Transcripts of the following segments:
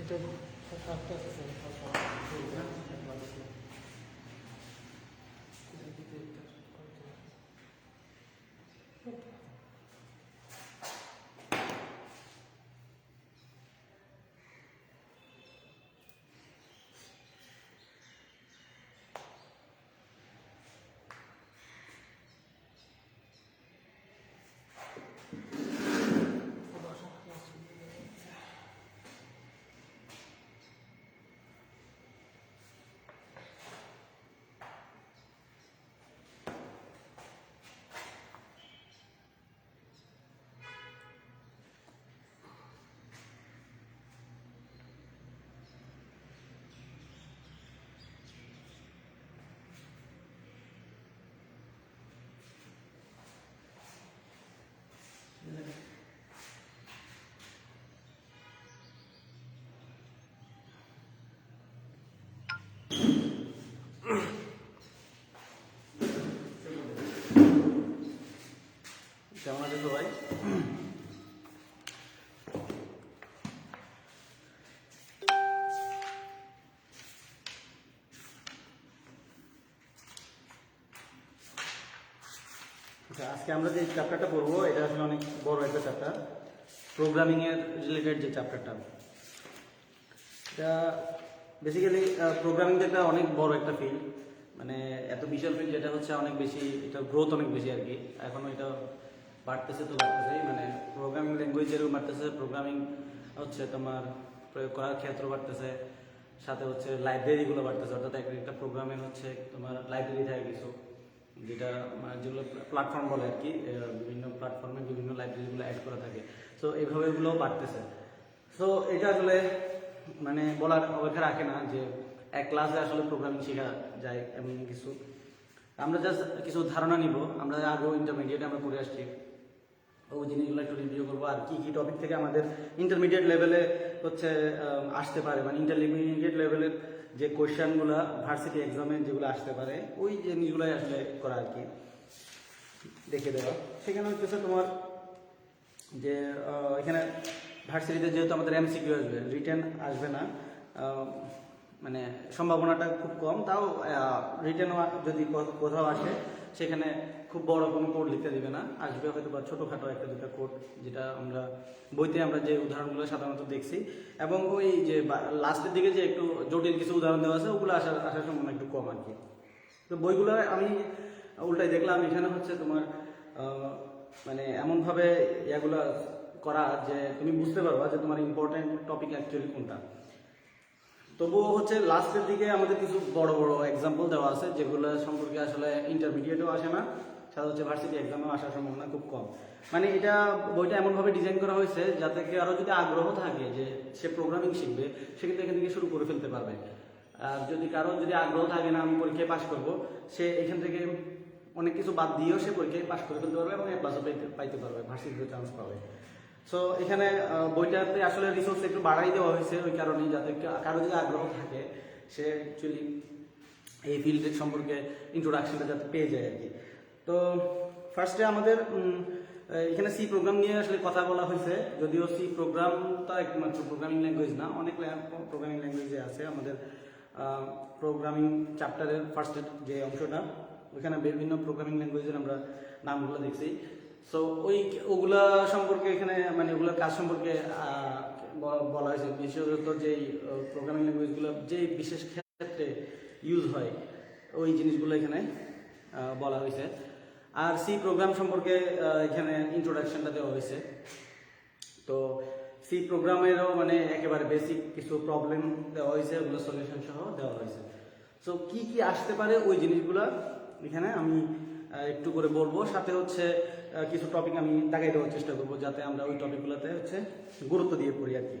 এটা সাতটা আছে কেমন আছে সবাই? আজকে আমরা যে চ্যাপ্টারটা পড়বো এটা আসলে অনেক বড় একটা চ্যাপ্টার, প্রোগ্রামিং এর রিলেটেড যে চ্যাপ্টারটা। এটা বেসিক্যালি প্রোগ্রামিং একটা অনেক বড় একটা ফিল্ড, মানে এত বিশাল ফিল্ড যেটা হচ্ছে অনেক বেশি, এটা গ্রোথ অনেক বেশি আর কি। এখনো এটা বাড়তেছে তো বাড়তেছেই, মানে প্রোগ্রামিং ল্যাঙ্গুয়েজেরও বাড়তেছে, প্রোগ্রামিং হচ্ছে তোমার প্রয়োগ করার ক্ষেত্র বাড়তেছে, সাথে হচ্ছে লাইব্রেরিগুলো বাড়তেছে। অর্থাৎ একটা প্রোগ্রামের হচ্ছে তোমার লাইব্রেরি থাকে কিছু, যেটা মানে যেগুলো প্ল্যাটফর্ম বলে আর কি, বিভিন্ন প্ল্যাটফর্মে বিভিন্ন লাইব্রেরিগুলো অ্যাড করা থাকে। সো এইভাবে এগুলো বাড়তেছে। সো এটা আসলে মানে বলার অপেক্ষা রাখে না যে এক ক্লাসে আসলে প্রোগ্রামিং শেখা যায় এমন কিছু। আমরা জাস্ট কিছু ধারণা নিব, আমরা আগেও ইন্টারমিডিয়েট আমরা করে আসছি, ওই জিনিসগুলো একটু রিভিউ করবো। আর কি কি টপিক থেকে আমাদের ইন্টারমিডিয়েট লেভেলে হচ্ছে আসতে পারে, মানে ইন্টারমিডিয়েট লেভেলের যে কোয়েশ্চেনগুলো ভার্সিটি এক্সামে যেগুলো আসতে পারে, ওই জিনিসগুলোই আসলে করা আর কি, দেখে দেওয়া। সেখানে হচ্ছে তোমার যে এখানে ভার্সিটিতে যেহেতু আমাদের এমসিকিউ আসবে, রিটেন আসবে না, মানে সম্ভাবনাটা খুব কম। তাও রিটেন যদি কোথাও আসে সেখানে খুব বড় কোনো কোড লিখতে দিবে না, আসবে হয়তো বা ছোটোখাটো একটা দুটা কোড, যেটা আমরা বইতে আমরা যে উদাহরণগুলো সাধারণত দেখছি। এবং ওই যে লাস্টের দিকে যে একটু জটিল কিছু উদাহরণ দেওয়া আছে, ওগুলো আসার সম্ভাবনা একটু কম আর কি। তো বইগুলো আমি উল্টাই দেখলাম, এখানে হচ্ছে তোমার মানে এমনভাবে এগুলো করা যে তুমি বুঝতে পারবা যে তোমার ইম্পর্টেন্ট টপিক অ্যাকচুয়ালি কোনটা। তবুও হচ্ছে লাস্টের দিকে আমাদের কিছু বড় বড় এক্সাম্পল দেওয়া আছে, যেগুলো সম্পর্কে আসলে ইন্টারমিডিয়েটেও আসে না, সাথে হচ্ছে ভার্সিটি এক্সামেও আসার সম্ভাবনা খুব কম। মানে এটা বইটা এমনভাবে ডিজাইন করা হয়েছে যাতে কি আরও যদি আগ্রহ থাকে যে সে প্রোগ্রামিং শিখবে, সেক্ষেত্রে এখান থেকে শুরু করে ফেলতে পারবে। আর যদি কারো যদি আগ্রহ থাকে না আমি পরীক্ষায় পাশ করবো, সে এখান থেকে অনেক কিছু বাদ দিয়েও সে পরীক্ষায় পাশ করে ফেলতে পারবে এবং এ প্লাসও পাইতে পারবে, ভার্সিটিতে চান্স পাবে। সো এখানে বইটাতে আসলে রিসোর্স একটু বাড়াই দেওয়া হয়েছে ওই কারণেই, যাতে কারো যদি আগ্রহ থাকে সে অ্যাকচুয়ালি এই ফিল্ডের সম্পর্কে ইন্ট্রোডাকশনটা যাতে পেয়ে যায় আর কি। তো ফার্স্টে আমাদের এখানে সি প্রোগ্রাম নিয়ে আসলে কথা বলা হয়েছে, যদিও সি প্রোগ্রামটা একমাত্র প্রোগ্রামিং ল্যাঙ্গুয়েজ না, অনেক প্রোগ্রামিং ল্যাঙ্গুয়েজে আছে। আমাদের প্রোগ্রামিং চ্যাপ্টারের ফার্স্টের যে অংশটা, ওইখানে বিভিন্ন প্রোগ্রামিং ল্যাঙ্গুয়েজের আমরা নামগুলো দেখছি। সো ওগুলা সম্পর্কে এখানে মানে ওগুলোর কাজ সম্পর্কে বলা হয়েছে, বিশেষত যেই প্রোগ্রামিং ল্যাঙ্গুয়েজগুলো যে বিশেষ ক্ষেত্রে ইউজ হয় ওই জিনিসগুলো এখানে বলা হয়েছে। আর সি প্রোগ্রাম সম্পর্কে এখানে ইন্ট্রোডাকশনটা দেওয়া হয়েছে। তো সি প্রোগ্রামেরও মানে একেবারে বেসিক কিছু প্রবলেম দেওয়া হয়েছে, ওগুলো সলিউশন সহ দেওয়া হয়েছে। সো কি কি আসতে পারে ওই জিনিসগুলো এখানে আমি একটু করে বলবো, সাথে হচ্ছে কিছু টপিক আমি দেখাই দেওয়ার চেষ্টা করবো যাতে আমরা ওই টপিকগুলোতে হচ্ছে গুরুত্ব দিয়ে পড়ি আর কি।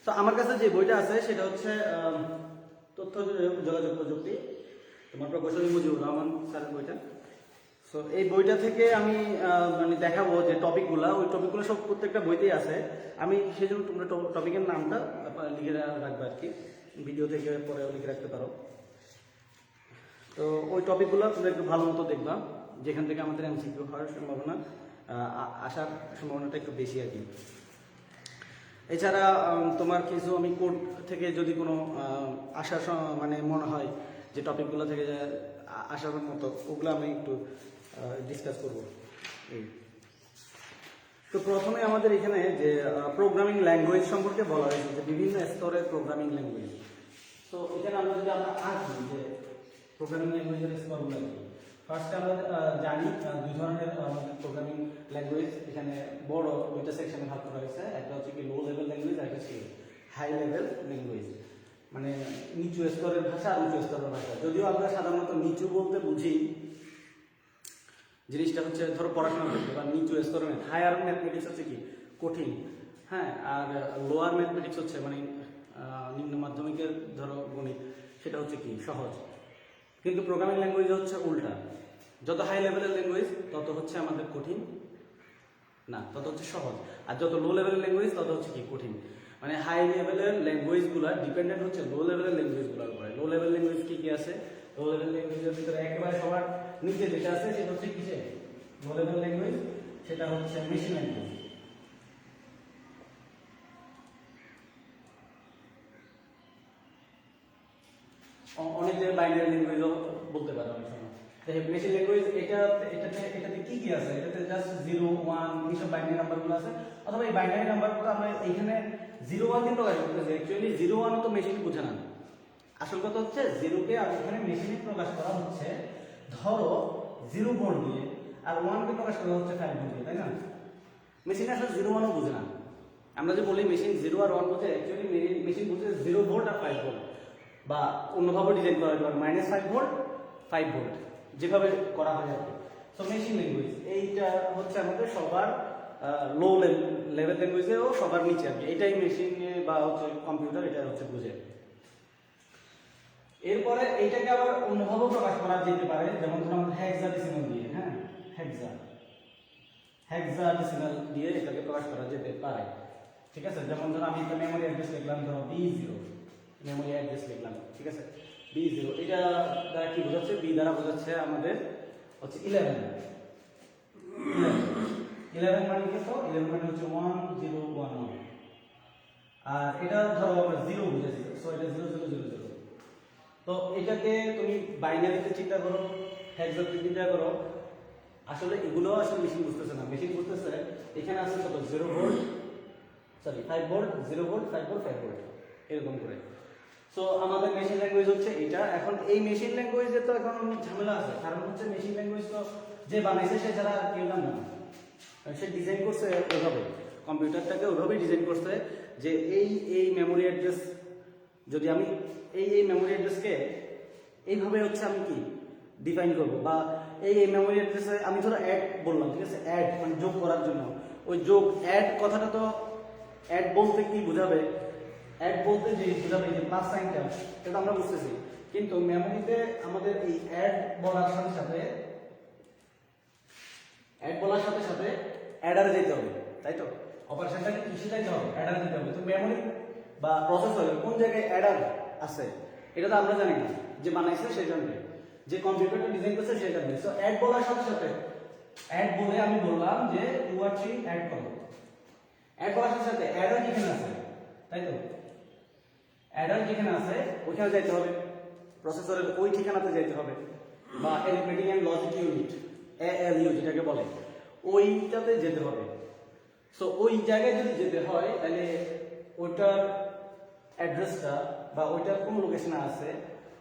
তো আমার কাছে যে বইটা আছে সেটা হচ্ছে তথ্য যোগাযোগ প্রযুক্তি, তোমার প্রফেসর মুজিবুর রহমান স্যারের বইটা। সো এই বইটা থেকে আমি মানে দেখাবো যে টপিকগুলো, ওই টপিকগুলো সব প্রত্যেকটা বইতেই আছে। আমি সেই জন্য তোমরা টপিকের নামটা লিখে রাখবে আর কি, ভিডিও থেকে পরেও লিখে রাখতে পারো। তো ওই টপিকগুলো তোমরা একটু ভালো মতো দেখবা, যেখান থেকে আমাদের এমসিকিউ হওয়ার সম্ভাবনা, আসার সম্ভাবনাটা একটু বেশি আর কি। এছাড়া তোমার কিছু আমি কোড থেকে যদি কোনো আসার মানে মনে হয় যে টপিকগুলো থেকে যে আসার মতো ওগুলো আমি একটু ডিসকাস করবো। তো প্রথমে আমাদের এখানে যে প্রোগ্রামিং ল্যাঙ্গুয়েজ সম্পর্কে বলা হয়েছে যে বিভিন্ন স্তরের প্রোগ্রামিং ল্যাঙ্গুয়েজ। তো এখানে আমরা আসি যে প্রোগ্রামিং ল্যাঙ্গুয়েজের স্তরগুলো কি। ফার্স্টে আমরা জানি দুই ধরনের আমাদের প্রোগ্রামিং ল্যাঙ্গুয়েজ এখানে বড় দুইটা সেকশনে ভাগ করা হয়েছে। একটা হচ্ছে কি লো লেভেল ল্যাঙ্গুয়েজ, আর একটা হচ্ছে হাই লেভেল ল্যাঙ্গুয়েজ, মানে নিচু স্তরের ভাষা আর উঁচু স্তরের ভাষা। যদিও আমরা সাধারণত নিচু বলতে বুঝি জিনিসটা হচ্ছে ধরো পড়াশোনা করতে বা নিচু স্তরের হায়ার ম্যাথমেটিক্স হচ্ছে কি কঠিন, হ্যাঁ, আর লোয়ার ম্যাথমেটিক্স হচ্ছে মানে নিম্ন মাধ্যমিকের ধরো গণিত সেটা হচ্ছে কি সহজ। কিন্তু প্রোগ্রামিং ল্যাঙ্গুয়েজ হচ্ছে উল্টা, যত হাই লেভেলের ল্যাঙ্গুয়েজ তত হচ্ছে আমাদের কঠিন না, তত হচ্ছে সহজ, আর যত লো লেভেলের ল্যাঙ্গুয়েজ তত হচ্ছে কি কঠিন। মানে হাই লেভেলের ল্যাঙ্গুয়েজগুলো ডিপেন্ডেন্ট হচ্ছে লো লেভেলের ল্যাঙ্গুয়েজগুলোর উপরে। লো লেভেল ল্যাঙ্গুয়েজ কি কি আছে? লো লেভেল ল্যাঙ্গুয়েজের ভিতরে একেবারে সবার নিচে যেটা আছে সেটা হচ্ছে কিসে লো লেভেল ল্যাঙ্গুয়েজ, সেটা হচ্ছে মেশিন ল্যাঙ্গুয়েজ। অনেক জায়গায় বাইনারি ল্যাঙ্গুয়েজও বলতে পারে অনেক সময়। মেশিন ল্যাঙ্গুয়েজ এটাতে কি কি আছে? এটাতে জাস্ট 0 1 এইসব বাইনারি নাম্বারগুলো আছে, অথবা এই বাইনারি নাম্বারগুলো আমরা এখানে 0 1 দিয়ে প্রকাশ করতেছি। অ্যাকচুয়ালি 0 1 তো মেশিন বুঝে না। আসল কথা হচ্ছে 0 কে আর এখানে মেশিনে প্রকাশ করা হচ্ছে ধরো 0 ভোল্ট দিয়ে, আর 1 কে প্রকাশ করা হচ্ছে 5 ভোল্ট দিয়ে, তাই না? মেশিন আসলে 0 1 ও বুঝে না। আমরা যে বলি মেশিন 0 আর 1 বুঝে, অ্যাকচুয়ালি মেশিন বুঝে 0 ভোল্ট আর 5 ভোল্ট, বা অন্যভাবে ডিজাইন করা হয় -5 ভোল্ট 5 ভোল্ট যেভাবে করা হয় আর কি। সো মেশিন ল্যাঙ্গুয়েজ এইটা হচ্ছে আমাদের সবার লো লেভেল ল্যাঙ্গুয়েজেও সবার নিচে আর কি। এটাই মেশিন বা হচ্ছে কম্পিউটার এটা হচ্ছে বুঝে। এরপরে এইটাকে আবার অন্যভাবে প্রকাশ করা যেতে পারে, যেমন ধরুন হেক্সাডেসিমাল দিয়ে, হ্যাঁ, হেক্সাডেসিমাল দিয়ে এটাকে প্রকাশ করা যেতে পারে, ঠিক আছে? যেমন ধরো আমি একটা মেমোরি অ্যাড্রেস লিখলাম, ধরো B0 মেমোরি অ্যাড্রেস লিখলাম, ঠিক আছে? B0 এটা দ্বারা কি বোঝাচ্ছে? B দ্বারা বোঝাচ্ছে আমাদের হচ্ছে 11 মানে কত? 11 মানে হচ্ছে 1011, আর এটা ধরো আমরা 0 বুঝাচ্ছি, সো এটা 0000। তো এটাকে তুমি বাইনারিতে চিন্তা করো, হেক্সাতে চিন্তা করো, আসলে এগুলো আসলে মেশিন বুঝতেছে না। মেশিন বুঝতেছে এখানে আছে কত 0 volt, sorry 5 volt, 0 volt 5 volt 5 volt এরকম করে। সো আমাদের মেশিন ল্যাঙ্গুয়েজ হচ্ছে এটা। এখন এই মেশিন ল্যাঙ্গুয়েজে তো এখন অনেক ঝামেলা আছে, কারণ হচ্ছে মেশিন ল্যাঙ্গুয়েজ তো যে বানাইছে সে ছাড়া আর কেউ জানে না। সে ডিজাইন করছে ওইভাবে, কম্পিউটারটাকে ওইভাবেই ডিজাইন করছে যে এই মেমোরি অ্যাড্রেস যদি আমি এই মেমোরি অ্যাড্রেসকে এইভাবে হচ্ছে আমি কি ডিফাইন করব, বা এই মেমোরি অ্যাড্রেসে আমি ধরো অ্যাড বললাম, ঠিক আছে? অ্যাড মানে যোগ করার জন্য, ওই যোগ অ্যাড কথাটা তো অ্যাড বলতে কি বোঝাবে? অ্যাড বলতে যে বোঝাবে যে প্লাস সাইনটা, এটা আমরা বুঝতেছি। কিন্তু মেমোরিতে আমাদের এই অ্যাড বলার সাথে সাথে অ্যাডারে যেতে হবে, তাই তো? অপারেশনটাকে কিসে যেতে হবে? অ্যাডারে যেতে হবে। তো মেমোরি বা প্রসেসরে কোন জায়গায় অ্যাডার আছে এটা তো আমরা জানি না, যে বানাইছে সে জানবে, যে কম্পিউটারটা ডিজাইন করছে সে জানবে। সো অ্যাড বলার সাথে সাথে অ্যাড বলে আমি বললাম যে 2 আর 3 অ্যাড করো। অ্যাড বলার সাথে সাথে অ্যাডার যেখানে আছে, তাই তো? অ্যাডার যেখানে আছে ওইখানে যাইতে হবে, প্রসেসরের ওই ঠিকানাতে যাইতে হবে, বা arithmetic and logic unit ALU যেটাকে বলে ওইটাতে যেতে হবে। সো ওই জায়গায় যদি যেতে হয় তাহলে ওইটার অ্যাড্রেসটা বা ওইটার কোন লোকেশনে আছে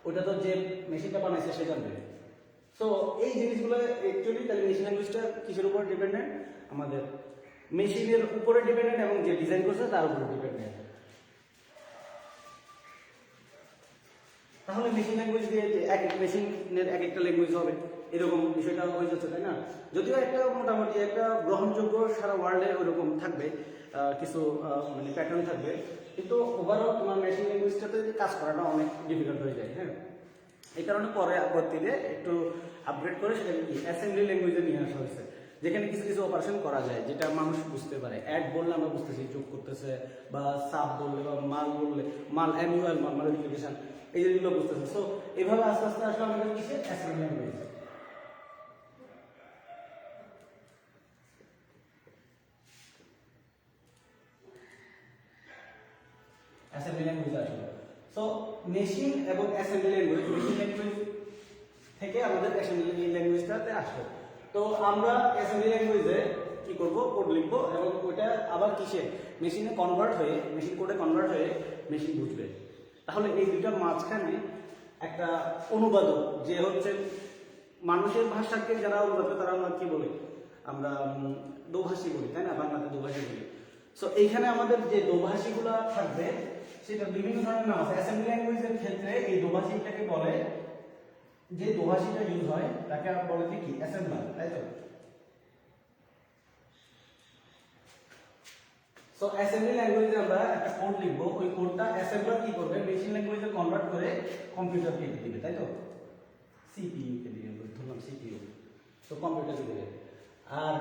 ওইটা তো যে মেশিনটা বানাইছে সে জানবে। সো এই জিনিসগুলো অ্যাকচুয়ালি তাহলে মেশিন ল্যাঙ্গুয়েজটা কিসের উপর ডিপেন্ডেন্ট? আমাদের মেশিনের উপরে ডিপেন্ডেন্ট এবং যে ডিজাইন করছে তার উপরে ডিপেন্ডেন্ট। তাহলে মেশিন ল্যাঙ্গুয়েজ দিয়ে এক এক মেশিনের এক একটা ল্যাঙ্গুয়েজ হবে, এরকম বিষয়টা হয়ে যাচ্ছে, তাই না? যদিও একটা মোটামুটি একটা গ্রহণযোগ্য সারা ওয়ার্ল্ডে ওইরকম থাকবে, কিছু মানে প্যাটার্ন থাকবে, কিন্তু ওভারঅল তোমার মেশিন ল্যাঙ্গুয়েজটাতে কাজ করাটা অনেক ডিফিকাল্ট হয়ে যায়, হ্যাঁ। এই কারণে পরে পরবর্তীতে একটু আপগ্রেড করে সেটাকে কি অ্যাসেম্বলি ল্যাঙ্গুয়েজে নিয়ে আসা হয়েছে, যেখানে কিছু কিছু অপারেশন করা যায় যেটা মানুষ বুঝতে পারে। অ্যাড বললে আমরা বুঝতেছি যোগ করতেছে, বা সাব বললে বা মাল বললে মাল অ্যানুয়াল মাল মাল্টিপ্লিকেশন এই জিনিসগুলো বুঝতেছে। সো এইভাবে আস্তে আস্তে আসলে আমাদের কিসে অ্যাসেম্বলি ল্যাঙ্গুয়েজ। অ্যাসেম্বলি ল্যাঙ্গুয়েজ আসলো। সো মেশিন এবং অ্যাসেম্বলি ল্যাঙ্গুয়েজ, মেশিন ল্যাঙ্গুয়েজ থেকে আমাদের অ্যাসেম্বলি ল্যাঙ্গুয়েজটাতে আসলো। তো আমরা অ্যাসেম্বলি ল্যাঙ্গুয়েজে কি করব, কোড লিখবো এবং ওইটা আবার কিসে, মেশিনে কনভার্ট হয়ে, মেশিন কোডে কনভার্ট হয়ে মেশিন বুঝবে। তাহলে এই দুটার মাঝখানে একটা অনুবাদক, যে হচ্ছে মানুষের ভাষাকে যারা অনুবাদ করে তারা আমরা কি বলি, আমরা দোভাষী বলি, তাই না, বাংলাতে দোভাষী বলি। সো এইখানে আমাদের যে দোভাষীগুলো থাকবে সেটা বিভিন্ন ধরনের নাম আছে। অ্যাসেম্বলি ল্যাঙ্গুয়েজের ক্ষেত্রে এই দোভাষীটাকে বলে, যে দোভাষীটা ইউজ হয় তাকে বলে কি অ্যাসেম্বলার, তাই তো। সো অ্যাসেম্বলি ল্যাঙ্গুয়েজে আমরা একটা কোড লিখবো, ওই কোডটা অ্যাসেম্বলার কি করবে, মেশিন ল্যাঙ্গুয়েজে কনভার্ট করে কম্পিউটারকে দিবে, তাই তো, সিপিইউ কে দিবে, ধরলাম সিপিইউ, তো কম্পিউটারকে দিবে। আর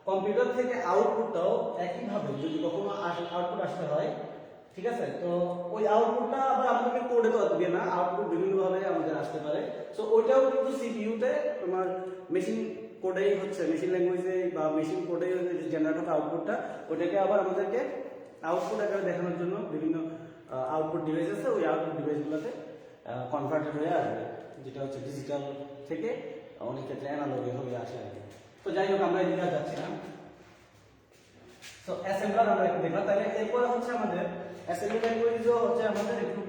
কম্পিউটার থেকে আউটপুটটাও একইভাবে যদি কখনো আউটপুট আসতে হয়, ঠিক আছে, তো ওই আউটপুটটা আবার আমাদেরকে কোডে তো দিবে না, আউটপুট বিভিন্নভাবে আমাদের আসতে পারে। সো ওইটাও কিন্তু সিপিইউতে তোমার মেশিন কোডেই হচ্ছে, মেশিন ল্যাঙ্গুয়েজে বা মেশিন কোডেই হচ্ছে যে জেনারেট হবে আউটপুটটা, ওটাকে আবার আমাদেরকে আউটপুট আকারে দেখানোর জন্য বিভিন্ন আউটপুট ডিভাইস আছে, ওই আউটপুট ডিভাইসগুলোতে কনভার্টেড হয়ে আসবে, যেটা হচ্ছে ডিজিটাল থেকে অনেক ক্ষেত্রে অ্যানালগে হয়ে আসে আর কি। তো যাই হোক, আমরা এদিকে যাচ্ছি না। সো অ্যাসেম্বলার আমরা একটু দেখলাম। তাহলে এরপরে হচ্ছে আমাদের অ্যাসেম্বলি ল্যাঙ্গুয়েজও হচ্ছে আমাদের একটু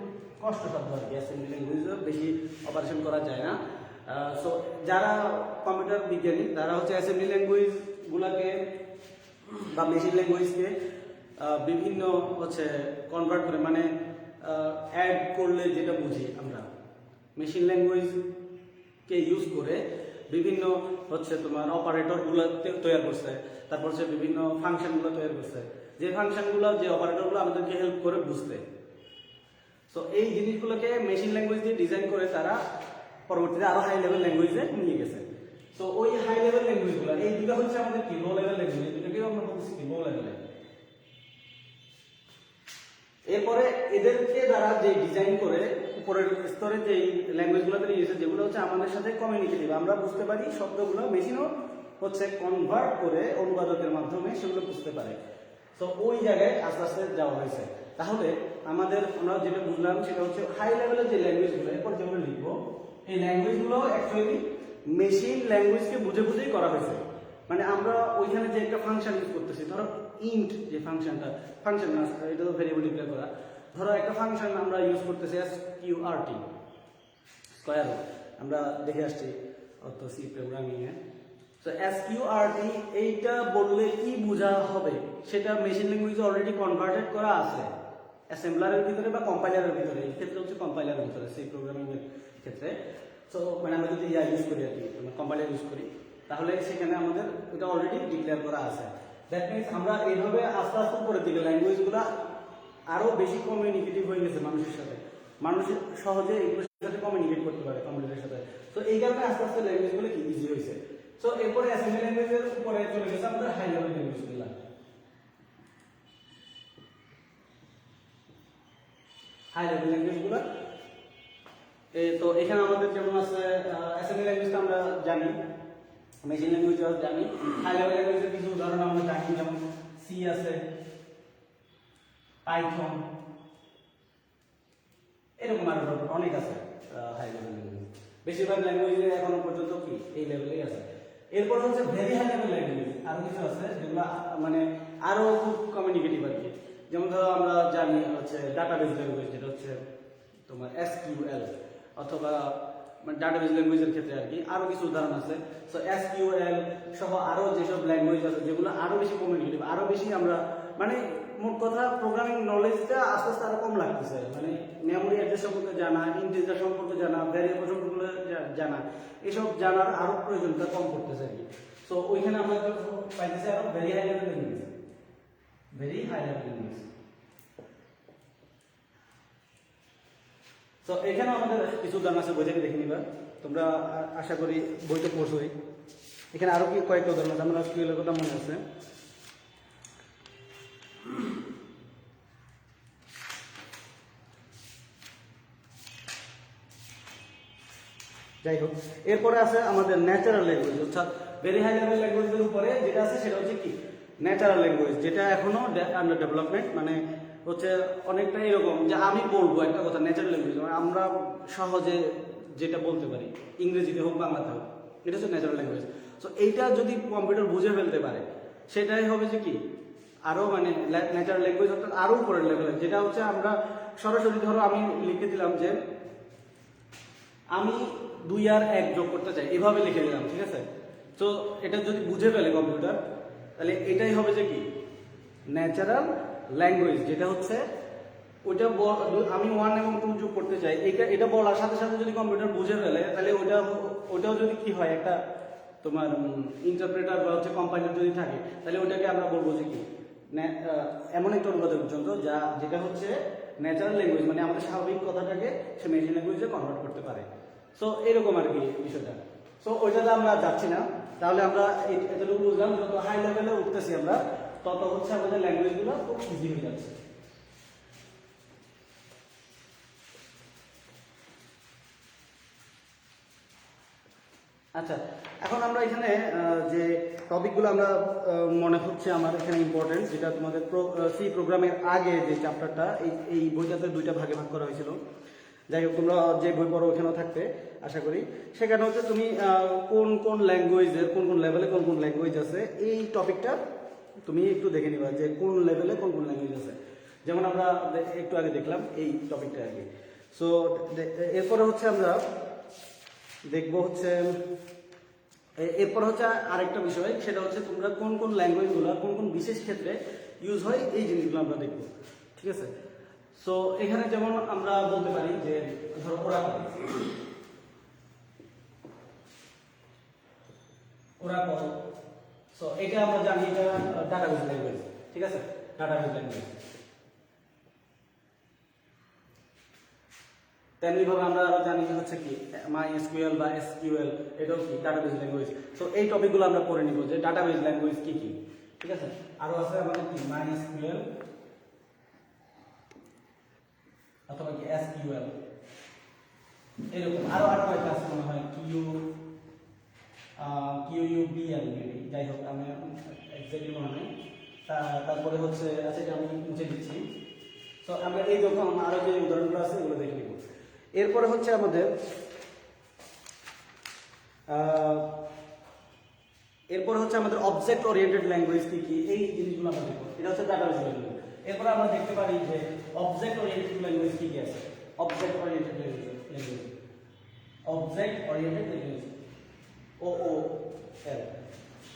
কষ্টসাধ্য আর কি, অ্যাসেম্বলি ল্যাঙ্গুয়েজও বেশি অপারেশন করা যায় না। সো যারা কম্পিউটার বিজ্ঞানী তারা হচ্ছে অ্যাসেম্বলি ল্যাঙ্গুয়েজ গুলাকে বা মেশিন ল্যাঙ্গুয়েজকে বিভিন্ন হচ্ছে কনভার্ট করে, মানে অ্যাড করলে যেটা বুঝি আমরা, মেশিন ল্যাঙ্গুয়েজকে ইউজ করে বিভিন্ন হচ্ছে তোমার অপারেটরগুলো তৈরি করছে, তারপর হচ্ছে বিভিন্ন ফাংশনগুলো তৈরি করছে, যে ফাংশনগুলো, যে অপারেটরগুলো আমাদেরকে হেল্প করে বুঝতে। সো এই জিনিসগুলোকে মেশিন ল্যাঙ্গুয়েজ দিয়ে ডিজাইন করে তারা পরবর্তীতে আরো হাই লেভেল ল্যাঙ্গুয়েজে নিয়ে গেছে। সো ওই হাই লেভেল ল্যাঙ্গুয়েজগুলো, এই দুটো হচ্ছে আমাদের কি লো লেভেল ল্যাঙ্গুয়েজ, দুটোকেও আমরা বলছি কি লো লেভেলে। এরপরে এদেরকে দ্বারা যে ডিজাইন করে উপরের স্তরে যে ল্যাঙ্গুয়েজগুলোতে নিয়েছে, যেগুলো হচ্ছে আমাদের সাথে কমিউনিকেটিভ, আমরা বুঝতে পারি শব্দগুলো, মেশিনও হচ্ছে কনভার্ট করে অনুবাদকের মাধ্যমে সেগুলো বুঝতে পারে। তো ওই জায়গায় আস্তে আস্তে যাওয়া হয়েছে। তাহলে আমরা যেটা বুঝলাম সেটা হচ্ছে হাই লেভেলের যে ল্যাঙ্গুয়েজগুলো এরপর যেগুলো লিখবো, এই ল্যাঙ্গুয়েজগুলো অ্যাকচুয়ালি মেশিন ল্যাঙ্গুয়েজকে বুঝে বুঝেই করা হয়েছে। মানে আমরা ওইখানে যে একটা ফাংশন ইউজ করতেছি, ধরো ইন্ট যে ফাংশন না, এটা তো ভেরিয়েবল ডিক্লেয়ার করা, ধরো একটা ফাংশন আমরা ইউজ করতেছি SQRT, স্কয়ার রুট, আমরা দেখে আসছি অত সি প্রোগ্রামিং এ। তো SQRT এইটা বললে কি বোঝা হবে সেটা মেশিন ল্যাঙ্গুয়েজে অলরেডি কনভার্টেড করা আছে অ্যাসেম্বলারের ভিতরে বা কম্পাইলারের ভিতরে। এই ক্ষেত্রে হচ্ছে কম্পাইলারের ভিতরে, সি প্রোগ্রামিং এর ক্ষেত্রে। তো মানে আমরা যদি ইউজ করি আর কি, কম্পাইলার ইউজ করি, তাহলে সেখানে আমাদের এটা অলরেডি ডিক্লেয়ার করা আছে। দ্যাট মিনস আমরা এইভাবে আস্তে আস্তে করে দিলে ল্যাঙ্গুয়েজগুলো আরো বেশি কমিউনিকেটিভ হয়ে গেছে মানুষের সাথে, মানুষ সহজে এগুলোর সাথে কমিউনিকেট করতে পারে কম্পিউটারের সাথে। তো এই কারণে আস্তে আস্তে ল্যাঙ্গুয়েজগুলো কি ইজি হয়েছে। সো এরপরে অ্যাসেম্বলি ল্যাঙ্গুয়েজের উপরে চলে গেছে আমাদের হাই লেভেল ল্যাঙ্গুয়েজগুলো। হাই লেভেল ল্যাঙ্গুয়েজগুলো তো এখানে আমাদের যেমন আছে অ্যাসেম্বলি ল্যাঙ্গুয়েজটা আমরা জানি, মেশিন ল্যাঙ্গুয়েজও জানি, হাই লেভেল ল্যাঙ্গুয়েজের কিছু উদাহরণ আমরা জানি, যেমন সি আছে, পাইথন, এরকম আরো অনেক আছে হাই লেভেল ল্যাঙ্গুয়েজ। বেশিরভাগ ল্যাঙ্গুয়েজে এখনো পর্যন্ত কি এই লেভেলেই আছে। এরপর হচ্ছে ভেরি হাই লেভেল ল্যাঙ্গুয়েজ, আরো কিছু আছে যেগুলো মানে আরো খুব কমিউনিকেটিভ আর কি। যেমন ধরো আমরা জানি হচ্ছে ডাটাবেজ ল্যাঙ্গুয়েজ, যেটা হচ্ছে তোমার SQL, অথবা মানে ডাটাবেজ ল্যাঙ্গুয়েজের ক্ষেত্রে আর কি আরো কিছু উদাহরণ আছে। সো SQL সহ আরো যেসব ল্যাঙ্গুয়েজ আছে যেগুলো আরো বেশি কমিউনিকেটিভ, আরো বেশি আমরা মানে মোট কথা প্রোগ্রামিং নলেজটা আস্তে আস্তে আরো কম লাগতেছে। মানে মেমোরি অ্যাড্রেস সম্পর্কে জানা, ইন্টিজার সম্পর্কে জানা, ভ্যারিয়েবল সম্পর্কে জানা, এসব জানার আরো প্রয়োজনটা কম করতেছে আর কি। সো ওইখানে আমরা পাইতেছি আরো very high level language, very high level language. তো এখানে আমাদের কিছু উদাহরণ আছে, বই থেকে দেখে নিবা তোমরা, আশা করি বইটা পড়ছোই। এখানে আরো কি কয়েকটা উদাহরণ আছে, আমরা SQL এর কথা মনে আছে। যাই হোক, এরপরে আছে আমাদের ন্যাচারাল ল্যাঙ্গুয়েজ, অর্থাৎ ভেরি হাই লেভেল ল্যাঙ্গুয়েজের উপরে যেটা আছে সেটা হচ্ছে কি ন্যাচারাল ল্যাঙ্গুয়েজ, যেটা এখনো আন্ডার ডেভেলপমেন্ট, মানে হচ্ছে অনেকটা এরকম যে আমি বলবো একটা কথা ন্যাচারাল ল্যাঙ্গুয়েজ, আমরা সহজে যেটা বলতে পারি, ইংরেজিতে হোক বাংলাতে হোক, এটা হচ্ছে ন্যাচারাল ল্যাঙ্গুয়েজ। সো এইটা যদি কম্পিউটার বুঝে ফেলতে পারে সেটাই হবে যে কি আরও মানে ন্যাচারাল ল্যাঙ্গুয়েজ অর্থাৎ আরও উপরের লেভেলে, যেটা হচ্ছে আমরা সরাসরি ধরো আমি লিখে দিলাম যে আমি 2 আর 1 যোগ করতে চাই, এভাবে লিখে দিলাম, ঠিক আছে। তো এটা যদি বুঝে ফেলে কম্পিউটার তাহলে এটাই হবে যে কি ন্যাচারাল ল্যাঙ্গুয়েজ, যেটা হচ্ছে ওইটা আমি 1 এবং 2 যোগ করতে চাই, এটা বলার সাথে সাথে যদি কম্পিউটার বুঝে ফেলে তাহলে ওটাও যদি কি হয় একটা তোমার ইন্টারপ্রেটার বা হচ্ছে কম্পাইলার যদি থাকে তাহলে ওটাকে আমরা বলবো যে কি এমন একটা অনুবাদের যন্ত্র যেটা হচ্ছে ন্যাচারাল ল্যাঙ্গুয়েজ, মানে আমাদের স্বাভাবিক কথাটাকে সে মেশিন ল্যাঙ্গুয়েজে কনভার্ট করতে পারে। সো এরকম আর কি বিষয়টা। সো ওইটাতে আমরা যাচ্ছি না, তাহলে আমরা এতটুকু বুঝলাম, যত হাই লেভেলে উঠতেছি আমরা তত হচ্ছে আমাদের ল্যাঙ্গুয়েজগুলো খুব ইজি হয়ে যাচ্ছে। আচ্ছা, এখন আমরা এখানে যে টপিকগুলো আমরা মনে হচ্ছে আমার এখানে ইম্পর্টেন্ট, যেটা তোমাদের সি প্রোগ্রামের আগে যে চ্যাপ্টারটা এই বইটাতে 2টা ভাগে ভাগ করা হয়েছিল। যাই হোক, তোমরা যে বই পড়ো ওখানেও থাকতে আশা করি। সেখানে হচ্ছে তুমি কোন কোন ল্যাঙ্গুয়েজের কোন কোন লেভেলে কোন কোন ল্যাঙ্গুয়েজ আছে এই টপিকটা তুমি একটু দেখে নিবা যে কোন লেভেলে কোন কোন ল্যাঙ্গুয়েজ আছে। যেমন আমরা একটু আগে দেখলাম এই টপিকটা আর কি। সো এরপরে হচ্ছে আমরা দেখবো হচ্ছে এরপর হচ্ছে আরেকটা বিষয়, সেটা হচ্ছে তোমরা কোন কোন ল্যাঙ্গুয়েজগুলো কোন কোন বিশেষ ক্ষেত্রে ইউজ হয় এই জিনিসগুলো আমরা দেখবো, ঠিক আছে। সো এখানে যেমন আমরা বলতে পারি যে ধরো ওরাকল, সো এটা আমরা জানি এটা ডাটাবেস ল্যাঙ্গুয়েজ, ঠিক আছে, ডাটাবেস ল্যাঙ্গুয়েজ। তেমনি ভাবে আমরা আরো জানি হচ্ছে কি MySQL বা SQL, এটাও কি ডাটাবেস ল্যাঙ্গুয়েজ। সো এই টপিকগুলো আমরা পড়ে নিব যে ডাটাবেস ল্যাঙ্গুয়েজ কি কি, ঠিক আছে। আরো আছে আমাদের কি MySQL অথবা কি SQL, এরকম আরো কয়েকটা আছে মনে হয় QUBL মেবি, যাই হোক আমি এক্স্যাক্টলি মনে নেই। তারপরে হচ্ছে আচ্ছা এটা আমি মুছে দিচ্ছি। তো আমরা এই যখন আরো যে উদাহরণগুলো আছে এগুলো দেখে নিব। এরপরে হচ্ছে আমাদের অবজেক্ট ওরিয়েন্টেড ল্যাঙ্গুয়েজ কি কি এই জিনিসগুলো আমরা দেখব। এটা হচ্ছে ডাটাবেস ল্যাঙ্গুয়েজ। এরপরে আমরা দেখতে পারি যে অবজেক্ট ওরিয়েন্টেড ল্যাঙ্গুয়েজ কি কি আছে। Object oriented language OOL।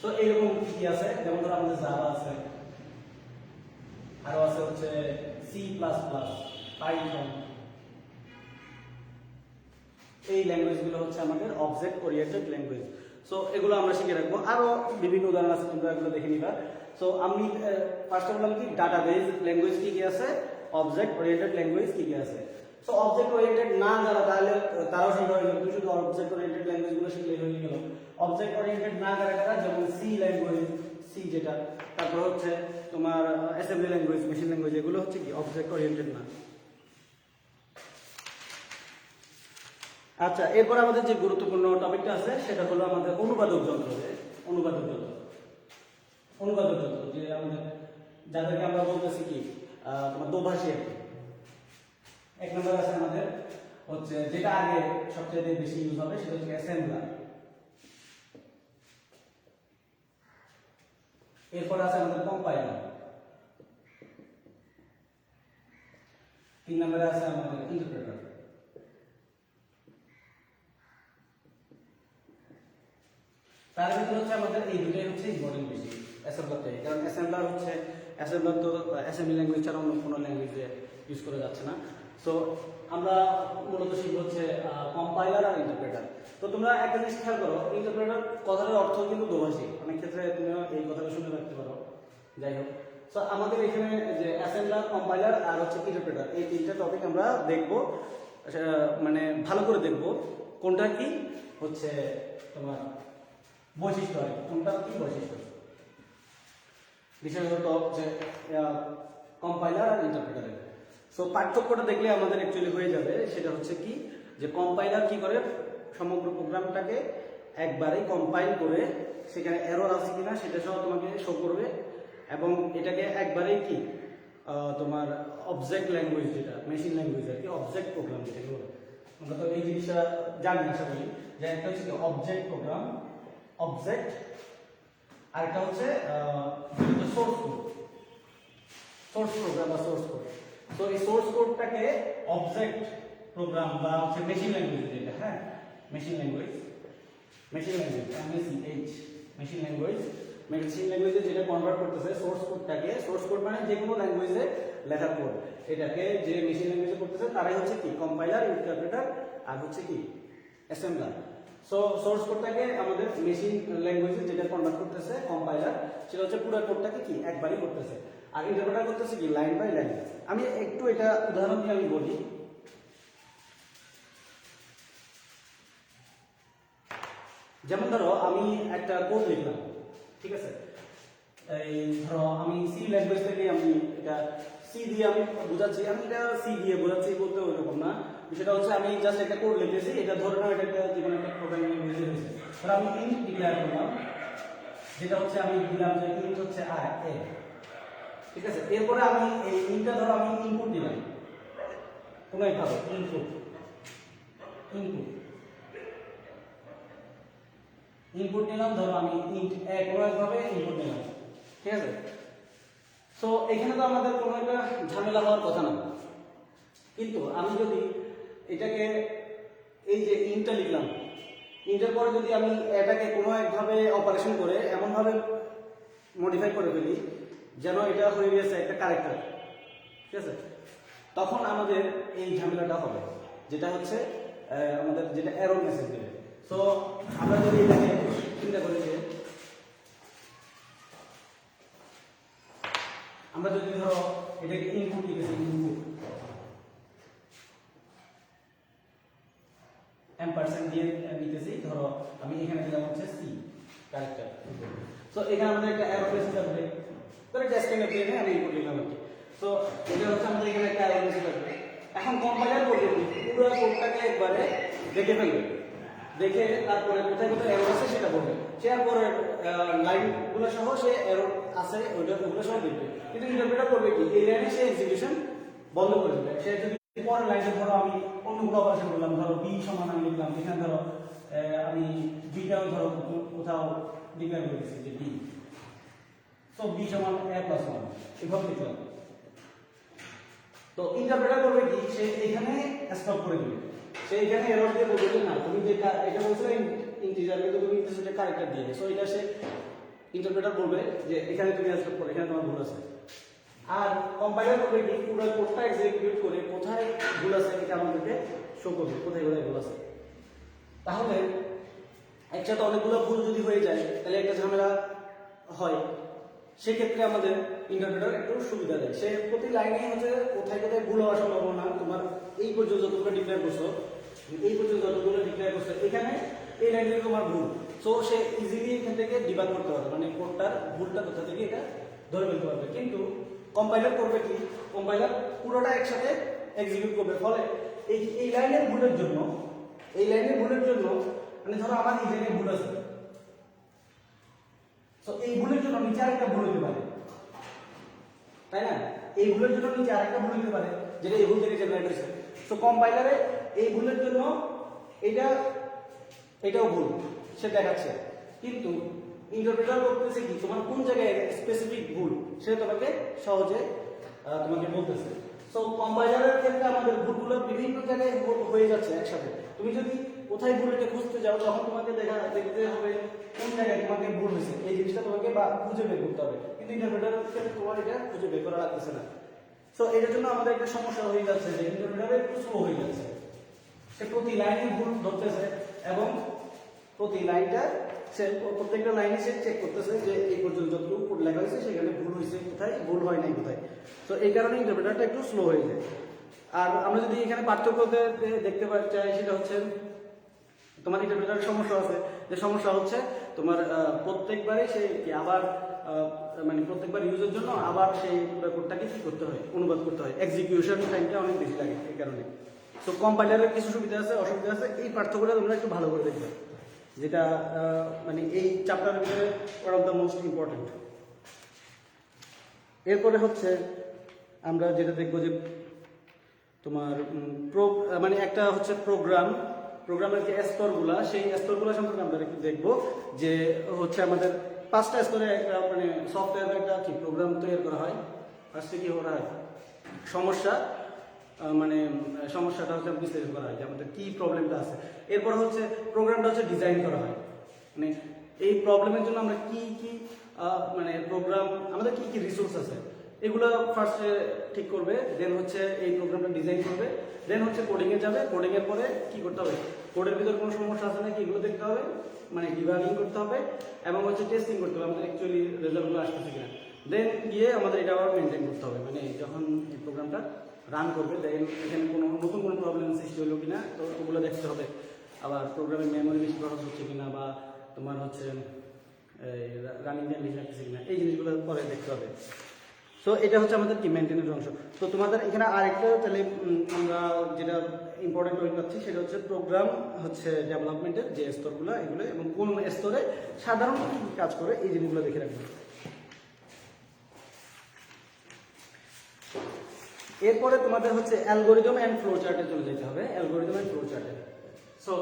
তো এইরকম কি কি আছে, যেমন ধরো আমাদের জাভা আছে, আরো আছে হচ্ছে C++, পাইথন। এই ল্যাঙ্গুয়েজগুলো হচ্ছে আমাদের অবজেক্ট ওরিয়েন্টেড ল্যাঙ্গুয়েজ। সো এগুলো আমরা শিখে রাখবো। আরো বিভিন্ন উদাহরণ আছে, তোমরা এগুলো দেখে নিবা। সো আমি ফার্স্ট বললাম কি ডাটাবেস ল্যাঙ্গুয়েজ কি কি আছে, অবজেক্ট ওরিয়েন্টেড ল্যাঙ্গুয়েজ কি কি আছে। সো অবজেক্ট ওরিয়েন্টেড না যারা তাহলে তারাও শিখা হয়ে গেল, তুমি শুধু অবজেক্ট ওরিয়েন্টেড ল্যাঙ্গুয়েজগুলো শিখলেই হয়ে গেল। অবজেক্ট ওরিয়েন্টেড না যারা যেমন সি ল্যাঙ্গুয়েজ, সি যেটা, তারপর হচ্ছে তোমার অ্যাসেম্বলি ল্যাঙ্গুয়েজ, মেশিন ল্যাঙ্গুয়েজ, এগুলো হচ্ছে কি অবজেক্ট ওরিয়েন্টেড না। আচ্ছা, এরপর আমাদের যে গুরুত্বপূর্ণ টপিকটা আছে সেটা হলো আমাদের অনুবাদক যন্ত্র। অনুবাদক যন্ত্র যে আমাদের যাদেরকে আমরা বলতেছি কি তোমার দোভাষী। এক নম্বর আছে আমাদের হচ্ছে যেটা আগে সবচেয়ে বেশি ইউজ হবে সেটা হচ্ছে অ্যাসেম্বলার। এরপর আছে আমাদের কম্পাইলার। 3 নম্বরে আছে আমাদের ইন্টারপ্রেটার। তার ভিতরে হচ্ছে আমাদের এই দুটোই হচ্ছে ইম্পর্টেন্ট বেশি অ্যাসেম্বলার থেকে, কারণ অ্যাসেম্বলার তো অ্যাসেম্বলি ল্যাঙ্গুয়েজ ছাড়া অন্য কোনো ল্যাঙ্গুয়েজে ইউজ করা যাচ্ছে না। সো আমরা মূলত শিখবো হচ্ছে কম্পাইলার আর ইন্টারপ্রেটার। তো তোমরা একটা জিনিস খেয়াল করো, ইন্টারপ্রেটার কথাটার অর্থ কিন্তু দোভাষী, অনেক ক্ষেত্রে তুমি এই কথাটা শুনে রাখতে পারো। যাই হোক, সো আমাদের এখানে যে অ্যাসেম্বলার, কম্পাইলার আর হচ্ছে ইন্টারপ্রেটার, এই 3টা টপিক আমরা দেখবো, মানে ভালো করে দেখবো কোনটা কি হচ্ছে তোমার বৈশিষ্ট্য হয়, কোনটা কি বৈশিষ্ট্য। বিশেষত হচ্ছে কম্পাইলার আর ইন্টারপ্রেটারের। সো পার্থক্যটা দেখলে আমাদের অ্যাকচুয়ালি হয়ে যাবে, সেটা হচ্ছে কি যে কম্পাইলার কি করে সমগ্র প্রোগ্রামটাকে একবারেই কম্পাইল করে সেখানে এরর আছে কিনা সেটা সহ তোমাকে শো করবে, এবং এটাকে একবারেই কি তোমার অবজেক্ট ল্যাঙ্গুয়েজ, যেটা মেশিন ল্যাঙ্গুয়েজ আর কি, অবজেক্ট প্রোগ্রাম যেটাকে বলে। আমরা তো এই জিনিসটা জানি আশা করি যে একটা হচ্ছে কি অবজেক্ট প্রোগ্রাম, অবজেক্ট, আর একটা হচ্ছে সোর্স কোড, সোর্স প্রোগ্রাম বা সোর্স কোড। তো এই সোর্স কোডটাকে অবজেক্ট প্রোগ্রাম বা হচ্ছে মেশিন ল্যাঙ্গুয়েজ যেটা, হ্যাঁ machine language, machine language MECH, machine language, machine ল্যাঙ্গুয়েজে যেটা কনভার্ট করতেছে সোর্স কোডটাকে, সোর্স কোড মানে যে কোনো ল্যাঙ্গুয়েজে লেখা কোড, এটাকে যে মেশিন ল্যাঙ্গুয়েজে করতেছে তারাই হচ্ছে কি কম্পাইলার, ইন্টারপ্রেটার, আর হচ্ছে কি অ্যাসেম্বলার। সো সোর্স কোডটাকে আমাদের মেশিন ল্যাঙ্গুয়েজে যেটা কনভার্ট করতেছে কম্পাইলার, সেটা হচ্ছে পুরো কোডটাকে কি একবারই করতেছে, আর ইন্টারপ্রেটার করতেছে কি লাইন বাই লাইন। আমি একটু এটা উদাহরণ দিয়ে আমি বলি। যেমন ধরো আমি একটা কোড লিখলাম, ঠিক আছে, এই ধরো আমি সি ল্যাঙ্গুয়েজ থেকে আমি এটা সি দিয়ে আমি বোঝাচ্ছি, আমি এটা সি দিয়ে বোঝাচ্ছি বলতে ওরকম না, সেটা হচ্ছে আমি জাস্ট একটা কোড লিখেছি, এটা ধরে নাও এটা একটা জীবনে একটা প্রোগ্রামিং ল্যাঙ্গুয়েজ হয়েছে, ধরো আমি ইন্ট ডিক্লেয়ার করলাম, যেটা হচ্ছে আমি দিলাম যে ইন্ট হচ্ছে এ, ঠিক আছে। এরপরে আমি এই ইন্টটা ধরো আমি ইনপুট দিলাম, কোনো একভাবে ইনপুট ইনপুট ইনপুট নিলাম, ধরো আমি ইন্ট এ কোনো একভাবে ইনপুট নিলাম, ঠিক আছে। সো এখানে তো আমাদের কোনো একটা ঝামেলা হওয়ার কথা না, কিন্তু আমি যদি এটাকে এই যে ইন্টটা লিখলাম, ইন্টের পরে যদি আমি এটাকে কোনো একভাবে অপারেশন করে এমনভাবে মডিফাই করে ফেলি যেন এটা হয়ে গেছে একটা ক্যারেক্টার, ঠিক আছে, তখন আমাদের এই ঝামেলাটা হবে, যেটা হচ্ছে আমাদের যেটা এরর মেসেজ দেবে। সো আমরা যদি এটাকে চিন্তা করি যে আমরা যদি ধরো এটাকে ইনপুট লিখেছি, ইনপুট এম্পারসেন্ট দিয়ে লিখেছি, ধরো আমি এখানে দিলাম হচ্ছে সি ক্যারেক্টার। সো এখানে আমাদের একটা এরর মেসেজ আসবে, ধরো ডেস্কটপে প্লেনে আমি ইনপুট লিখলাম আর কি। সো এটা হচ্ছে আমাদের এখানে একটা এরর মেসেজ আসবে। এখন কম্পাইলার করবে পুরো কোডটাকে একবারে দেখে ফেলবে, দেখে তারপরে কোথায় কোথায় এরর আছে সেটা বলবে, সে পরে লাইনগুলো সহ সে এরর আছে ওগুলো সহ দেখবে। কিন্তু ইন্টারপ্রেটার করবে কি এই লাইনে সে এক্সিকিউশন বন্ধ করে দেবে। সে যদি পরের লাইনে ধরো আমি অন্য কোনো অপারেশন করলাম, ধরো বি সমান আমি লিখলাম, এখানে ধরো আমি বিটাও ধরো কোথাও ডিক্লেয়ার করে দিচ্ছি যে বি, তো বি সমান a+1 এভাবে লিখলাম। তো ইন্টারপ্রেটার করবে কি সে এখানে স্টপ করে দিবে, সে এখানে এরর দিয়ে বলবে যে না তুমি যে এটা বলছিলে ইন্টিজার কিন্তু তুমি কিছু যে ক্যারেক্টার দিয়ে, সো এটা সে ইন্টারপ্রেটার বলবে যে এখানে তুমি স্টপ করো, এখানে তোমার ভুল আছে। আর কম্পাইলার করবে কি পুরো কোডটা এক্সিকিউট করে কোথায় ভুল আছে এটা আমাদেরকে শো করবে, কোথায় কোথায় ভুল আছে। তাহলে একসাথে অনেকগুলো ভুল যদি হয়ে যায় তাহলে একটা ঝামেলা হয়, সেক্ষেত্রে আমাদের ইন্টারপ্রেটার একটু সুবিধা দেয়, সে প্রতি লাইনে হচ্ছে কোথায় কোথায় ভুল হওয়ার সম্ভাবনা, তোমার এই পর্যন্ত যতগুলো ডিক্লেয়ার করছো, এই পর্যন্ত যতগুলো ডিক্লেয়ার করছো, এখানে এই লাইনে তোমার ভুল, সো সে ইজিলি এখান থেকে ডিবাগ করতে পারবে, মানে কোডটার ভুলটা কোথা থেকে এটা ধরে ফেলতে পারবে। কিন্তু কম্পাইলার করবে কি কম্পাইলার পুরোটা একসাথে এক্সিকিউট করবে, ফলে এই লাইনের ভুলের জন্য, এই লাইনের ভুলের জন্য মানে ধরো আমার এই জায়গায় ভুল আছে, তো এই ভুলের জন্য নিচে আরেকটা ভুল হতে পারে, তাই না? এই ভুলের জন্য নিচে আরেকটা ভুল হতে পারে যেটা এই ভুল থেকে জেনারেট হয়েছে। তো কম্পাইলারে এই ভুলের জন্য এটাও ভুল সে দেখাচ্ছে, কিন্তু ইন্টারপ্রেটার করতেছে কি তোমার কোন জায়গায় স্পেসিফিক ভুল সে তোমাকে সহজে তোমাকে বলতেছে। সো কম্পাইলারের ক্ষেত্রে আমাদের ভুলগুলো বিভিন্ন জায়গায় হয়ে যাচ্ছে একসাথে, তুমি যদি কোথায় ভুল এটা খুঁজতে যাও তখন তোমাকে দেখতে হবে কোন জায়গায় তোমাকে ভুল হয়েছে, এই জিনিসটা তোমাকে বা খুঁজে বের করতে হবে, কিন্তু ইন্টারপ্রেটারের ক্ষেত্রে তোমার এটা খুঁজে বের করা লাগতেছে না। সো এটার জন্য আমাদের একটা সমস্যা হয়ে যাচ্ছে যে ইন্টারপ্রেটার একটু স্লো হয়ে যাচ্ছে, সে প্রতি লাইনে ভুল ধরতেছে এবং প্রতি লাইনটা সে প্রত্যেকটা লাইনে সে চেক করতেছে যে এই পর্যন্ত যতটুকু কোড লেখা হয়েছে সেখানে ভুল হয়েছে কোথায়, ভুল হয় নাই কোথায়। তো এই কারণে ইন্টারপ্রেটারটা একটু স্লো হয়ে যায়। আর আমরা যদি এখানে পার্থক্য দেখতে চাই সেটা হচ্ছে তোমার ইন্টারপ্রেটারের সমস্যা আছে, যে সমস্যা হচ্ছে তোমার প্রত্যেকবারে সে আবার মানে প্রত্যেকবার ইউজের জন্য আবার সেই পুরো কোডটাকে কি করতে হয়, অনুবাদ করতে হয়, এক্সিকিউশন টাইমটা অনেক বেশি লাগে এই কারণে। সো কম্পাইলারের কিছু সুবিধা আছে অসুবিধা আছে, এই পার্থক্যটা তোমরা একটু ভালো করে দেখবে, যেটা মানে এই চ্যাপ্টারের ভিতরে one of the most important. এরপরে হচ্ছে আমরা যেটা দেখবো যে তোমার মানে একটা হচ্ছে প্রোগ্রামের যে স্তরগুলা, সেই স্তরগুলো সম্পর্কে আমরা একটু দেখবো যে হচ্ছে আমাদের 5টা স্তরে একটা মানে সফটওয়্যার একটা কি প্রোগ্রাম তৈরি করা হয়। ফার্স্টে কি করা হয়, সমস্যা মানে সমস্যাটা হচ্ছে বিশ্লেষণ করা হয় যে আমাদের কি প্রবলেমটা আছে। এরপর হচ্ছে প্রোগ্রামটা হচ্ছে ডিজাইন করা হয়, মানে এই প্রবলেমের জন্য আমরা কি কি মানে প্রোগ্রাম আমাদের কি কি রিসোর্স আছে এগুলো ফার্স্টে ঠিক করবে, দেন হচ্ছে এই প্রোগ্রামটা ডিজাইন করবে, দেন হচ্ছে কোডিংয়ে যাবে, কোডিংয়ের পরে কি করতে হবে, কোডের ভিতরে কোনো সমস্যা আছে নাকি এগুলো দেখতে হবে, মানে ডিবাগিং করতে হবে এবং হচ্ছে টেস্টিং করতে হবে আমাদের অ্যাকচুয়ালি রেজাল্টগুলো আসতেছে কিনা। দেন গিয়ে আমাদের এটা আবার মেনটেন করতে হবে, মানে যখন এই প্রোগ্রামটা রান করবে দেন এখানে কোনো নতুন কোনো প্রবলেম সৃষ্টি হলো কিনা তো ওগুলো দেখতে হবে। আবার প্রোগ্রামের মেমোরি বেশি খরচ হচ্ছে কিনা বা তোমার হচ্ছে রানিং টাইম বেশি লাগতেছে কিনা, এই জিনিসগুলো পরে দেখতে হবে। সো এটা হচ্ছে আমাদের কি মেনটেনের অংশ। তো তোমাদের এখানে আরেকটা তাহলে আমরা যেটা ইম্পর্টেন্ট টপিক পাচ্ছি সেটা হচ্ছে প্রোগ্রাম হচ্ছে ডেভেলপমেন্টের যে স্তরগুলো এগুলো এবং কোন স্তরে সাধারণত কি কি কাজ করে এই জিনিসগুলো দেখে রাখবে। এরপরে তোমাদের হচ্ছে অ্যালগোরিদম অ্যান্ড ফ্লো চার্টে চলে যেতে হবে। অ্যালগোরিদম অ্যান্ড ফ্লো চার্টে, সো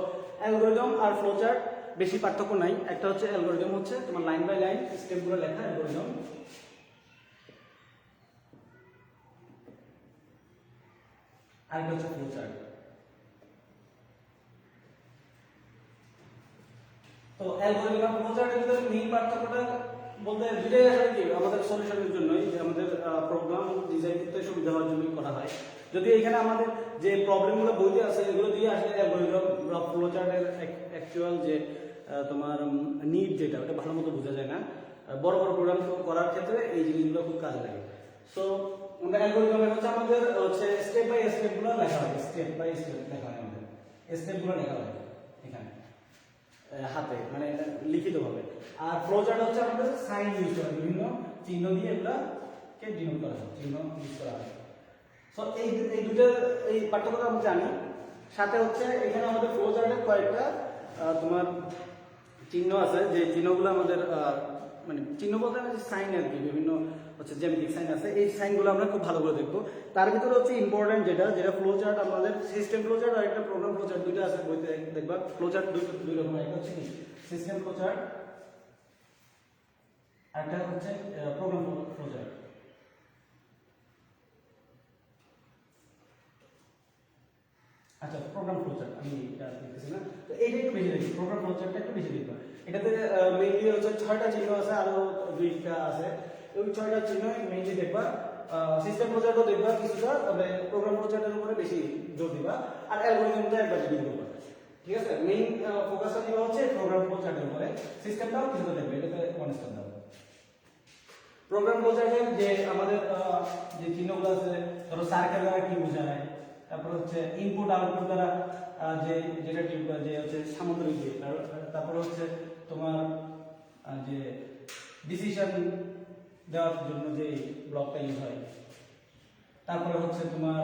অ্যালগোরিদম আর ফ্লো চার্ট বেশি পার্থক্য নাই। একটা হচ্ছে অ্যালগোরিদম হচ্ছে তোমার লাইন বাই লাইন স্টেপগুলো লেখা অ্যালগোরিদম, আর একটা হচ্ছে ফ্লো চার্ট। তো অ্যালগোরিদম আর ফ্লো চার্টের ভিতরে মেইন পার্থক্যটা বলতে দুটোই আসলে কি আমাদের সলিউশনের জন্যই, যে আমাদের প্রোগ্রাম ডিজাইন করতে সুবিধা হওয়ার জন্যই করা হয়। যদি এখানে আমাদের যে প্রবলেমগুলো বইতে আছে এগুলো দিয়ে আসলে অ্যালগোরিদম বা ফ্লো চার্টের অ্যাকচুয়াল যে তোমার নিড যেটা ওটা ভালো মতো বোঝা যায় না। বড় বড় প্রোগ্রাম করার ক্ষেত্রে এই জিনিসগুলো খুব কাজে লাগে। সো অ্যালগোরিদমে হচ্ছে আমাদের হচ্ছে স্টেপ বাই স্টেপগুলো লেখা হয়, স্টেপ বাই স্টেপ লেখা হয়, আমাদের স্টেপগুলো লেখা হয় এখানে হাতে মানে লিখিতভাবে। আর ফ্লো চার্ট হচ্ছে আমাদের সাইন ইউজ করা, বিভিন্ন চিহ্ন দিয়ে এগুলাকে ডিনোট করা হয়, চিহ্ন ইউজ করা হয়। সো এই দুটোর এই পার্থক্যটা আমরা জানি। সাথে হচ্ছে এখানে আমাদের ফ্লো চার্টের কয়েকটা তোমার চিহ্ন আছে, যে চিহ্নগুলো আমাদের মানে চিহ্ন বলতে সাইন আর কি, বিভিন্ন হচ্ছে জ্যামিতিক সাইন আছে, এই সাইনগুলো আমরা খুব ভালো করে দেখবো। তার ভিতরে হচ্ছে ইম্পর্টেন্ট যেটা ফ্লো চার্ট আমাদের সিস্টেম ফ্লো চার্ট আর একটা প্রোগ্রাম ফ্লো চার্ট, দুইটা আছে বইতে দেখবা। ফ্লো চার্ট দুই রকম, একটা হচ্ছে কি সিস্টেম ফ্লো চার্ট আর একটা হচ্ছে প্রোগ্রাম ফ্লো চার্ট। আচ্ছা, প্রোগ্রাম ফ্লো চার্ট আমি এটা দেখতেছি না, তো এইটা একটু বেশি দেখি, প্রোগ্রাম ফ্লো চার্টটা একটু বেশি দেখবা। এটাতে মেইনলি হচ্ছে 6টা চিহ্ন আছে, আরো 2টা আছে, ওই 6টা চিহ্ন মেইনলি দেখবা। সিস্টেম ফ্লো চার্টও দেখবা কিছুটা, তবে প্রোগ্রাম ফ্লো চার্টের উপরে বেশি জোর দিবা, আর অ্যালগরিদমটা একবার ডিল করবা। ঠিক আছে, মেইন ফোকাসটা দিবা হচ্ছে প্রোগ্রাম ফ্লো চার্টের উপরে, সিস্টেমটাও কিছুটা দেখবে, এটাতে ওয়ান স্টার দাও। প্রোগ্রাম ফ্লো চার্টের যে আমাদের যে চিহ্নগুলো আছে, ধরো সার্কেল দ্বারা কি বোঝায়, তারপর হচ্ছে ইনপুট আউটপুট দ্বারা যেটা যে হচ্ছে সামগ্রিক যে, তারপর হচ্ছে তোমার যে ডিসিশন দেওয়ার জন্য যে ব্লকটা ইউজ হয়, তারপরে হচ্ছে তোমার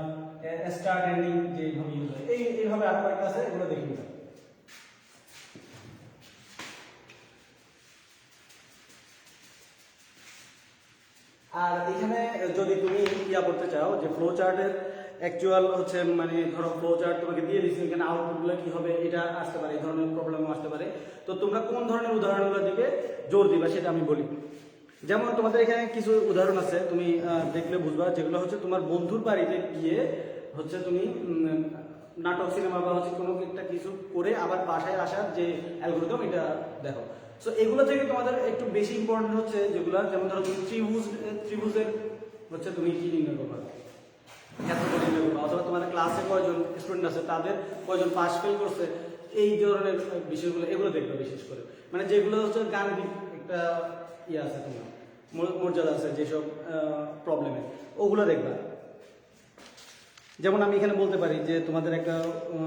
স্টার্ট এন্ডিং যেভাবে ইউজ হয়, এইভাবে আরো কয়েকটা আছে, এগুলো দেখে নিতে। আর এখানে যদি তুমি ইয়া করতে চাও যে ফ্লো চার্টের অ্যাকচুয়াল হচ্ছে মানে ধরো ফ্লো চার্ট তোমাকে দিয়ে দিচ্ছে, এখানে আউটপুটগুলো কি হবে এটা আসতে পারে, এই ধরনের প্রবলেমও আসতে পারে। তো তোমরা কোন ধরনের উদাহরণগুলোর দিকে জোর দিবা সেটা আমি বলি। যেমন তোমাদের এখানে কিছু উদাহরণ আছে, তুমি দেখলে বুঝবা, যেগুলো হচ্ছে তোমার বন্ধুর বাড়িতে গিয়ে হচ্ছে তুমি নাটক সিনেমা বা হচ্ছে কোনো একটা কিছু করে আবার বাসায় আসার যে অ্যালগরিদম এটা দেখো। সো এগুলো থেকে তোমাদের একটু বেশি ইম্পর্টেন্ট হচ্ছে যেগুলো, যেমন ধরো তুমি ত্রিভুজের হচ্ছে তুমি কি নির্ণয় করবা, ক্ষেত্রফল নির্ণয় করবা, অথবা তোমার ক্লাসে কয়জন স্টুডেন্ট আছে, তাদের কয়জন পাস ফেল করছে, এই ধরনের বিষয়গুলো এগুলো দেখবে বিশেষ করে, মানে যেগুলো হচ্ছে গাণিতিক একটা ইয়ে আছে, তোমার মর্যাদা আছে যেসব প্রবলেমে, ওগুলো দেখবা। যেমন আমি এখানে বলতে পারি যে তোমাদের একটা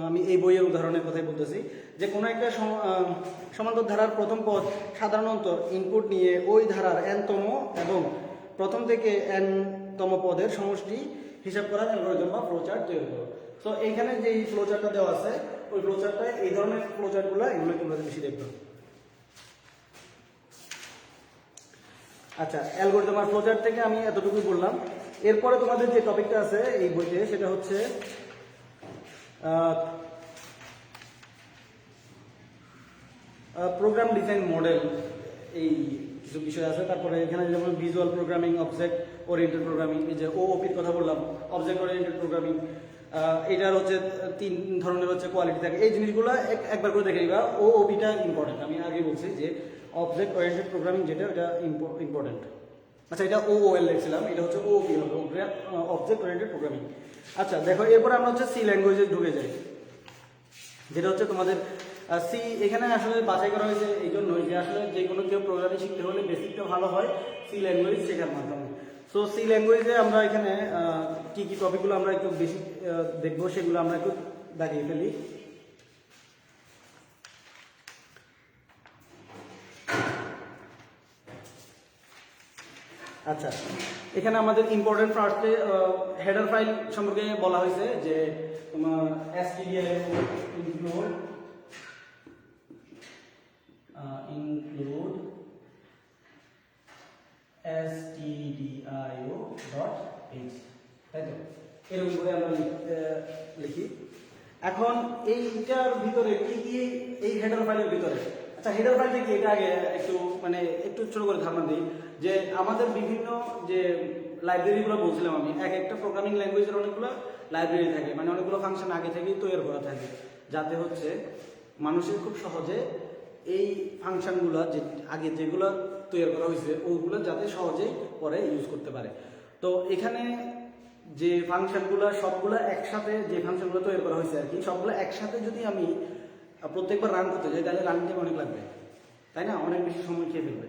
আমি এই বইয়ের উদাহরণের কথাই বলতেছি, যে কোনো একটা সমান্তর ধারার প্রথম পদ সাধারণত ইনপুট নিয়ে ওই ধারার n-তম এবং প্রথম থেকে n-তম পদের সমষ্টি হিসাব করার অ্যালগরিদম বা ফ্লো চার্ট তৈরি করো। সো এইখানে যে ফ্লো চার্টটা দেওয়া আছে, ওই ফ্লো চার্টটা এই ধরনের ফ্লো চার্টগুলো এগুলো তোমরা বেশি দেখবে। আচ্ছা, অ্যালগরিদম আর ফ্লো চার্ট থেকে আমি এতটুকুই বললাম। এরপরে তোমাদের যে টপিকটা আছে এই বইতে সেটা হচ্ছে প্রোগ্রাম ডিজাইন মডেল, এই কিছু বিষয় আছে। তারপরে এখানে যেমন visual programming, object oriented programming, এই যে ওওপির কথা বললাম, অবজেক্ট ওরিয়েন্টেড প্রোগ্রামিং, এটার হচ্ছে 3 ধরনের হচ্ছে কোয়ালিটি থাকে। এই জিনিসগুলো একবার করে দেখে নিবা। ওওপিটা ইম্পর্টেন্ট, আমি আগে বলছি যে অবজেক্ট ওরিয়েন্টেড প্রোগ্রামিং যেটা ওটা ইম্পর্টেন্ট। আচ্ছা, এটা ওওএল লিখছিলাম, এটা হচ্ছে ওওপি হবে, অবজেক্ট ওরিয়েন্টেড প্রোগ্রামিং। আচ্ছা দেখো, এরপর আমরা হচ্ছে সি ল্যাঙ্গুয়েজে ঢুকে যাই, যেটা হচ্ছে তোমাদের সি। এখানে আসলে বাছাই করা হয়েছে এই জন্যই যে আসলে যে কোনো কেউ প্রোগ্রামিং শিখতে হলে বেসিকটা ভালো হয় সি ল্যাঙ্গুয়েজ শেখার মাধ্যমে। সো সি ল্যাঙ্গুয়েজে আমরা এখানে কি কি টপিকগুলো আমরা একটু বেশি দেখবো সেগুলো আমরা একটু দাগিয়ে ফেলি। আচ্ছা, এখানে আমাদের ইম্পর্টেন্ট ফার্স্টে হেডার ফাইল সম্পর্কে বলা হয়েছে যে তোমার stdio include stdio.h, তাই তো? এরকম করে আমরা লিখি। এখন এইটার ভিতরে কি কি, এই হেডার ফাইলের ভিতরে, আচ্ছা হেডার ফাইলটা কি এটা আগে একটু ছোট করে ধারণা দিই যে আমাদের বিভিন্ন যে লাইব্রেরিগুলো বলছিলাম আমি, এক একটা প্রোগ্রামিং ল্যাঙ্গুয়েজের অনেকগুলো লাইব্রেরি থাকে, মানে অনেকগুলো ফাংশন আগে থেকেই তৈরি করা থাকে, যাতে হচ্ছে মানুষের খুব সহজে এই ফাংশনগুলো যে আগে যেগুলো তৈরি করা হয়েছে ওগুলো যাতে সহজেই পরে ইউজ করতে পারে। তো এখানে যে ফাংশনগুলো সবগুলো একসাথে, যে ফাংশনগুলো তৈরি করা হয়েছে আর কি, সবগুলো একসাথে যদি আমি প্রত্যেকবার রান করতে যাই তাহলে রান টাইম অনেক লাগবে, তাই না? অনেক বেশি সময় খেয়ে ফেলবে।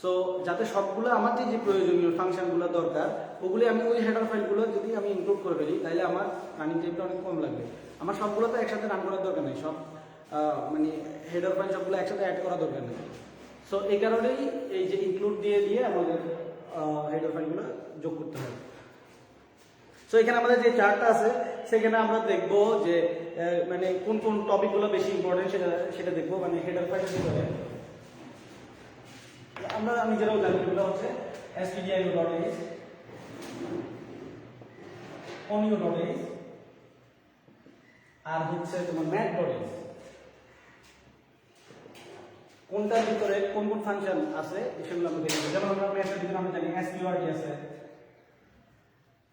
সো যাতে সবগুলো আমার যে প্রয়োজনীয় ফাংশনগুলো দরকার ওগুলি আমি ওই হেডার ফাইলগুলো যদি আমি ইনক্লুড করে ফেলি তাহলে আমার রানিং টাইমটা অনেক কম লাগবে। আমার সবগুলো তো একসাথে রান করার দরকার নেই, সব মানে হেডার ফাইল সবগুলো একসাথে অ্যাড করার দরকার নেই। সো এই কারণেই এই যে ইনক্লুড দিয়ে আমাদের হেডার ফাইলগুলো যোগ করতে হবে। সো এখানে আমাদের যে চার্টটা আছে সেখানে আমরা দেখবো যে মানে কোন কোন টপিকগুলো বেশি ইম্পর্টেন্ট সেটা দেখবো, মানে হেডার ফাইলের ভিতরে আমরা নিজেরাও জানি এগুলো হচ্ছে stdio.h, onio.h আর হচ্ছে তোমার math.h। কোনটার ভিতরে কোন কোন ফাংশন আছে সেগুলো আমরা দেখব। যেমন আমরা ম্যাথের ভিতরে আমরা জানি sqrt আছে,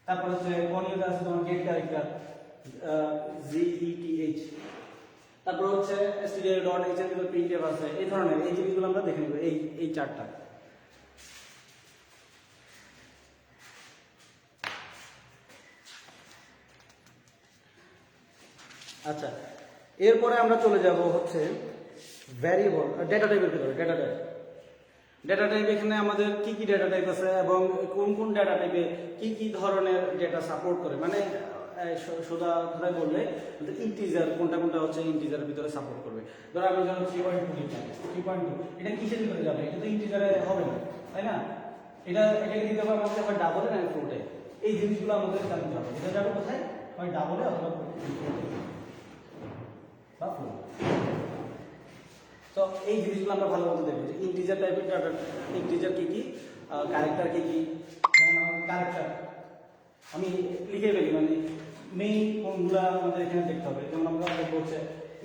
তারপর হচ্ছে onio আছে তোমার get character geth, তারপর হচ্ছে stdio.h এর ভিতরে printf আছে। এই ধরনের এই জিনিসগুলো আমরা দেখে নেব এই চারটা। আচ্ছা, এরপরে আমরা চলে যাব হচ্ছে ভ্যারিয়েবল ডেটা টাইপের ভিতরে। ডেটা টাইপ এখানে আমাদের কি কি ডেটা টাইপ আছে এবং কোন কোন ডেটা টাইপে কি কি ধরনের ডেটা সাপোর্ট করে, মানে সোজা কথায় বললে ইন্টিজার কোনটা হচ্ছে ইন্টিজারের ভিতরে সাপোর্ট করবে। ধরো আমি যখন 3.2 লিখলাম, 3.2 এটা কিসের ভিতরে যাবে? এটা তো ইন্টিজারে হবে না, তাই না? এটাকে দিতে হবে আমাদের হয় ডাবলে না ফ্লোটে। এই জিনিসগুলো আমাদের জানতে হবে। এটা যাবে কোথায়? হয় ডাবলে অথবা বা ফ্লোট। তো এই জিনিসগুলো আমরা ভালো মতো দেখবো যে ইন্টিজার টাইপের ডাটা, ইন্টিজার কি কি, ক্যারেক্টার কি কি। যেমন ক্যারেক্টার আমি লিখে ফেলি, মানে মেইন কোনগুলো আমাদের এখানে দেখতে হবে। যেমন আমরা দেখবো হচ্ছে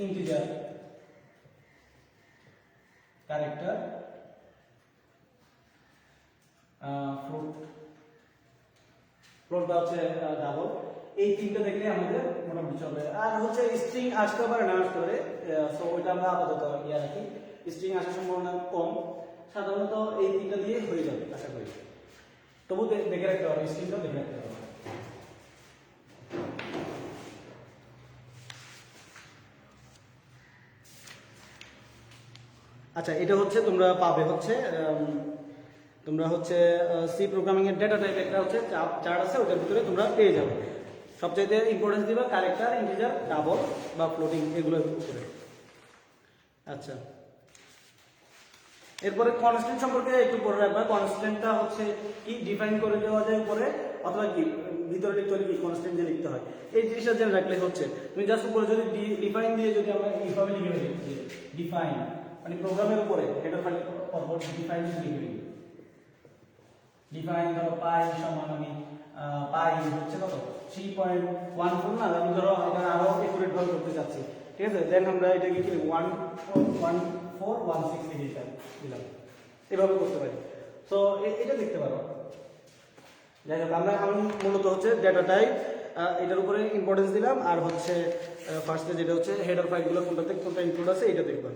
ইন্টিজার, ক্যারেক্টার, ফ্লোটটা হচ্ছে ডাবল। এই তিনটা দেখলে আমাদের মোটামুটি চলবে। আর হচ্ছে স্ট্রিং আসতে পারে না আসতে পারে, সো ওইটা আমরা আপাতত রাখি। স্ট্রিং আসার সম্ভাবনা কম, সাধারণত এই তিনটা দিয়ে হয়ে যাবে আশা করি। তবু দেখে রাখতে হবে, স্ট্রিংটাও দেখে রাখতে হবে। আচ্ছা, এটা হচ্ছে তোমরা পাবে হচ্ছে তোমরা হচ্ছে সি প্রোগ্রামিং এর ডেটা টাইপ একটা হচ্ছে চার্ট আছে, ওটার ভিতরে তোমরা পেয়ে যাবে। সবচাইতে ইম্পর্টেন্স দিবা ক্যারেক্টার, ইন্টিজার, ডাবল বা ফ্লোটিং, এগুলোর উপরে। আচ্ছা, এরপরে কনস্ট্যান্ট সম্পর্কে একটু পড়ে রাখবা। কনস্ট্যান্টটা হচ্ছে কি ডিফাইন করে দেওয়া যায় উপরে, অথবা কি ভিতরে লিখতে হলে কি কনস্ট্যান্ট দিয়ে লিখতে হয়, এই জিনিসটা জেনে রাখলে হচ্ছে। তুমি জাস্ট উপরে যদি ডিফাইন দিয়ে যদি আমরা এইভাবে লিখে ফেলি ডিফাইন, মানে প্রোগ্রামের উপরে হেডার ফাইল পরপর ডিফাইন লিখে ফেলি। ডিফাইন ধরো পাই সমান আমি পাই হচ্ছে কত 3.14 না, আমি ধরো এটা আরো একুরেট ভাবে করতে চাচ্ছি, ঠিক আছে, দেন আমরা এটাকে কি 1.1416 লিখে দিলাম, এভাবে করতে পারি। সো এটা দেখতে পারো। যাই হোক আমি মূলত হচ্ছে ডেটা টাইপ এটার উপরে ইম্পর্টেন্স দিলাম, আর হচ্ছে ফার্স্টে যেটা হচ্ছে হেডার ফাইলগুলো কোনটাতে কোনটা ইনক্লুড আছে এটা দেখবেন।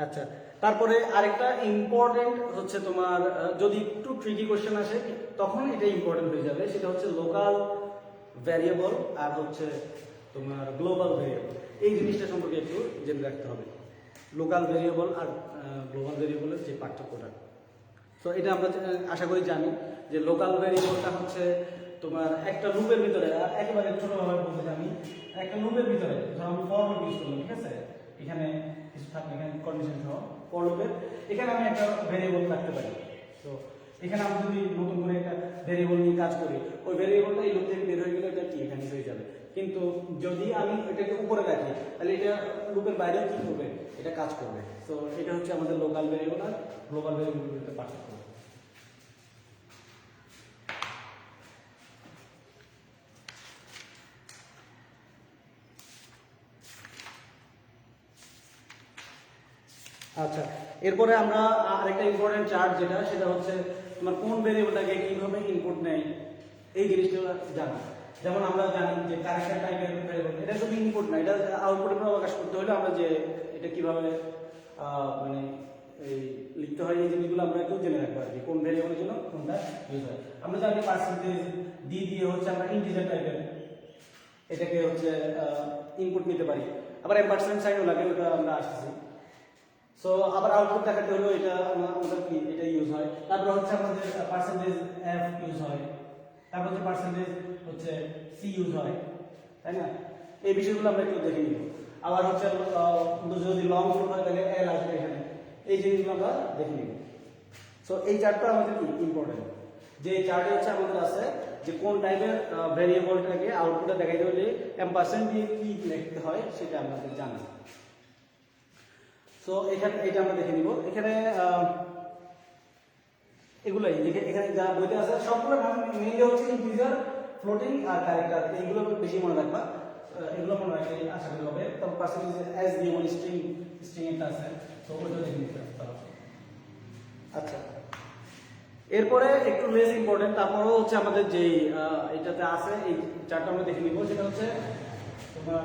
আচ্ছা, তারপরে আরেকটা ইম্পর্টেন্ট হচ্ছে তোমার যদি একটু ট্রিকি কোশ্চেন আসে তখন এটা ইম্পর্টেন্ট হয়ে যাবে, সেটা হচ্ছে লোকাল ভ্যারিয়েবল আর হচ্ছে তোমার গ্লোবাল ভ্যারিয়েবল। এই জিনিসটা সম্পর্কে একটু জেনে রাখতে হবে, লোকাল ভ্যারিয়েবল আর গ্লোবাল ভ্যারিয়েবলের যে পার্থক্যটা। তো এটা আমরা আশা করি জানি যে লোকাল ভ্যারিয়েবলটা হচ্ছে তোমার একটা লুপের ভিতরে, একেবারে ছোটভাবে বলতে আমি একটা লুপের ভিতরে ধরো আমি ফর লুপ ইউজ করলাম, ঠিক আছে, এখানে কিছু থাকবে, এখানে কন্ডিশন সহ ফর লুপের এখানে আমি একটা ভ্যারিয়েবল রাখতে পারি। তো এখানে আমি যদি নতুন করে একটা ভ্যারিয়েবল নিয়ে কাজ করি, ওই ভ্যারিয়েবলটা এই লুপ থেকে বের হয়ে গেলে এটা কি এখানে হয়ে যাবে, কিন্তু যদি আমি এটাকে উপরে রাখি তাহলে এটা লুপের বাইরেও কি করবে, এটা কাজ করবে। তো এটা হচ্ছে আমাদের লোকাল ভ্যারিয়েবল আর গ্লোবাল ভ্যারিয়েবলের পার্থক্য। আচ্ছা, এরপরে আমরা আরেকটা ইম্পর্টেন্ট চার্ট যেটা সেটা হচ্ছে তোমার কোন ভেরিয়েবলটাকে কিভাবে ইনপুট নেয় এই জিনিসটা জানা। যেমন আমরা জানি যে ক্যারেক্টার টাইপের ভেরিয়েবল এটা শুধু ইনপুট না, এটা আউটপুটে প্রকাশ করতে হলে আমরা যে এটা কিভাবে মানে এই লিখতে হয় এই জিনিসগুলো আমরা একটু জেনে রাখবো আর কি, কোন ভেরিয়েবলের জন্য কোনটা ইউজ হয়। আমরা জানি পার্সেন্টেজ ডি দিয়ে হচ্ছে আমরা ইন্টিজার টাইপের এটাকে হচ্ছে ইনপুট নিতে পারি, আবার এম্পারসেন্ট সাইনও লাগে, ওটা আমরা আসতেছি। সো আবার আউটপুট দেখাতে হলো এটা আমাদের কি এটা ইউজ হয়। তারপর হচ্ছে আমাদের পার্সেন্টেজ এফ ইউজ হয়, তারপর হচ্ছে পার্সেন্টেজ হচ্ছে সি ইউজ হয়, তাই না? এই বিষয়গুলো আমরা একটু দেখে নিব। আবার হচ্ছে যদি লং গ্রুপ হয় তাহলে এল আসবে এখানে, এই জিনিসগুলো আমরা দেখে নিব। সো এই চার্টটা আমাদের কি ইম্পর্টেন্ট, যে চার্টে হচ্ছে আমাদের আছে যে কোন টাইপের ভেরিয়েবলটাকে আউটপুটে দেখাইতে হলে এম্পারসেন্ট দিয়ে কি লিখতে হয় সেটা আমাদের জানা। সো এখানে এটা আমরা দেখে নিব। এখানে এগুলাই এখানে যা বইতে আছে সবগুলো নাম মেইনলি হচ্ছে ইন্টিজার, ফ্লোটিং আর ক্যারেক্টার, এইগুলো বেশি মনে রাখবা, এগুলো মনে রাখলে আশা করি হবে। তারপর পার্সেন্টেজ এস দিয়ে মানে স্ট্রিং একটা আছে, তো ওইটা দেখে নিতে পারো। আচ্ছা, এরপরে একটু লেস ইম্পর্টেন্ট তারপরেও হচ্ছে আমাদের যে এটাতে আছে এই চারটা আমরা দেখে নিব, সেটা হচ্ছে তোমার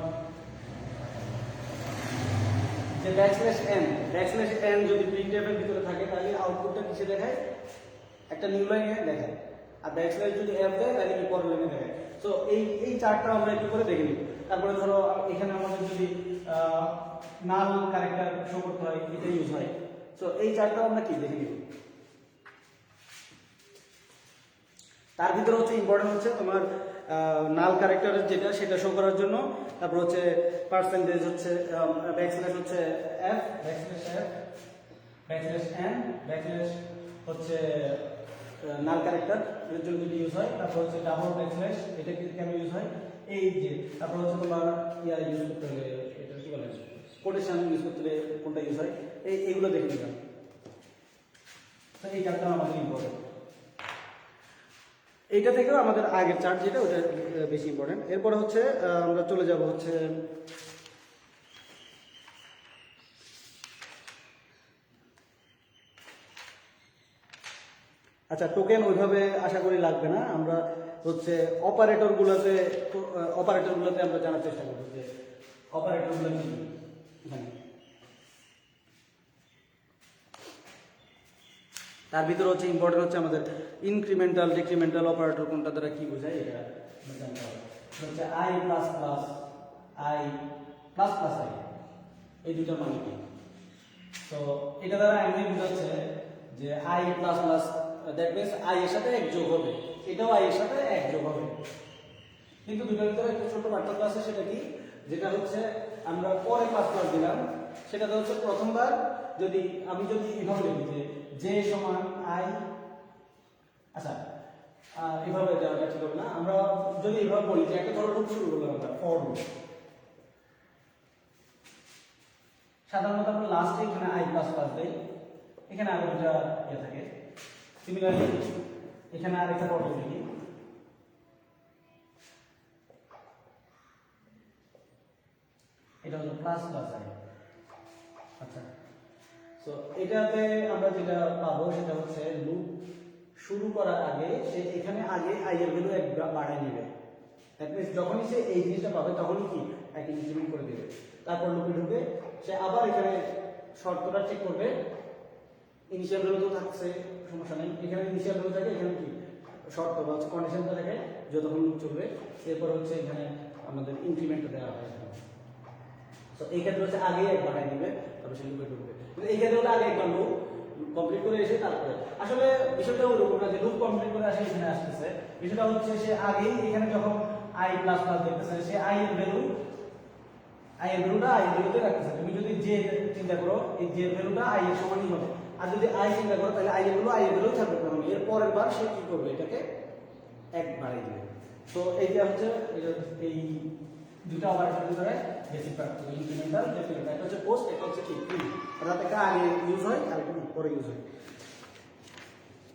যে ব্যাকস্ল্যাশ এন যদি প্রিন্টএফ এর ভিতরে থাকে তাহলে আউটপুটটা কিসে দেখায়, একটা নিউ লাইনে দেখায়, আর ব্যাকস্ল্যাশ যদি এফ দেয় তাহলে কি পরের লাইনে দেখায়। সো এই চার্টটা আমরা একটু করে দেখে নিব। তারপরে ধরো এখানে আমাদের যদি নাল ক্যারেক্টার শো করতে হয় এটা ইউজ হয়। সো এই চার্টটা আমরা কি দেখে নিব। তার ভিতরে হচ্ছে ইম্পর্টেন্ট হচ্ছে তোমার নাল ক্যারেক্টারের যেটা সেটা শো করার জন্য, তারপর হচ্ছে পার্সেন্টেজ হচ্ছে ব্যাকস্ল্যাশ হচ্ছে এফ, ব্যাকস্ল্যাশ এন, ব্যাকস্ল্যাশ হচ্ছে নাল ক্যারেক্টার এর জন্য যদি ইউজ হয়, তারপর হচ্ছে ডাবল ব্যাকস্ল্যাশ এটা কেন ইউজ হয়, এই যে তারপর হচ্ছে তোমার ইয়া ইউজ করতে হলে এটা কি বলে কোটেশন ইউজ করতে হলে কোনটা ইউজ হয়, এইগুলো দেখে নিলাম। তো এই চারটা আমাদের ইম্পর্টেন্ট। এইটা থেকেও আমাদের আগের চার্ট যেটা ওটা বেশি ইম্পর্টেন্ট। এরপরে হচ্ছে আমরা চলে যাব হচ্ছে আচ্ছা টোকেন ওইভাবে আশা করি লাগবে না, আমরা হচ্ছে অপারেটরগুলোতে আমরা জানার চেষ্টা করব যে অপারেটরগুলো কি। তার ভিতরে হচ্ছে ইম্পর্টেন্ট হচ্ছে আমাদের ইনক্রিমেন্টাল ডিক্রিমেন্টাল অপারেটর কোনটা দ্বারা কি বোঝায় এটা জানতে হবে। হচ্ছে I plus plus I plus plus I, এই দুটোর মানে কি। তো এটা দ্বারা এমনি বোঝাচ্ছে যে I plus plus that means I এর সাথে এক যোগ হবে, এটাও আই এর সাথে এক যোগ হবে, কিন্তু দুটোর ভিতরে একটা ছোট পার্থক্য আছে। সেটা কি, যেটা হচ্ছে আমরা পরে প্লাস প্লাস দিলাম সেটাতে হচ্ছে প্রথমবার যদি আমি এভাবে লিখি যে সমান আই, আচ্ছা এভাবে দেওয়াটা ঠিক হবে না, আমরা যদি এভাবে বলি যে একটা ধরো রূপ শুরু করলাম আমরা ফর লুপ, সাধারণত আমরা লাস্টে এখানে আই প্লাস প্লাস দেই, এখানে আরো দুটা ইয়ে থাকে। সিমিলারলি এখানে আরেকটা প্রবলেম দেখি, এটা হলো প্লাস প্লাস আই। আচ্ছা, সো এটাতে আমরা যেটা পাবো সেটা হচ্ছে লুপ শুরু করার আগে সে এখানে আগে আই এর ভ্যালু এক বাড়ায় নেবে। দ্যাট মিনস যখনই সে এই জিনিসটা পাবে তখনই কি এক ইনক্রিমেন্ট করে দেবে, তারপর লুপে ঢুকে সে আবার এখানে শর্তটা চেক করবে। ইনিশিয়াল ভ্যালু তো থাকছে, সমস্যা নেই, এখানে ইনিশিয়াল ভ্যালু থাকে, এখানে কি শর্ত বা কন্ডিশনটা থাকে যতক্ষণ লুপ চলবে। এরপর হচ্ছে এখানে আমাদের ইনক্রিমেন্টটা দেওয়া হয়। তো এই ক্ষেত্রে হচ্ছে আগে এক বাড়ায় নেবে, তারপর সে লুপে ঢুকবে। কিন্তু এই ক্ষেত্রে হলে আগে একবার লুপ কমপ্লিট করে এসে তারপরে আসলে বিষয়টা ওরকম না যে লুপ কমপ্লিট করে আসে এখানে আসতেছে। বিষয়টা হচ্ছে সে আগেই এখানে যখন আই প্লাস প্লাস দেখতেছে সে আই এর ভ্যালুটা আই এর ভ্যালুতে রাখতেছে। তুমি যদি জে চিন্তা করো, এই জে ভ্যালুটা আই এর সমানই হবে। আর যদি আই চিন্তা করো তাহলে আই এর ভ্যালু থাকবে, কারণ এর পরের বার সে কি করবে, এটাকে এক বাড়িয়ে দিবে। তো এইটা হচ্ছে এই দুটো অপারেটর ভিতরে বেসিক পার্থক্য, ইনক্রিমেন্টাল ডেক্রিমেন্টাল। একটা হচ্ছে পোস্ট, একটা হচ্ছে কি প্রি। অর্থাৎ একটা আগে ইউজ হয় আর একটা পরে ইউজ হয়।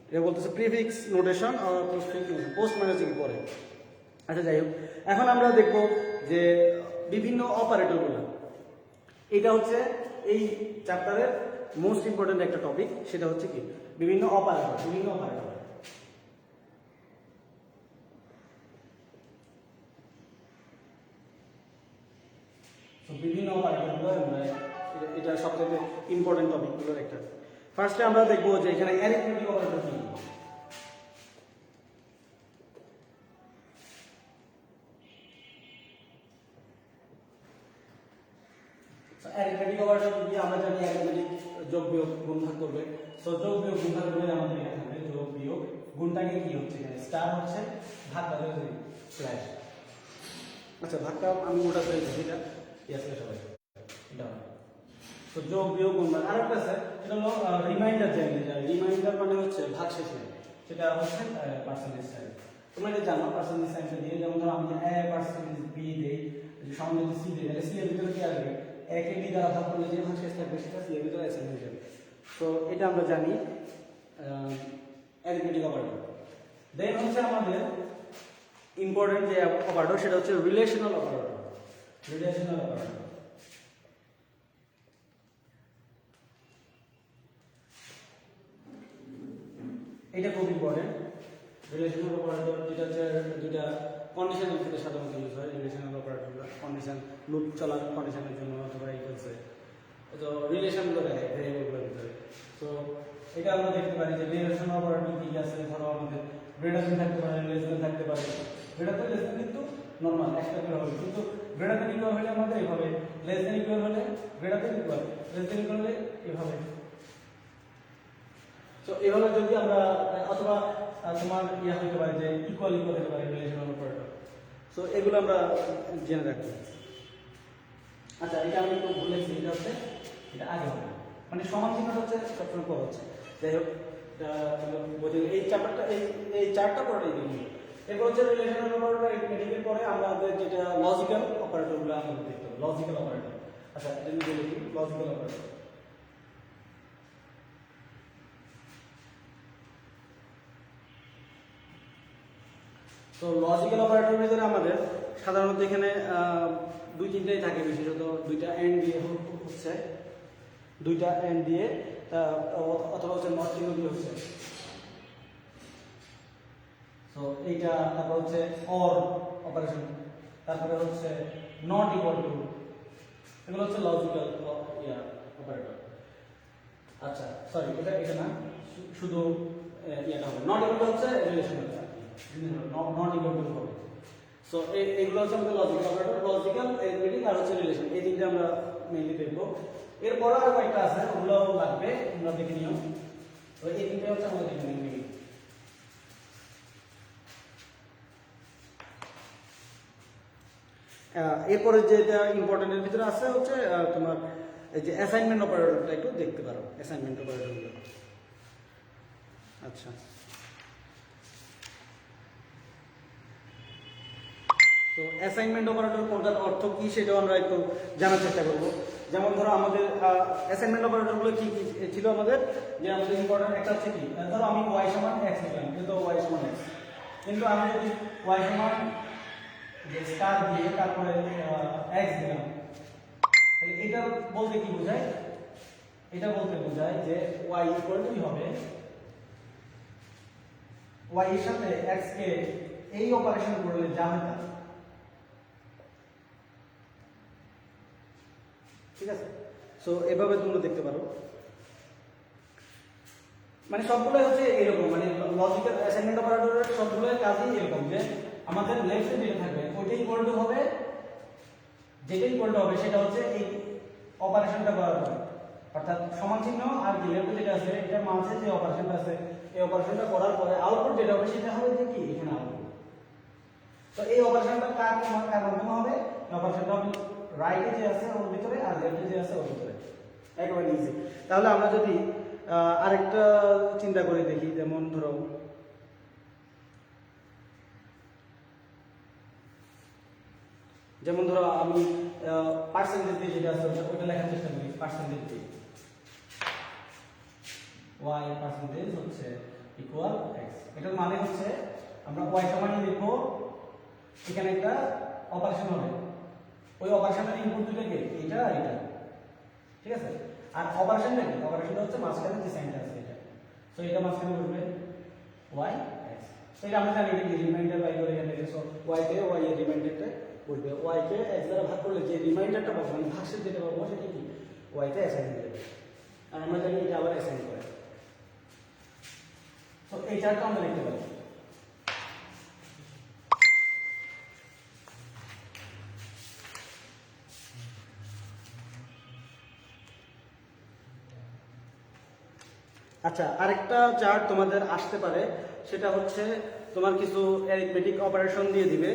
এটা বলতেছে প্রিফিক্স নোটেশন আর পোস্টফিক্স নোটেশন। পোস্ট মানে হচ্ছে কি পরে। আচ্ছা যাই হোক, এখন আমরা দেখব যে বিভিন্ন অপারেটরগুলো। এটা হচ্ছে এই চ্যাপ্টারের মোস্ট ইম্পর্টেন্ট একটা টপিক, সেটা হচ্ছে কি বিভিন্ন অপারেটর। বিভিন্ন অপারেটরগুলো এটা সবথেকে ইম্পর্টেন্ট টপিকগুলোর একটা। ফার্স্টে আমরা দেখবো যে এখানে অ্যারিথমেটিক অপারেটর কি। অ্যারিথমেটিক অপারেটর যদি আমরা জানি অ্যারিথমেটিক যোগ বিয়োগ গুণ ভাগ করবে। সো যোগ বিয়োগ গুণ ভাগ করলে আমাদের এখানে থাকবে যোগ বিয়োগ, গুণটাকে কি হচ্ছে এখানে স্টার হচ্ছে, ভাগটা হচ্ছে স্ল্যাশ। আচ্ছা ভাগটা আমি ওটা করে দিচ্ছি, এটা ইয়াসলে সবাই এটা। তো যোগ বিয়োগ গুণ ভাগ। আরেকটা আছে এটা হলো রিমাইন্ডার। রিমাইন্ডার মানে হচ্ছে ভাগ শেষে, সেটা হচ্ছে পার্সেন্টেজ সাইন। তোমরা এটা জানো পার্সেন্টেজ সাইনটা দিয়ে, যেমন ধরো আমি a পার্সেন্টেজ b দেই, সমান যদি c দেই, তাহলে c এর ভিতরে কি আসবে, a কে b দ্বারা ভাগ করলে যে ভাগ শেষ থাকবে সেটা c এর ভিতরে অ্যাসাইন হয়ে যাবে। তো এটা আমরা জানি অ্যারিথমেটিক অপারেটর। দেন হচ্ছে আমাদের ইম্পর্টেন্ট যে অপারেটর সেটা হচ্ছে রিলেশনাল অপারেটর। এটা খুব ইম্পর্টেন্ট। রিলেশনাল অপারেটর যেটা হচ্ছে দুইটা কন্ডিশনের ক্ষেত্রে সাধারণত ইউজ হয়। রিলেশনাল অপারেটরগুলো কন্ডিশন, লুপ চলার কন্ডিশনের জন্য অথবা ইকুয়ালসে, তো রিলেশনগুলো দেয় ভেরিয়েবলগুলোর ভিতরে। তো এটা আমরা দেখতে পারি যে রিলেশনাল অপারেটর কি আছে। ধরো আমাদের গ্রেটার দেন থাকতে পারে, লেস দেন থাকতে পারে। গ্রেটার দেন লেস দেন কিন্তু নরমাল একটা করে হবে, কিন্তু গ্রেটার দেন ইকুয়াল হলে আমাদের এইভাবে, লেস দেন ইকুয়াল হলে greater than equal, less than equal হলে এভাবে। তো এভাবে যদি আমরা, অথবা তোমার ইয়া হতে পারে যে ইকুয়াল হতে পারে রিলেশনাল অপারেটর। সো এগুলো আমরা জেনে রাখবো। আচ্ছা এটা আমি একটু বলেছি, এটা হচ্ছে এটা আগে হবে, মানে সমান চিহ্নটা হচ্ছে সবসময় পর হচ্ছে। যাই হোক এই চ্যাপ্টারটা এই চারটা পড়ে দিই। এরপর হচ্ছে রিলেশনাল অপারেটর, এর পরে আমাদের যেটা লজিক্যাল অপারেটরগুলো আমরা দেখতে হবে। লজিক্যাল অপারেটর, আচ্ছা এটা আমি বলে দিই লজিক্যাল অপারেটর। তো লজিক্যাল অপারেটরের ভিতরে আমাদের সাধারণত এখানে দুই তিনটাই থাকে, বিশেষত দুইটা এন্ড দিয়ে হচ্ছে, দুইটা এন্ড দিয়ে অথবা হচ্ছে নট চিহ্ন দিয়ে হচ্ছে। তো এইটা, তারপর হচ্ছে অর অপারেশন, তারপরে হচ্ছে নট ইকুয়াল টু, এগুলো হচ্ছে লজিক্যাল অপারেটর। আচ্ছা সরি, এটা না, শুধু ইয়াটা হবে। নট ইকুয়াল টু হচ্ছে রিলেশনাল, নট ইকুয়াল টু হবে। সো এইগুলো হচ্ছে আমাদের লজিক্যাল অপারেটর, লজিক্যাল, অ্যারিথমেটিক আর হচ্ছে রিলেশন। এই তিনটা আমরা মেইনলি দেখবো। এরপর আরো কয়েকটা আছে, ওগুলো লাগবে, আমরা দেখে নিও। তো এই তিনটা হচ্ছে আমাদের দেখে নিই। এরপরে যেটা ইম্পর্টেন্টের ভিতরে আছে হচ্ছে তোমার এই যে অ্যাসাইনমেন্ট অপারেটরটা একটু দেখতে পারো, অ্যাসাইনমেন্ট অপারেটরগুলো। আচ্ছা তো অ্যাসাইনমেন্ট অপারেটর কোনটার অর্থ কি সেটাও আমরা একটু জানার চেষ্টা করব। যেমন ধরো আমাদের অ্যাসাইনমেন্ট অপারেটরগুলো কি কি ছিল আমাদের, যে আমাদের ইম্পর্টেন্ট একটা হচ্ছে কি, ধরো আমি y সমান x লিখলাম, কিন্তু y সমান কিন্তু আমি যদি y সমান যে স্টার দিয়ে তারপরে x দিলাম, তাহলে এটা বলতে কি বোঝায়? এটা বলতে বোঝায় যে y ইকুয়াল টু হবে y এর সাথে x কে এই অপারেশন করলে যা হয় তা। ঠিক আছে, সো এভাবে তোমরা দেখতে পারো, মানে সবগুলোই হচ্ছে এরকম, মানে লজিক্যাল অ্যাসাইনমেন্ট অপারেটরের সবগুলোই কাজই এরকম যে আমাদের লেফটে যেটা থাকবে ওইটাই ইকুয়াল টু হবে, যেটাই ইকুয়াল টু হবে সেটা হচ্ছে এই অপারেশনটা করার পরে, অর্থাৎ সমান চিহ্ন আর কি লেফটে যেটা আছে এটার মাঝে যে অপারেশনটা আছে এই অপারেশনটা করার পরে আউটপুট যেটা হবে সেটা হবে যে কি এখানে আউটপুট। তো এই অপারেশনটা কার মাধ্যমে হবে? অপারেশনটা রাইটে যে আছে ওর ভিতরে আর লেফটে যে আছে ওর ভিতরে, একেবারে ইজি। তাহলে আমরা যদি আরেকটা চিন্তা করে দেখি, যেমন ধরো আমি পার্সেন্টেজ দিয়ে যেটা আছে ওটা লেখার চেষ্টা করি। পার্সেন্টেজ দিয়ে y পার্সেন্টেজ হচ্ছে ইকুয়াল x, এটার মানে হচ্ছে আমরা y সমান লিখবো, এখানে একটা অপারেশন হবে, ওই অপারেশনের ইনপুট দুটো কে এটা আর এটা, ঠিক আছে। আর অপারেশনটা কি? অপারেশনটা হচ্ছে মাঝখানে যে সাইনটা আছে এটা, সো এটা মাঝখানে বলবে y x। তো এটা আমরা জানি এটা কি রিমাইন্ডার বাই করে এখানে সো y কে y এর রিমাইন্ডারটা বলবে, y কে x দ্বারা ভাগ করলে যে রিমাইন্ডারটা পাবো মানে ভাগশেষ যেটা পাবো সেটা কি y তে অ্যাসাইন হয়ে যাবে, আর আমরা জানি এটা আবার অ্যাসাইন করে। তো এই চারটা আমরা লিখতে পারি। আচ্ছা, আরেকটা চার্ট তোমাদের আসতে পারে, সেটা হচ্ছে তোমার কিছু অ্যারিথমেটিক অপারেশন দিয়ে দিবে,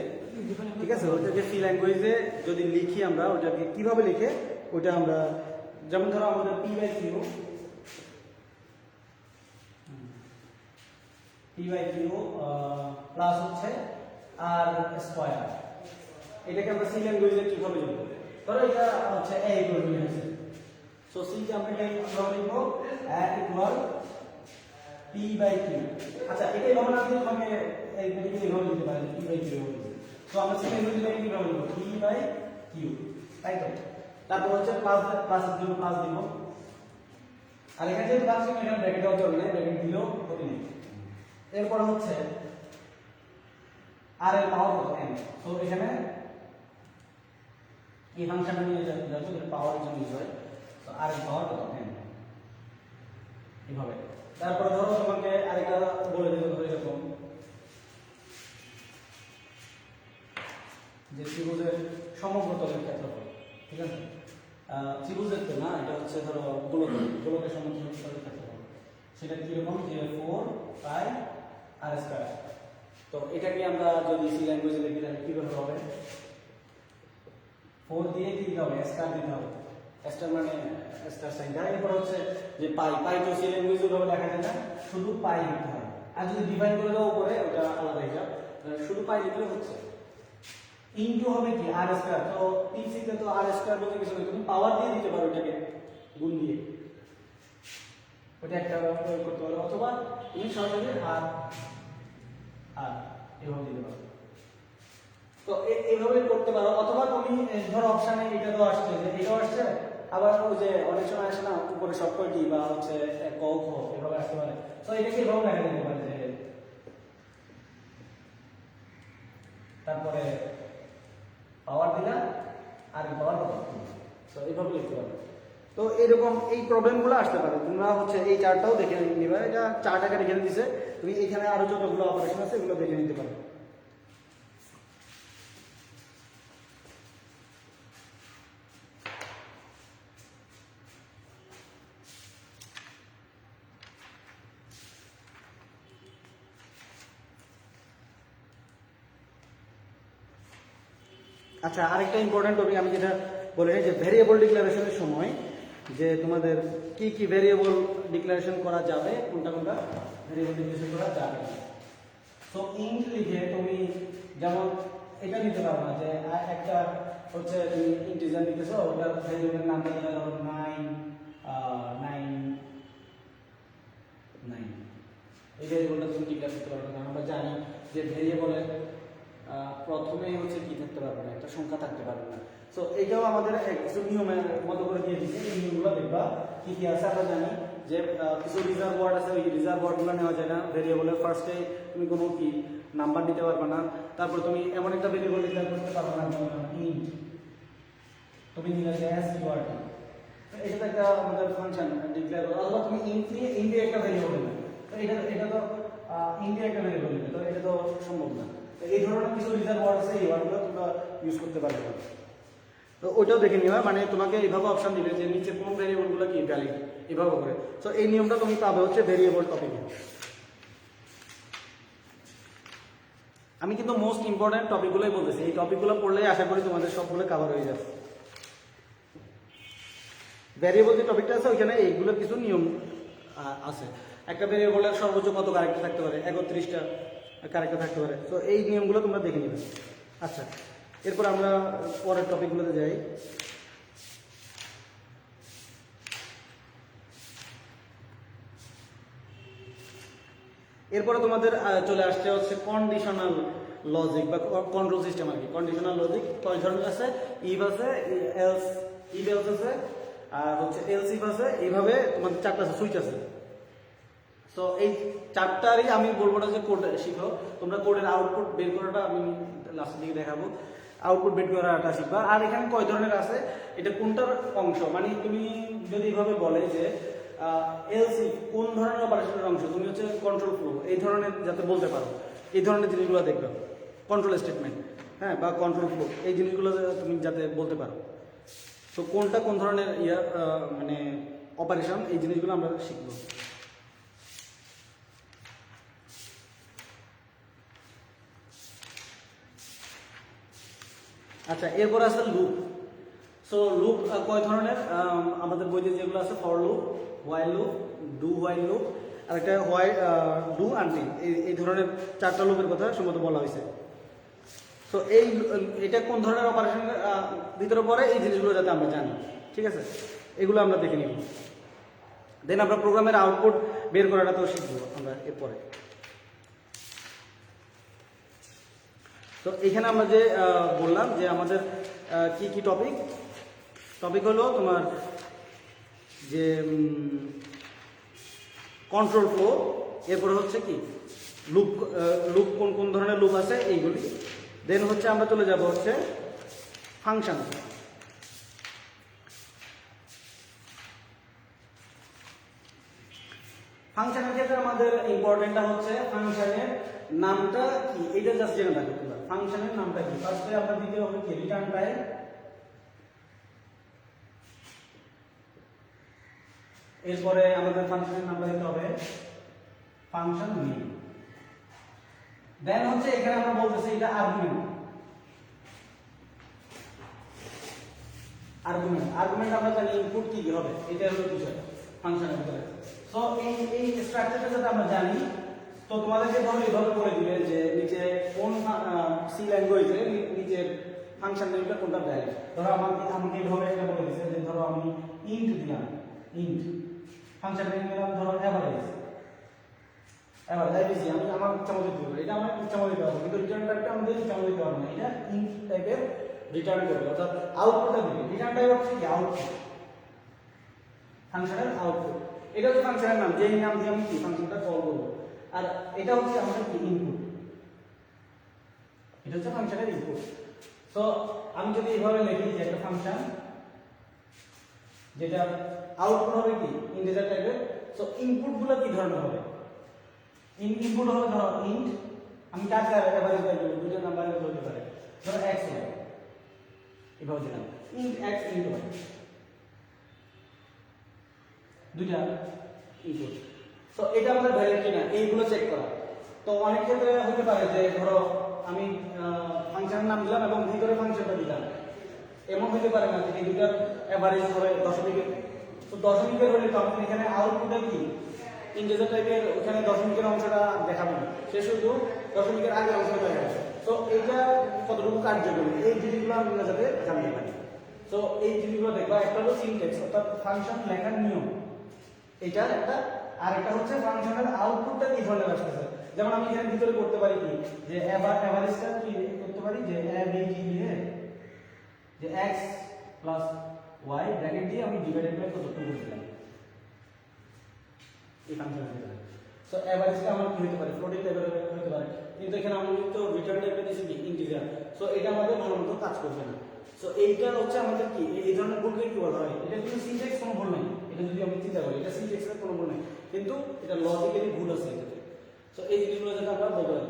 ঠিক আছে। ওটাকে সি ল্যাঙ্গুয়েজে যদি লিখি আমরা ওটাকে কিভাবে লিখে ওটা আমরা, যেমন ধরো আমাদের p/q প্লাস হচ্ছে আর স্কয়ার, এটাকে আমরা সি ল্যাঙ্গুয়েজে কিভাবে লিখবো? ধরো এটা হচ্ছে a ইকুয়াল টু আছে, সো সি কে আমরা কিভাবে লিখবো? a equal p/q। আচ্ছা, এটাই ভাবনা আপনি তোমাকে এই দিকে কিভাবে লিখতে পারেন p/q। তো আমরা সি ল্যাঙ্গুয়েজে কিভাবে লিখবো? p/q, তাই তো। তারপর হচ্ছে প্লাসের জন্য প্লাস দিব, আর এখানে যে প্লাস আছে এখানে ব্র্যাকেট দেওয়া যাবে না, ব্র্যাকেট দিলেও ক্ষতি নেই। এরপর হচ্ছে আর এর পাওয়ার কত? n। তো এখানে এই ফাংশনটা নিয়ে যাচ্ছে এর পাওয়ারের জন্য ইউজ হয়, তো আর এর পাওয়ার কত? n, এইভাবে। তারপর ধরো তোমাকে আরেকটা বলে দেব, ধরো এরকম যে ত্রিভুজের সমগ্র তলের ক্ষেত্রফল, ঠিক আছে। ত্রিভুজের তো না, এটা হচ্ছে ধরো গোলকের সমগ্র তলের ক্ষেত্রফল, সেটা কিরকম? যে 4 পাই আর স্কয়ার। তো এটাকে আমরা যদি সি ল্যাঙ্গুয়েজে লিখি তাহলে কিভাবে হবে? 4 দিয়ে কি দিতে হবে? স্কয়ার দিতে হবে, স্টার মানে স্টার সাইনটা। এরপর হচ্ছে যে পাই তো সি ল্যাঙ্গুয়েজে ভাবে লেখা যায় না, শুধু পাই লিখতে হয়। আর যদি ডিভাইড করে দাও উপরে ওটা আলাদা হয়ে যাবে, শুধু পাই লিখলে হচ্ছে। ইনটু হবে কি আর স্কয়ার, তো পিসি তে তো আর স্কয়ার বলতে কিছু নেই, তুমি পাওয়ার দিয়ে দিতে পারো, এটাকে গুণ দিয়ে ওটা একটা প্রয়োগ করতে পারো, অথবা তুমি সরাসরি আর এভাবে দিতে পারো। তো এইভাবে করতে পারো, অথবা তুমি ধরো অপশনে এটা তো আসছে, যে এটাও আসছে, আবার ওই যে অনেক সময় আসে না উপরে সব কয়টি বা হচ্ছে ক খ এভাবে আসতে পারে। তো এটাকে এভাবে লেখা যেতে পারে যে তারপরে পাওয়ার দিলা আর পাওয়ার কত, তো এইভাবে লিখতে পারো। তো এরকম এই প্রবলেমগুলো আসতে পারে, তোমরা হচ্ছে এই চার্টটাও দেখে নিবে, এটা চার্ট আকারে লিখে দিছে, তুমি এখানে আরো যতগুলো অপারেশন আছে এগুলো দেখে নিতে পারো। আচ্ছা, আরেকটা ইম্পর্টেন্ট টপিক আমি যেটা বলে যে ভেরিয়েবল ডিক্লারেশনের সময় যে তোমাদের কি কি ভেরিয়েবল ডিক্লারেশন করা যাবে, কোনটা কোনটা ভেরিয়েবল ডিক্লারেশন করা যাবে। তো ইন্ট লিখে তুমি যেমন এটা নিতে পারো না, যে একটা হচ্ছে তুমি ইন্টিজার নিতেছো, ওটা ভেরিয়েবলের নামটা দিলে ধরো 9 9 9, এই ভেরিয়েবলটা তুমি ডিক্লেয়ার করতে পারবে না। আমরা জানি যে ভেরিয়েবলের প্রথমেই হচ্ছে কি থাকতে পারবে না, একটা সংখ্যা থাকতে পারবে না। সো এটাও আমাদের কিছু নিয়মের মতো করে দিয়ে দিচ্ছে। এই নিয়মগুলো দেখবা কি কি আছে। আমরা জানি যে কিছু রিজার্ভ ওয়ার্ড আছে, ওই রিজার্ভ ওয়ার্ডগুলো নেওয়া যায় না। ভেরিয়েবলের ফার্স্টে তুমি কোনো কি নাম্বার দিতে পারবে না। তারপর তুমি এমন একটা ভেরিয়েবল ডিক্লেয়ার করতে পারবে না ইন্ট, তুমি দিলে যে এস ওয়ার্ড, এটা তো একটা আমাদের ফাংশন ডিক্লেয়ার করো। অথবা তুমি ইন্ট নিয়ে ইন্টে একটা ভেরিয়েবল নেবে, তো এটা তো ইন্টে একটা ভেরিয়েবল নেবে, তো এটা তো সম্ভব না। তো এই ধরনের কিছু রিজার্ভ ওয়ার্ড আছে, এই ওয়ার্ডগুলো তোমরা ইউজ করতে পারবে না। তো ওইটাও দেখে নিবা, মানে তোমাকে এইভাবে অপশন দিবে যে নিচে কোন ভেরিয়েবলগুলো কি ভ্যালিড, এইভাবে করে। তো এই নিয়মটা তুমি পাবে হচ্ছে ভেরিয়েবল টপিকে। আমি কিন্তু মোস্ট ইম্পর্টেন্ট টপিকগুলোই বলতেছি, এই টপিকগুলো পড়লেই আশা করি তোমাদের সবগুলো কভার হয়ে যাবে। ভেরিয়েবল যে টপিকটা আছে ওইখানে এইগুলোর কিছু নিয়ম আছে। একটা ভেরিয়েবলের সর্বোচ্চ কত ক্যারেক্টার থাকতে পারে, 31টা ক্যারেক্টার থাকতে পারে। তো এই নিয়মগুলো তোমরা দেখে নিবে। আচ্ছা, এরপর আমরা পরের টপিকগুলোতে যাই। এরপরে তোমাদের চলে আসছে হচ্ছে কন্ডিশনাল লজিক বা কন্ট্রোল সিস্টেম আর কি। কন্ডিশনাল লজিক কয় ধরনের আছে? ইফ আছে, এলস, ইফ এলস আছে, আর হচ্ছে এলস ইফ আছে। এইভাবে তোমাদের চারটা আছে, সুইচ আছে। তো এই চারটারই আমি বলবো না যে কোড শিখো, তোমরা কোডের আউটপুট বের করাটা আমি লাস্টের দিকে দেখাবো। আউটপুট বের করাটা শিখবা। আর এখানে কয় ধরনের আছে, এটা কোনটার অংশ, মানে তুমি যদি এইভাবে বলে যে এলসি কোন ধরনের অপারেশনের অংশ, তুমি হচ্ছে কন্ট্রোল ফ্লো, এই ধরনের যাতে বলতে পারো, এই ধরনের জিনিসগুলো দেখবে। কন্ট্রোল স্টেটমেন্ট, হ্যাঁ, বা কন্ট্রোল ফ্লো, এই জিনিসগুলো তুমি যাতে বলতে পারো। তো কোনটা কোন ধরনের মানে অপারেশন, এই জিনিসগুলো আমরা শিখবো। আচ্ছা, এরপর আছে লুপ। সো লুপ কয় ধরনের, আমাদের বইতে যেগুলো আছে for loop, while loop, do while loop, আর একটা ডু আনটিল, এই ধরনের চারটা লুপের কথা সম্ভবত বলা হয়েছে। তো এটা কোন ধরনের অপারেশনের ভিতরে পড়ে, এই জিনিসগুলো যাতে আমরা জানি, ঠিক আছে, এগুলো আমরা দেখে নিব। দেন আমরা প্রোগ্রামের আউটপুট বের করাটা তো শিখবো আমরা এরপরে। তো এখানে আমরা যে বললাম যে আমাদের কি কি টপিক হলো তোমার যে কন্ট্রোল ফ্লো, এরপরে হচ্ছে কি লুপ কোন কোন ধরনের লুপ আছে এইগুলি। দেন হচ্ছে আমরা চলে যাব হচ্ছে ফাংশন। ফাংশনের ক্ষেত্রে আমাদের ইম্পর্টেন্টটা হচ্ছে ফাংশনের নামটা কি, এটা জাস্ট জেনে রাখো তোমরা। ফাংশনের নামটা কি, ফার্স্টে আমরা দিতে হবে কি রিটার্ন টাইপ, এরপরে আমাদের ফাংশনের নামটা দিতে হবে ফাংশন নেম। দেন হচ্ছে এখানে আমরা বলতেছি এটা আর্গুমেন্ট। আর্গুমেন্ট আমরা জানি ইনপুট কি কি হবে, এটা হলো বিষয় ফাংশনের ভিতরে। সো এই স্ট্রাকচারটা যাতে আমরা জানি, তো তোমাদেরকে ধরো এইভাবে বলে দিবে যে নিচে কোন সি ল্যাঙ্গুয়েজে নিচের ফাংশন নেমটা কোনটা ভ্যালিড। ধরো আমাকে এইভাবে একটা বলে দিছে যে ধরো আমি ইন্ট দিলাম, ইন্ট ফাংশন নেম দিলাম ধরো এভারেজ, এভারেজ আমি আমার ইচ্ছা মতো দিব, এটা আমার ইচ্ছা মতো দিতে পারবো, কিন্তু রিটার্ন টাইপটা আমাদের ইচ্ছা মতো দিতে পারবো না, এটা ইন্ট টাইপের রিটার্ন করবে, অর্থাৎ আউটপুটটা দিবে। রিটার্ন টাইপ হচ্ছে কি আউটপুট, ফাংশনের আউটপুট। এটা হচ্ছে ফাংশনের নাম, যেই নাম দিয়ে আমি কি ফাংশনটা কল করব। আর এটা হচ্ছে আমাদের কি ইনপুট, এটা হচ্ছে ফাংশনের ইনপুট। তো আমি যদি এইভাবে লিখি যে একটা ফাংশন যেটা আউটপুট হবে কি ইন্টিজার টাইপের, সো ইনপুটগুলো কি ধরনের হবে, ইনপুট হবে ধরো ইন্ট, আমি কাকে এভারেজ ভ্যালু দুটো নাম্বারের বলতে পারে, ধরো x y, এভাবে দিলাম ইন্ট x ইন্ট y, দুইটা ইনপুট। তো এটা আমাদের ভ্যালিড কিনা এইগুলো চেক করা। তো অনেক ক্ষেত্রে হতে পারে যে ধরো আমি ফাংশনের নাম দিলাম এবং ভিতরে ফাংশনটা দিলাম, এমন হতে পারে না যে এই দুটার এভারেজ হবে দশমিকের। তো দশমিকের হলে তো আমাদের এখানে আউটপুটে কি ইন্টিজার টাইপের, ওখানে দশমিকের অংশটা দেখাবো না, সে শুধু দশমিকের আগের অংশটা দেখাবে। তো এইটা কতটুকু কার্যকরী, এই জিনিসগুলো আমরা যাতে জানতে পারি। তো এই জিনিসগুলো দেখবা, একটা হলো সিনট্যাক্স অর্থাৎ ফাংশন লেখার নিয়ম, এটা একটা আর একটা হচ্ছে ফাংশনের আউটপুটটা কি ধরনের আসতেছে। যেমন আমি এখানে ভিতরে করতে পারি কি যে এভারেজটা কি করতে পারি যে a b g দিয়ে যে x প্লাস y ব্র্যাকেট দিয়ে আমি ডিভাইডেড বাই কতটুকু দিলাম এই ফাংশনের ভিতরে। সো এভারেজটা আমার কি হতে পারে ফ্লোটিং টাইপের হতে পারে, কিন্তু এখানে আমি তো রিটার্ন টাইপের দিয়েছি কি ইন্টিজার। সো এটা আমাদের ভালো মতো কাজ করবে না। সো এইটা হচ্ছে আমাদের কি এই ধরনের ভুলকে কি বলা হয়, এটা কিন্তু সিনট্যাক্স কোনো ভুল নাই, এটা যদি আমি চিন্তা করি এটা সিনট্যাক্সের কোনো ভুল নাই, কিন্তু এটা লজিক্যালি ভুল আছে এটাতে। সো এই জিনিসগুলো যাতে আমরা বলতে পারি।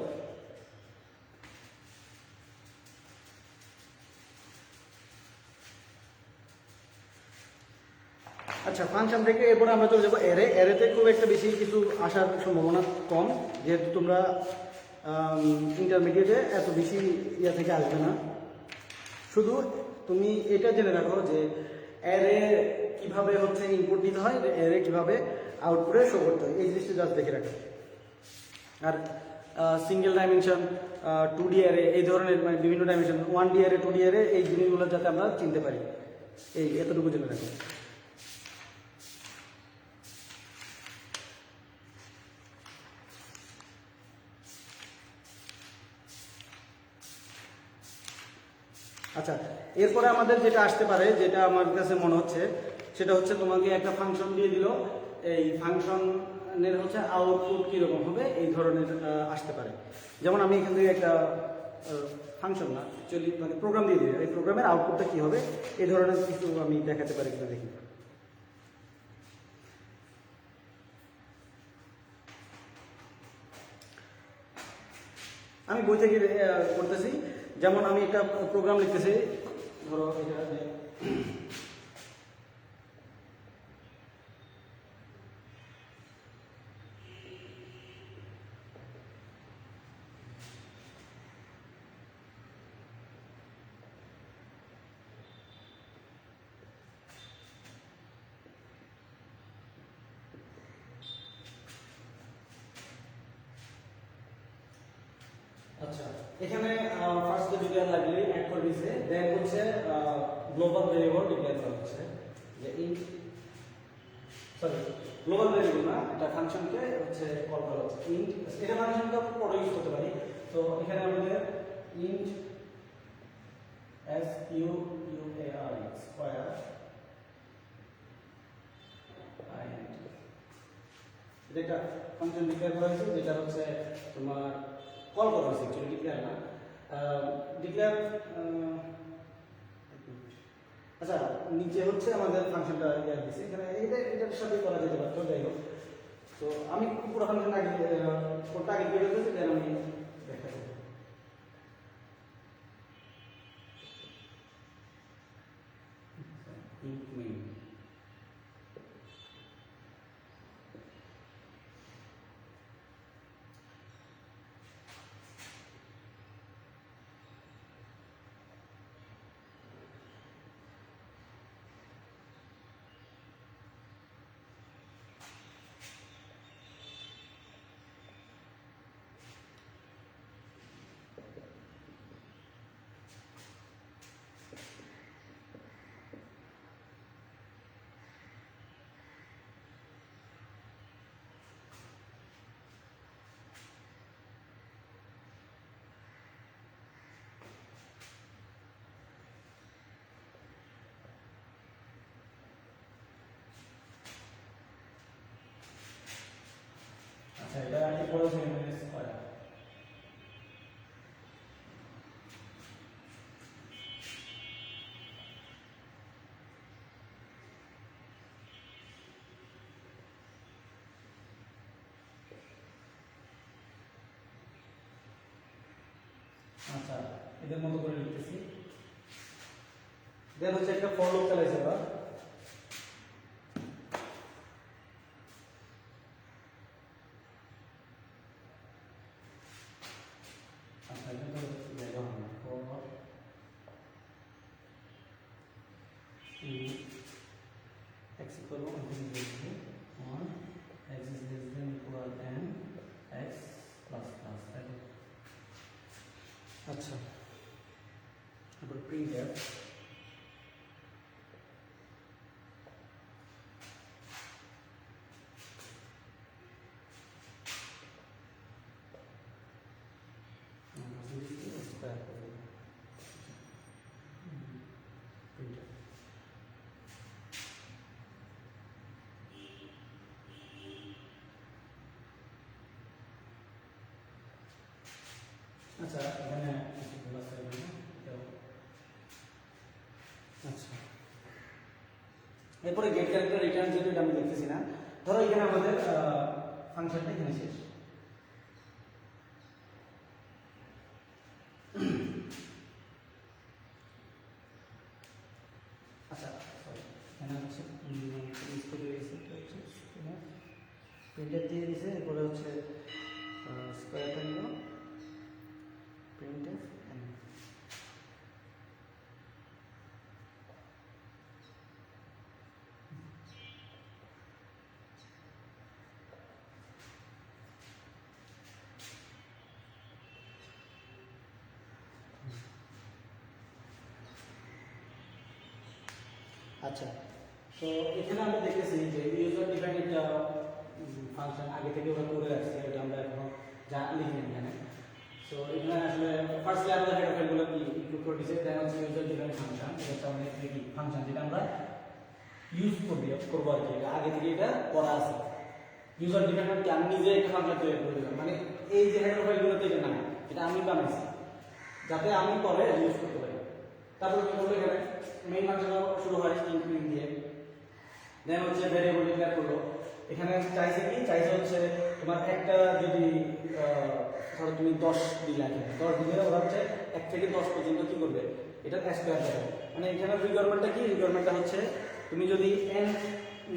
আচ্ছা, ফাংশন থেকে এরপরে আমরা চলে যাবো অ্যারে। অ্যারেতে খুব একটা বেশি কিছু আসার সম্ভাবনা কম, যেহেতু তোমরা ইন্টারমিডিয়েটে এত বেশি ইয়া থেকে আসবে না। শুধু তুমি এটা জেনে রাখো যে অ্যারে কিভাবে হচ্ছে ইনপুট দিতে হয়, অ্যারে কিভাবে আউটপুটে শো করতে হয়, এই জিনিসটা জাস্ট দেখে রাখো। আর সিঙ্গেল ডাইমেনশন, 2D অ্যারে, এই ধরনের মানে বিভিন্ন dimension, 1D array, 2D array, এই জিনিসগুলো যাতে আমরা চিনতে পারি, এই এতটুকু জেনে রাখো। আচ্ছা, এরপরে আমাদের যেটা আসতে পারে, যেটা আমার কাছে মনে হচ্ছে, সেটা হচ্ছে তোমাকে একটা ফাংশন দিয়ে দিল, এই ফাংশনের হচ্ছে আউটপুট কীরকম হবে এই ধরনের আসতে পারে। যেমন আমি এখান থেকে একটা ফাংশন না অ্যাকচুয়ালি মানে প্রোগ্রাম দিয়ে দিই, এই প্রোগ্রামের আউটপুটটা কী হবে এই ধরনের কিছু আমি দেখাতে পারি কিনা দেখি। আমি বই থেকে করতেছি। যেমন আমি একটা প্রোগ্রাম লিখতেছি, ধরো এটা যে আচ্ছা, এখানে ফার্স্ট ডিক্লেয়ার লাগলে অ্যাড করে দিয়েছে, দেন হচ্ছে গ্লোবাল ভেরিয়েবল ডিক্লেয়ার করা হচ্ছে যে ইন্ট, সরি গ্লোবাল ভেরিয়েবল না, এটা ফাংশনকে হচ্ছে কল করা হচ্ছে ইন্ট। এটা ফাংশনকে আমরা পরে ইউজ করতে পারি। তো এখানে আমাদের ইন্ট square স্কয়ার এটা একটা ফাংশন ডিক্লেয়ার করা হয়েছে, যেটা হচ্ছে তোমার কল করা হয়েছে, অ্যাকচুয়ালি ডিক্লেয়ার না, ডিক্লেয়ার। আচ্ছা, নিচে হচ্ছে আমাদের ফাংশনটা ইয়ে দিয়েছে, এখানে এটার সাথে করা যেতে পারতো, যাই হোক। তো আমি পুরো ফাংশনটা আগে কোডটা আগে বের করেছি, দেন আমি দেখাবো। আচ্ছা, এটা ইকুয়াল টু স্কয়ার। আচ্ছা, এদের মতো করে লিখতেছি, দেন হচ্ছে একটা ফর লুপ চালাইছে এবার। আচ্ছা, এটা তো জায়গা হবে না, for x equal to 1 x is less than equal n x plus plus, আচ্ছা, তারপর printf আচ্ছা এখানে কিছু ভুল আছে আচ্ছা এরপরে গেট ক্যারেক্টার রিটার্ন যেটা আমি দেখতেছি না ধরো এখানে আমাদের ফাংশনটা এখানে শেষ আচ্ছা সরি এখানে হচ্ছে প্রিন্টার দিয়ে দিয়েছে এরপরে হচ্ছে স্কোয়ারটা নিল প্রিন্টার আচ্ছা তো এখানে আমরা দেখতেছি যে ইউজার ডিফাইন্ড একটা ফাংশন আগে থেকে ওরা করে রাখছে এটা আমরা এখনো যা লিখি এখানে সো এখানে আসলে ফার্স্টলি আমরা হেডার ফাইলগুলো কি ইনক্লুড করে দিয়েছে দেন হচ্ছে ইউজার ডিফাইন্ড ফাংশন এটা হচ্ছে আমাদের কি ফাংশন যেটা আমরা ইউজ করব আর কি আগে থেকে এটা করা আছে ইউজার ডিফাইন্ড কি আমি নিজে একটা ফাংশন তৈরি করে দিলাম মানে এই যে হেডার ফাইলগুলোতে এটা না এটা আমি বানাইছি যাতে আমি পরে ইউজ করতে পারি তারপর কি করব এখানে মেইন ফাংশন শুরু হয় ইনক্লুড দিয়ে দেন হচ্ছে ভেরিয়েবল ডিক্লেয়ার করলো এখানে চাইছে কি চাইছে হচ্ছে তোমার একটা যদি ধরো তুমি 10 দিলা এখানে 10 দিলে ওরা হচ্ছে 1 থেকে 10 পর্যন্ত কি করবে এটা স্কয়ার দেবে মানে এখানে রিকোয়ারমেন্টটা কি রিকোয়ারমেন্টটা হচ্ছে তুমি যদি n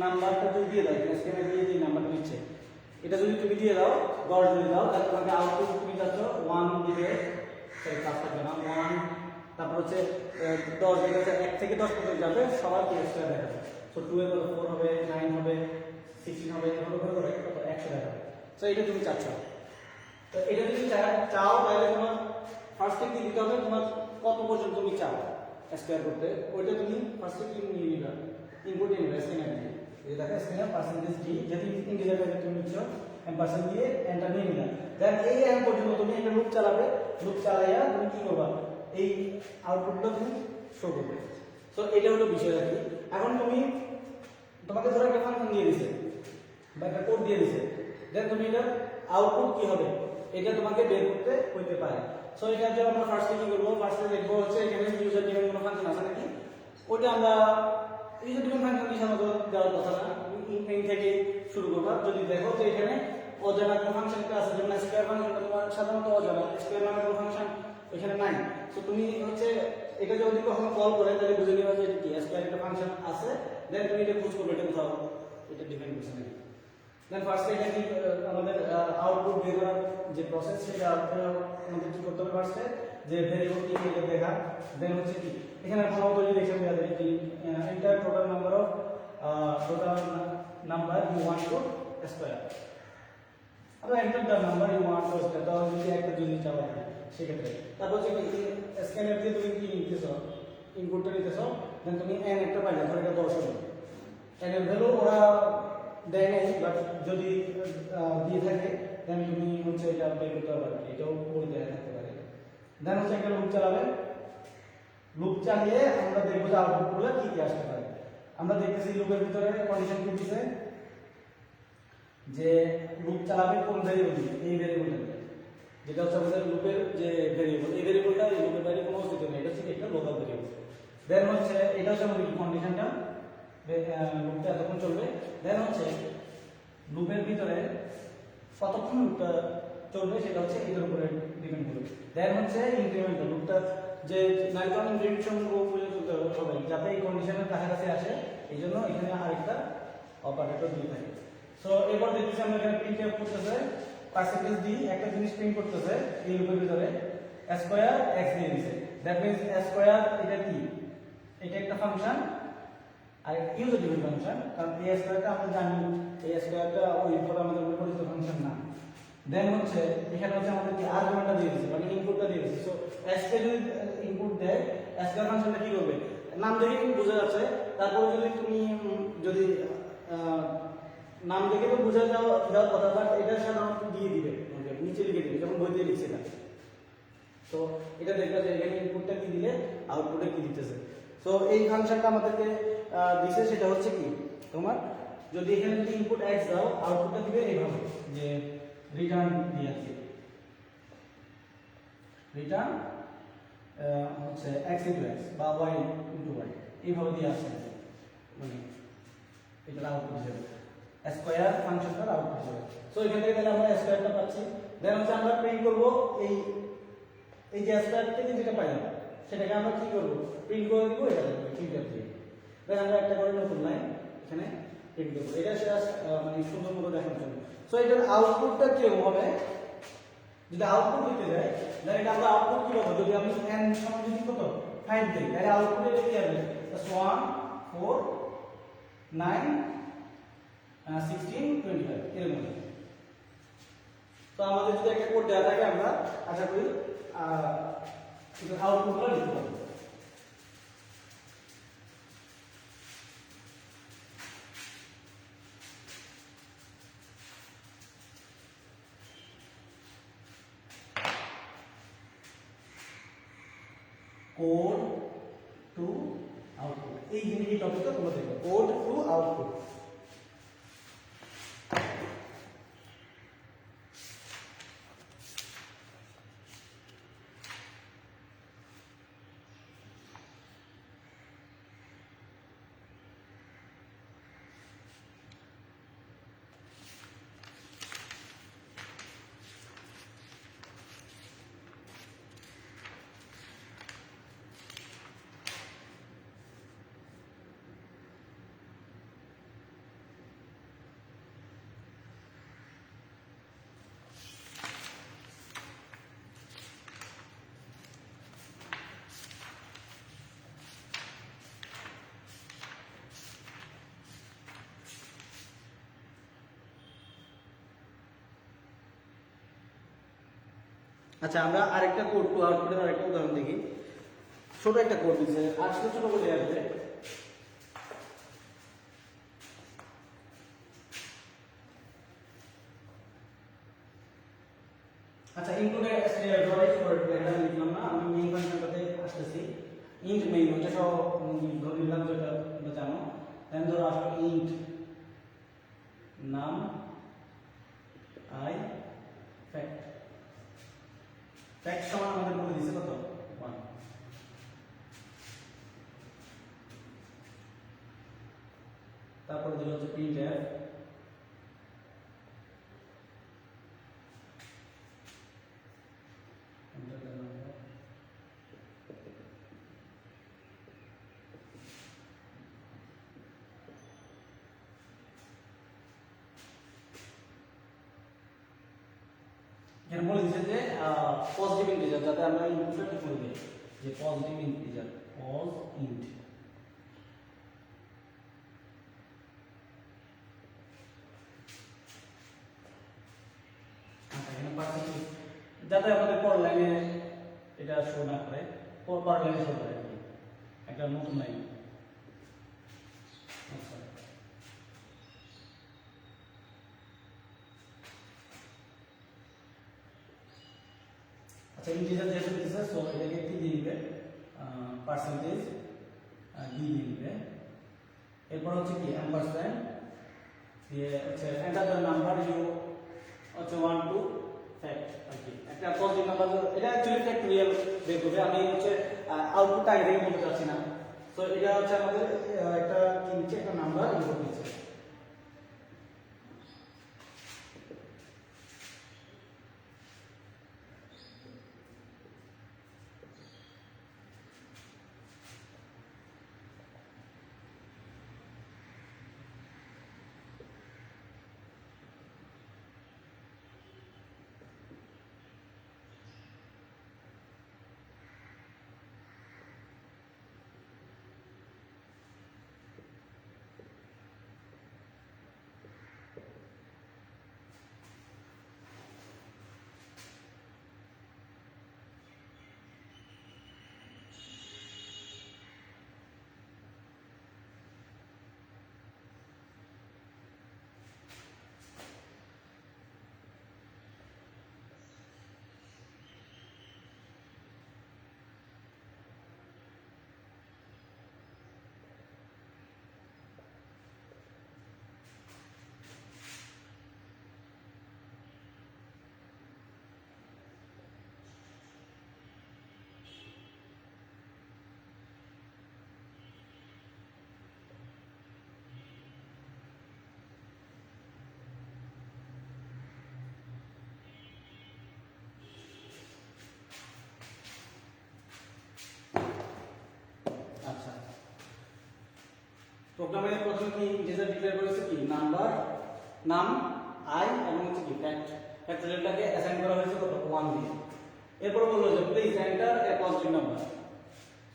নাম্বারটা তুমি দিয়ে দাও স্ক্যানে দিয়ে যে নাম্বারটা দিচ্ছে এটা যদি তুমি দিয়ে দাও 10 যদি দাও তাহলে তোমাকে আউটপুট তুমি যাচ্ছ 1 দিবে সেই কাজ করবে না 1 তারপর হচ্ছে 10 দিলে 1 থেকে 10 পর্যন্ত যাবে সবার কি স্কয়ার দেখাবে সো 2 এর পরে 4 হবে 9 হবে 16 হবে এভাবে করে কত 100 দেখাবে সো এটা তুমি চাচ্ছ তো এটা যদি চাও তাহলে তোমার ফার্স্টে কি দিতে হবে তোমার কত পর্যন্ত তুমি চাও স্কয়ার করতে ওইটা তুমি ফার্স্টে কি নিয়ে নিবা ইনপুট নিয়ে স্ক্যানার দিয়ে এই দেখো স্ক্যানার পার্সেন্টেজ ডি যদি ইন্টিজার ভ্যালু তুমি নিচ্ছ এম্পারসেন্ট দিয়ে এন্টার নিয়ে নিলা দেন এই এম পর্যন্ত তুমি একটা লুপ চালাবে লুপ চালাইয়া তুমি কি করবা এই আউটপুটটা তুমি শো করবে সো এটা হলো বিষয় আর কি এখন তুমি তোমাকে ধরো একটা ফাংশন দিয়ে দিয়েছে বা একটা কোড দিয়ে দিয়েছে দেন তুমি এটা আউটপুট কি হবে এটা তোমাকে বের করতে হইতে পারে সো এটার জন্য আমরা ফার্স্টে কি করব ফার্স্টে দেখব হচ্ছে এখানে ইউজার ডিফাইন কোনো ফাংশন আছে নাকি ওটা আমরা ইউজার ডিফাইন ফাংশন কি সাধারণত দেওয়ার কথা না মেইন থেকে শুরু করবা যদি দেখো যে এখানে অজানা কোনো ফাংশন আছে যেমন স্কয়ার ফাংশনটা তোমার সাধারণত অজানা স্কয়ার নামে কোনো ফাংশন এখানে নাই সো তুমি হচ্ছে এটা যদি কখনো কল করে তাহলে বুঝে নিবা যে এটা কি স্কয়ার একটা ফাংশন আছে দেন তুমি এটা খুঁজ করবে এটা কোথাও এটা ডিফাইন করছে নাকি দেন ফার্স্টে এটা কি আমাদের আউটপুট বের করার যে প্রসেস সেটা আমাদের কি করতে হবে ফার্স্টে যে ভেরিয়েবল কি এটা দেখা দেন হচ্ছে কি এখানে সম্ভবত যদি দেখে দেওয়া যায় কি enter total number of total number you want to square আমরা enter the number you want to square তাহলে যদি একটা যদি চাও সেক্ষেত্রে তারপর যে স্ক্যানার দিয়ে তুমি কি নিতেছো ইনপুটটা নিতেছো দেন তুমি n একটা পাইলে ধরো এটা 10 হলো n এর ভ্যালু ওরা দেয় নাই বাট যদি দিয়ে থাকে দেন তুমি হচ্ছে এটা বের করতে পারবে এটাও করে দেয়া থাকতে পারে দেন হচ্ছে একটা লুপ চালাবে লুপ চালিয়ে আমরা দেখব যে আউটপুটগুলো কি কি আসতে পারে আমরা দেখতেছি লুপের ভিতরে কন্ডিশন কি দিছে যে লুপ চালাবে কোন ভেরিয়েবল এই ভেরিয়েবলটা যেটা হচ্ছে আমাদের লুপের যে ভেরিয়েবল এই ভেরিয়েবলটা এই লুপের বাইরে কোনো অস্তিত্ব নেই এটা হচ্ছে একটা লোকাল ভেরিয়েবল দেন হচ্ছে এটা হচ্ছে আমাদের কন্ডিশনটা লুপটা এতক্ষণ চলবে দেন হচ্ছে লুপের ভিতরে কতক্ষণ লুপটা চলবে সেটা হচ্ছে এটার উপরে ডিপেন্ড করবে দেন হচ্ছে ইনক্রিমেন্টাল লুপটা যে নাইট্রোজেন ইনক্রিমেন্টেশন পর্যন্ত চলতে হবে যাতে এই কন্ডিশনের কাছাকাছি আসে এই জন্য এখানে আরেকটা অপারেটর দিয়ে থাকে সো এবার দেখতেছি আমরা এখানে প্রিন্টএফ করতেছে পার্সেন্টেজ ডি একটা জিনিস প্রিন্ট করতেছে এই লুপের ভিতরে স্কয়ার এক্স দিয়ে দিয়েছে দ্যাট মিন্স স্কয়ার এটা কি এটা একটা ফাংশন আর ইউজার ডিফাইন ফাংশন কারণ এই স্কয়ারটা আমরা জানি এই স্কয়ারটা ওই পরে আমাদের পরিচিত ফাংশন না দেন হচ্ছে এখানে হচ্ছে আমাদের কি আর্গুমেন্টটা দিয়ে দিয়েছে মানে ইনপুটটা দিয়ে দিয়েছে সো এসকে যদি ইনপুট দেয় স্কয়ার ফাংশনটা কি করবে নাম দেখে কিন্তু বোঝা যাচ্ছে তারপর যদি তুমি যদি নাম দেখে তো বোঝা যাওয়ার কথা বাট এটা সাধারণত দিয়ে দিবে নিচে লিখে দিবে যেমন বইতে লিখছে না তো এটা দেখবে যে এখানে ইনপুটটা কি দিলে আউটপুটে কি দিতেছে সো এই ফাংশনটা আমাদেরকে দিছে সেটা হচ্ছে কি তোমার যদি এখানে যদি ইনপুট x দাও আউটপুটটা দিবে এইভাবে যে রিটার্ন দিয়ে আছে রিটার্ন হচ্ছে x ইন্টু x বা y ইন্টু y এইভাবে দিয়ে আসছে মানে এটা আউটপুট হিসেবে স্কয়ার ফাংশনটার আউটপুট হিসেবে। সো এখান থেকে তাহলে আমরা স্কয়ারটা পাচ্ছি। দেন হচ্ছে আমরা প্রিন্ট করব এই এই যে স্কয়ার থেকে যেটা পাইলাম সেটাকে আমরা কি করব প্রিন্ট করে দিব এটা ফিগার দিয়ে। দেন আমরা একটা করে নতুন লাইন এখানে প্রিন্ট করব। এটা জাস্ট মানে সুন্দর মতো দেখানোর জন্য। সো এটার আউটপুটটা কি হবে যদি আউটপুট দিতে যায় তাহলে এটা আমরা আউটপুট কি পাবো যদি আমি n সমান যদি কত 5 দেই তাহলে আউটপুটে এটা কি হবে 1 4 9 16 25 এর মধ্যে। তো আমাদের যদি একটা কোড দেওয়া থাকে আমরা আশা করি এটা আউটপুটটা লিখতে পারবো। কোড টু আউটপুট এই জিনিসই টপিকটা তোমরা দেখো কোড টু আউটপুট। আচ্ছা আমরা আরেকটা কোড টু আউটপুটের আরেকটা উদাহরণ দেখি। ছোট একটা কোড দিচ্ছে আজকে ছোট করে আসবে। আচ্ছা ইনক্লুডেড স্টোরেজ ফর এটা লিখলাম না আমি মেইন ফাংশনটাতে আসতেছি ইন্ট মেইন ওটা সব ধরে নিলাম যেটা তোমরা জানো। দেন ধরো আসবে ইন্ট নাম আই ফ্যাক্ট ফ্যাক্ট সমান আমাদের বলে দিছে কত 1। তারপরে দিল হচ্ছে প্রিন্টএফ এখানে বলে দিচ্ছে যে পজিটিভ ইন্টিজার যাতে আমরা ইনপুটটা ঠিক করে দিই যে পজিটিভ ইন্টিজার পজ ইন্ট। আচ্ছা এখানে পার্সেন্টেজ যাতে আমাদের পর লাইনে এটা শো না করে পর লাইনে শো করে আর কি একটা নতুন লাইন। আচ্ছা আচ্ছা ইন্টিজার যেহেতু দিচ্ছে সো এটাকে কি দিয়ে দিবে পার্সেন্টেজ ডি দিয়ে দিবে। এরপর হচ্ছে কি অ্যাম্পারস্যান্ড দিয়ে হচ্ছে এন্টার দ্য নাম্বার ইউ হচ্ছে 1 2 ফ্যাক্ট আর কি একটা পজিটিভ নাম্বার এটা অ্যাকচুয়ালি ফ্যাক্টরিয়াল বের করবে। আমি হচ্ছে আউটপুট আগে থেকে বলতে চাচ্ছি না। সো এটা হচ্ছে আমাদের একটা কি নিচ্ছে একটা নাম্বার ইনপুট নিচ্ছে। প্রোগ্রামে প্রথমে কি ইন্টিজার ডিক্লেয়ার করেছে কি নাম্বার নাম আই এবং হচ্ছে কি ফ্যাক্টরিয়ালটাকে অ্যাসাইন করা হয়েছে কত 1 দিয়ে। এরপর বললো যে please enter a positive number.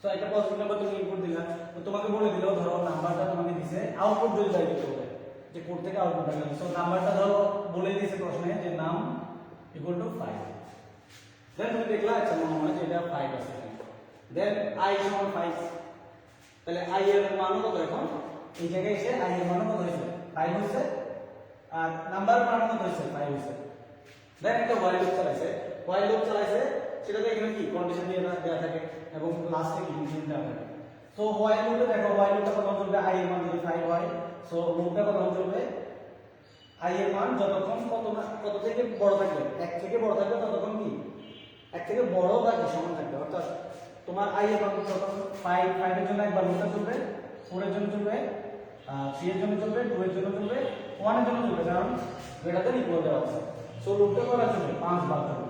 So একটা পজিটিভ নাম্বার তুমি ইনপুট দিলা, তো তোমাকে বলে দিলো ধরো নাম্বারটা তোমাকে দিছে, আউটপুট যদি যাই দিতে হবে যে কোড থেকে আউটপুট আসবে। সো নাম্বারটা ধরো বলে দিয়েছে প্রশ্নে যে নাম ইকুয়াল টু 5। দেন তুমি দেখলা আচ্ছা মনে হয় যে এটা 5 আছে, দেন i সমান 5। তাহলে i এর মান কত এখন এই জায়গায় এসে i এর মান কত হইছে 5 হইছে, আর নাম্বার মান কত হইছে 5 হইছে। দেন একটা while লুপ চালাইছে, সেটাতে এখানে কি কন্ডিশন দিয়ে দেওয়া থাকে এবং লাস্টে কি ইনপুট দেওয়া থাকে। সো while লুপে দেখো while লুপটা কত চলবে i এর মান যদি 5 হয়, সো লুপটা কত চলবে i এর মান যতক্ষণ কত থেকে বড় থাকবে 1 থেকে বড় থাকবে ততক্ষণ কি 1 থেকে বড় বা কি সমান থাকবে। অর্থাৎ তোমার i এর মান যখন 5 এর জন্য একবার লুপটা চলবে, 4 এর জন্য চলবে, 3 এর জন্য চলবে, 2 এর জন্য চলবে, 1 এর জন্য চলবে, কারণ গ্রেটার দ্যান ইকুয়াল দেওয়া আছে। সো লুপটা করার জন্য 5 বার চলবে।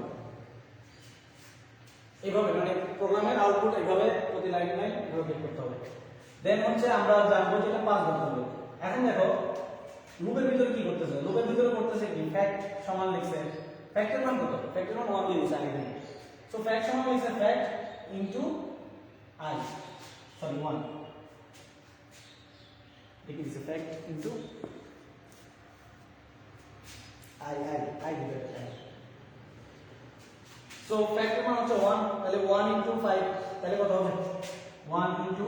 এইভাবে মানে প্রোগ্রামের আউটপুট এইভাবে প্রতি লাইন এভাবে বের করতে হবে। দেন হচ্ছে আমরা জানবো যে এটা 5 বার চলবে। এখন দেখো লুপের ভিতরে কি করতেছে, লুপের ভিতরে করতেছে কি ফ্যাক্ট সমান লিখছে, ফ্যাক্টের মান কত, ফ্যাক্টের মান 1 দিয়ে দিছে আগে থেকে। সো ফ্যাক্ট সমান লিখছে ফ্যাক্ট ইনটু i, সরি 1 লিখে দিছে ফ্যাক্ট ইনটু i দিবে। সো ফ্যাক্টর মান হচ্ছে 1, তাহলে 1 ইনটু 5 তাহলে কত হবে 1 ইনটু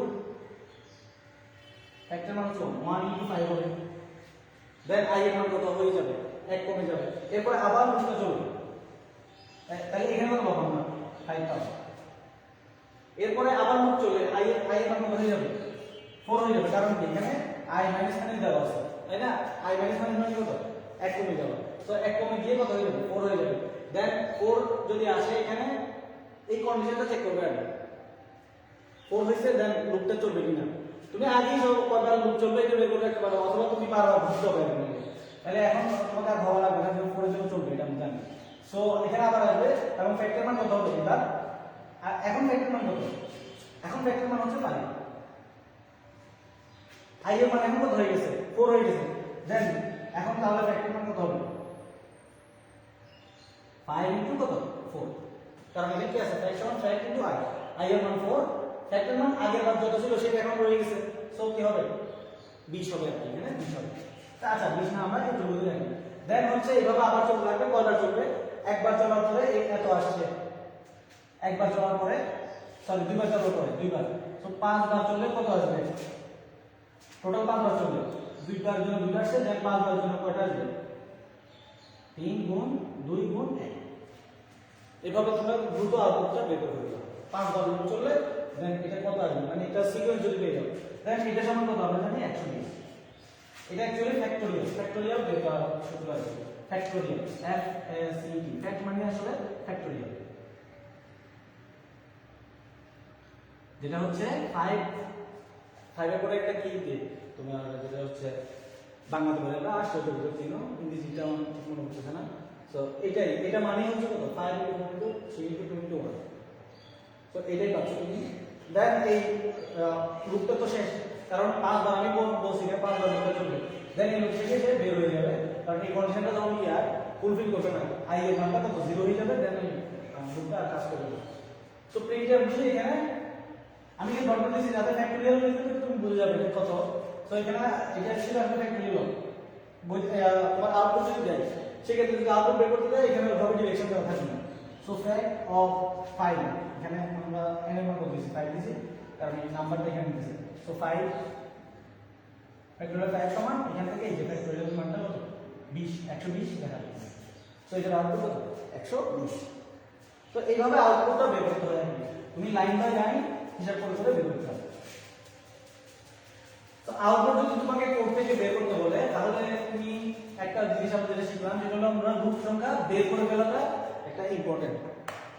ফ্যাক্টর মান হচ্ছে 1 ইনটু 5 হবে। দেন i এর মান কত হয়ে যাবে 1 কমে যাবে। এরপর আবার লুপটা চলবে, তাহলে এখানে কত পাবো না 5 পাবো। এরপরে আবার লুপ চলে i এর মান কত হয়ে যাবে 4 হয়ে যাবে, কারণ কি এখানে i মাইনাস মানে দেওয়া আছে তাই না, i মাইনাস মানে কত 1 কমে যাবে। সো 1 কমে গিয়ে কত হয়ে যাবে 4 হয়ে যাবে। দেন 4 যদি আসে এখানে এই কন্ডিশনটা চেক করবে আগে 4 হইছে, দেন লুপটা চলবে কিনা। তুমি আগেই সব কয়বার লুপ চলবে এটা বের করে রাখতে পারো, অথবা তুমি বারবার বুঝতে হবে। তাহলে এখন তোমাকে আর ভাবা লাগবে না যে 4 এর জন্য চলবে এটা আমি জানি। সো এখানে আবার আসবে এবং ফ্যাক্টর মান কত হবে এবার, আর এখন ফ্যাক্টর মান কত, এখন ফ্যাক্টর মান হচ্ছে 5, i এর মান এখন কত হয়ে গেছে 4 হয়ে গেছে। দেন এখন তাহলে ফ্যাক্টর মান কত হবে 5 ইনটু কত 4, কারণ এখানে কি আছে ফ্যাক্টর মান 5 ইনটু i এর মান 4, ফ্যাক্টর মান আগের বার যত ছিল সেটা এখন রয়ে গেছে। সো কি হবে 20 হবে আর কি, এখানে 20 হবে। আচ্ছা 20 না আমরা একটু বুঝে রাখি। দেন হচ্ছে এইভাবে আবার চলতে লাগবে, কয়বার চলবে একবার চলার পরে এই এত আসছে, একবার চলার পরে সরি দুইবার চলার পরে দুইবার, সো 5 বার চললে কত আসবে টোটাল 5 বার চলবে, দুইবার জন্য 2 আসছে, দেন 5 বার জন্য কয়টা আসবে 3 গুণ 2 গুণ 1। এভাবে তোমরা দ্রুত আউটপুটটা বের করে ফেলবে। 5 বার লুপ চললে দেন এটা কত আসবে, মানে এটা সিকোয়েন্স যদি পেয়ে যাও দেন এটা সমান কত আমরা জানি 120। এটা অ্যাকচুয়ালি ফ্যাক্টরিয়াল বের করা সূত্র আছে, factorial f a c t, fact মানে আসলে ফ্যাক্টরিয়াল, যেটা হচ্ছে 5 এর পরে একটা কি দিয়ে তোমার যেটা হচ্ছে বাংলাতে বলে না আশ্চর্য চিহ্ন, ইংরেজিটা ঠিক মনে হচ্ছে না। সো এটা মানে হচ্ছে কত 5 ইনটু 3 ইনটু 2 ইনটু 1। সো এটাই পাচ্ছ তুমি। দেন এই লুপটা তো শেষ, কারণ 5 বার আমি বলছি যে 5 বার লুপটা চলবে। দেন এই লুপ থেকে সে বের হয়ে যাবে, কারণ এই কন্ডিশনটা যখন কি আর ফুলফিল করবে না, i এর মানটা কত 0 হয়ে যাবে। দেন লুপটা আর কাজ করবে না। সো প্রিন্টএফ বুঝি এখানে আমি যে ডট দিয়েছি যাতে ফ্যাক্টরিয়াল লিখতে তুমি বুঝে যাবে এটা কত। সো এখানে এটা ছিল আসলে ফ্যাক্টরিয়াল তোমার আউটপুট যদি দেয় সেক্ষেত্রে যদি আউটপুট বের করতে দেয় এখানে ওভাবে ডিরেকশন দেওয়া থাকবে না। সো ফ্যাক্ট অফ 5 এখানে আমরা n এর মান কত দিয়েছি 5 দিয়েছি, কারণ এই নাম্বারটা এখানে দিয়েছি। সো 5 ফ্যাক্টরিয়াল 5 সমান এখান থেকে এই যে ফ্যাক্টরিয়াল মানটা কত 20 120 দেখা যাচ্ছে। সো এটার আউটপুট কত 120। তো এইভাবে আউটপুটটা বের করতে হয়, তুমি লাইন বাই লাইন হিসাব করে করে বের করতে হবে। তো আউটপুট যদি তোমাকে কোড থেকে বের করতে বলে তাহলে তুমি একটা জিনিস আমরা যেটা শিখলাম যেটা হলো আমরা লুপ সংখ্যা বের করে ফেলাটা একটা ইম্পর্টেন্ট,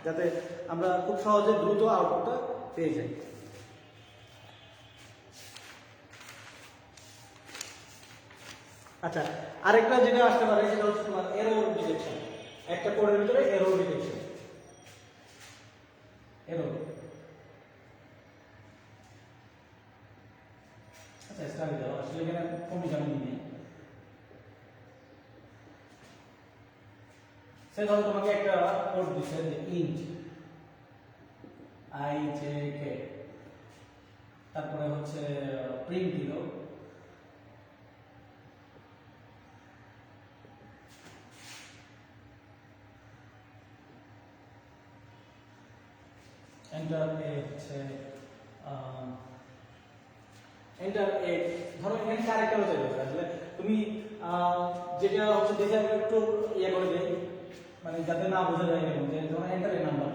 যাতে আমরা খুব সহজে দ্রুত আউটপুটটা পেয়ে যাই। আচ্ছা আরেকটা যেটা আসতে পারে সেটা হচ্ছে তোমার এরর ডিটেকশন, একটা কোডের ভিতরে এরর ডিটেকশন। এরর চেষ্টা করে দাও আসলে এখানে কমিশন আমি দিই সে ধরো তোমাকে একটা কোড দিচ্ছে যে ইন্ট আই জে কে তারপরে হচ্ছে প্রিন্ট দিল এন্টার এ হচ্ছে এন্টার এ ধরো এখানে ক্যারেক্টার চলে যাবে আসলে তুমি যেটা হচ্ছে দেখে আমরা একটু ইয়ে করে দেই মানে যাতে না বোঝা যায় এরকম যে ধরো এন্টার এ নাম্বার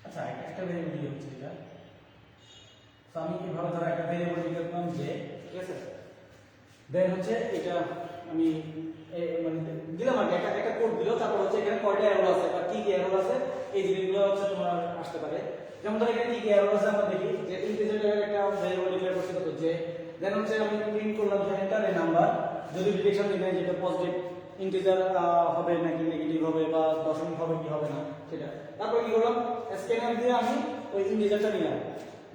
আচ্ছা একটা ভেরিয়েবল হচ্ছে এটা তো আমি কিভাবে ধরো একটা ভেরিয়েবল লিখলাম যে ঠিক আছে দেন হচ্ছে এটা আমি মানে দিলাম আর একটা একটা কোড দিল তারপর হচ্ছে এখানে কয়টা এরর আছে বা কি কি এরর আছে এই জিনিসগুলো হচ্ছে তোমার আসতে পারে যেমন ধরো এখানে কি কি এরর আছে আমরা দেখি যে ইন্টিজারের একটা ভেরিয়েবল ডিক্লেয়ার করতে তো যে দেন হচ্ছে আমি প্রিন্ট করলাম যে এন্টার এ নাম্বার যদি ডিরেকশন দিই যেটা পজিটিভ ইন্টিজার হবে নাকি নেগেটিভ হবে বা দশমিক হবে কি হবে না সেটা তারপর কি করলাম স্ক্যানার দিয়ে আমি ওই ইন্টিজারটা নিলাম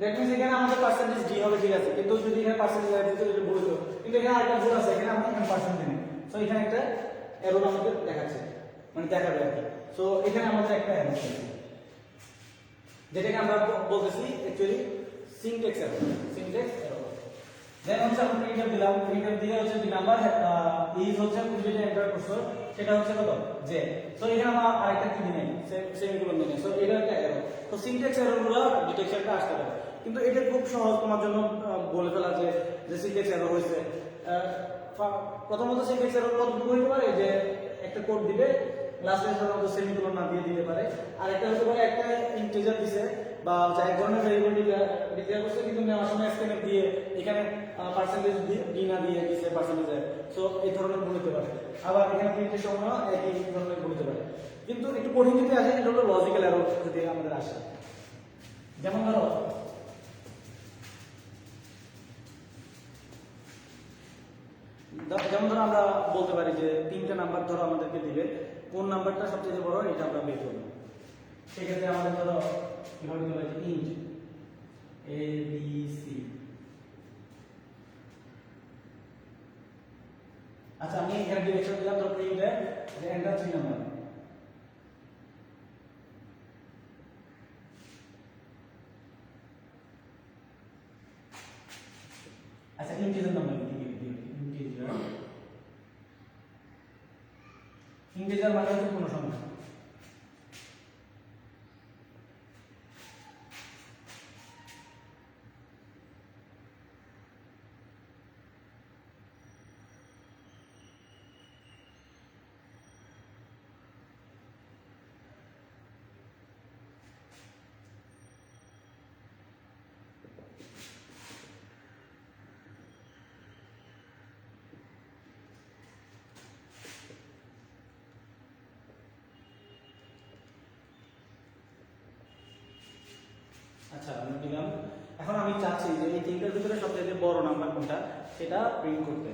দ্যাট মিন্স এখানে আমাদের পার্সেন্টেজ ডি হবে ঠিক আছে কিন্তু যদি এখানে পার্সেন্টেজ আছে তাহলে ভুল হতো কিন্তু এখানে আরেকটা ভুল আছে এখানে আমি এখানে পার্সেন্টেজ দিই সো এখানে একটা এরর আমাদের দেখাচ্ছে মানে দেখাবে আর কি সো এখানে আমাদের একটা এরর আছে যেটাকে আমরা বলতেছি অ্যাকচুয়ালি সিনট্যাক্স এরর দেন হচ্ছে আমরা প্রিন্টএফ দিলাম প্রিন্টএফ দিয়ে হচ্ছে যে নাম্বার ইজ হচ্ছে তুমি যেটা এন্টার করছো সেটা হচ্ছে কত যে সো এখানে আমরা আরেকটা কি দিই সেমিকোলন দিই সো এটা একটা এরর তো সিনট্যাক্স এররগুলো ডিটেকশনটা আসতে পারে কিন্তু এটা খুব সহজ তোমার জন্য বলে ফেলা যে সিনট্যাক্স এরর হয়েছে প্রথমত সিনট্যাক্স এরর কতটুকু হতে পারে যে একটা কোড দিবে লাস্টে সাধারণত সেমিকোলন না দিয়ে দিতে পারে আর একটা হতে পারে একটা ইন্টিজার দিছে বা এক ধরনের ভেরিয়েবল ডিক্লেয়ার করছে কিন্তু নেওয়ার সময় স্ক্যানার দিয়ে এখানে পার্সেন্টেজ ডি না দিয়ে দিছে পার্সেন্টেজ সো এই ধরনের ভুল হতে পারে আবার এখানে প্রিন্টের সময় একই ধরনের ভুল হতে পারে কিন্তু একটু কঠিন যদি আসে এটা হলো লজিক্যাল এরর যদি আমাদের আসে যেমন ধরো আমরা বলতে পারি যে তিনটা নাম্বার ধরো আমাদেরকে দিবে কোন নাম্বারটা সবচেয়ে বড় এটা আমরা বের করব সেক্ষেত্রে আমাদের ধরো কিভাবে বলা যায় ইন্ট এ বি সি আচ্ছা আমি এখানে ডিরেকশন দিলাম ধরো প্রিন্টে যে এন্টার 3 নাম্বার আচ্ছা ইন্টিজার নাম্বার ইন্টিজার মানে হচ্ছে পূর্ণ সংখ্যা আচ্ছা আমি দিলাম এখন আমি চাচ্ছি যে এই তিনটার ভিতরে সবচেয়ে বড় নাম্বার কোনটা সেটা প্রিন্ট করতে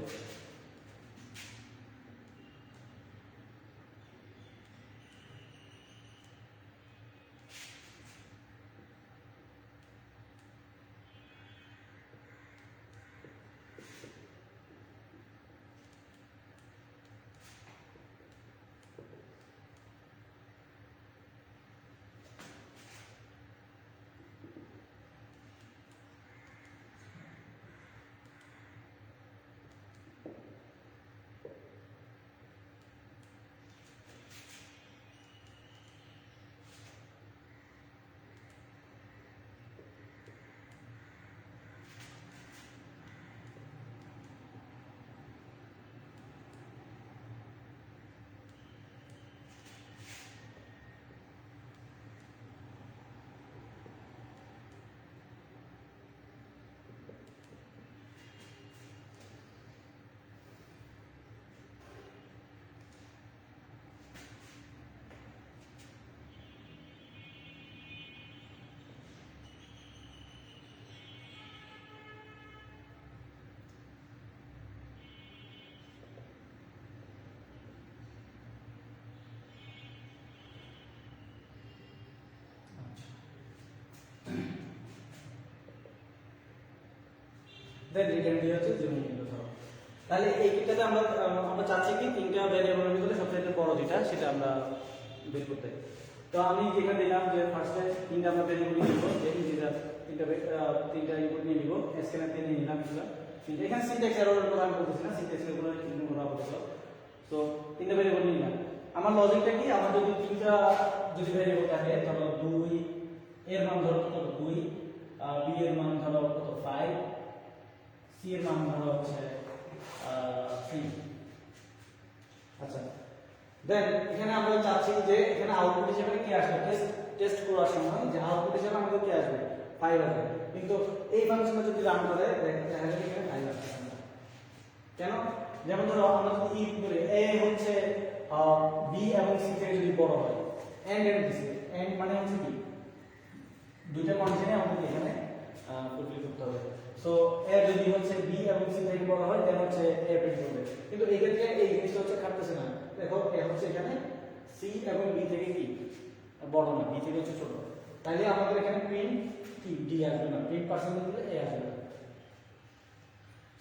দেন রিটার্ন দিয়ে হচ্ছে 0 ইনটু ধরো। তাহলে এইটাতে আমরা চাচ্ছি কি তিনটা ভ্যারিয়েবলের ভিতরে সবচেয়ে বড় যেটা সেটা আমরা বের করতে। তো আমি যেখানে দিলাম যে ফার্স্টে তিনটা আমরা ভ্যারিয়েবল নিব, যে ইন্টিজার তিনটা ইনপুট নিয়ে নিব, স্ক্যানার দিয়ে নিয়ে নিলাম এগুলো। এখানে সিনট্যাক্স এররের কথা আমি বলতেছি না, সিনট্যাক্স এর উপরে কিন্তু করা হচ্ছে। সো তিনটা ভ্যারিয়েবল নিয়ে নিলাম। আমার লজিকটা কি, আমার যদি তিনটা যদি ভ্যারিয়েবল থাকে, ধরো 2 এর মান ধরো কত 2, b এর মান ধরো কত 5, c এর মান ধরো হচ্ছে 3। আচ্ছা, দেন এখানে আমরা চাচ্ছি যে এখানে আউটপুট হিসেবে কি আসবে, টেস্ট করার সময় যে আউটপুট হিসেবে আমাদের কি আসবে 5 আসবে। কিন্তু এই ফাংশনটা যদি রান করে দেখা যাবে এখানে 5 আসবে না। কেন? যেমন ধরো আমরা যদি ইফ করি a হচ্ছে b এবং c থেকে যদি বড় হয়, এন্ড দিছে, এন্ড মানে হচ্ছে কি দুইটা কন্ডিশনে আমাদের এখানে ফুলফিল করতে হবে। সো a যদি হচ্ছে b এবং c থেকে বড় হয় দেন হচ্ছে a প্রিন্ট করবে। কিন্তু এই ক্ষেত্রে এই জিনিসটা হচ্ছে খাটতেছে না। দেখো a হচ্ছে এখানে c এবং b থেকে কি বড় না, b থেকে হচ্ছে ছোট। তাইলে আমাদের এখানে প্রিন্ট কি d আসবে না, প্রিন্ট পার্সেন্টেজ দিলে a আসবে না।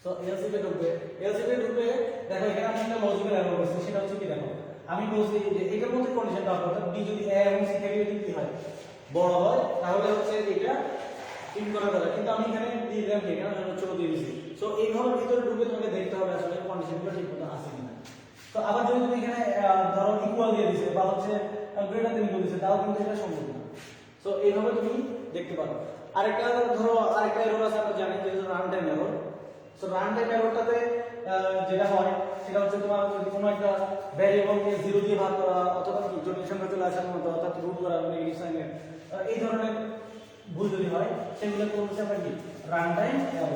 সো এলসিপি ঢুকবে, এলসিপি ঢুকবে। দেখো এখানে আমি একটা লজিক্যাল এরর বলছি, সেটা হচ্ছে কি, দেখো আমি বলছি যে এটার মধ্যে কন্ডিশনটা অর্থাৎ b যদি a এবং c থেকে যদি কি হয় বড় হয় তাহলে হচ্ছে এটা প্রিন্ট করা যাবে। কিন্তু আমি এখানে দিয়ে দিলাম কি, এখানে ছোট দিয়ে দিয়েছি। সো এইভাবে ভিতরে ঢুকে তোমাকে দেখতে হবে আসলে কন্ডিশনগুলো ঠিকমতো আছে কিনা। তো আবার যদি তুমি এখানে ধরো ইকুয়াল দিয়ে দিছে বা হচ্ছে গ্রেটার দেন দিছে, তাও কিন্তু এটা সম্ভব না। সো এইভাবে তুমি দেখতে পারো। আরেকটা ধরো আরেকটা এরর আছে, আমরা জানি যে run time error. So run time এররটাতে যেটা হয় সেটা হচ্ছে তোমার যদি কোনো একটা ভ্যারিয়েবলকে 0 দিয়ে ভাগ করা অথবা কি জটিল সংখ্যা চলে আসার মতো, অর্থাৎ রুট করা নেগেটিভ সাইনের এই ধরনের ভুল যদি হয় সেগুলো করতে আমরা কি রান টাইম এরর।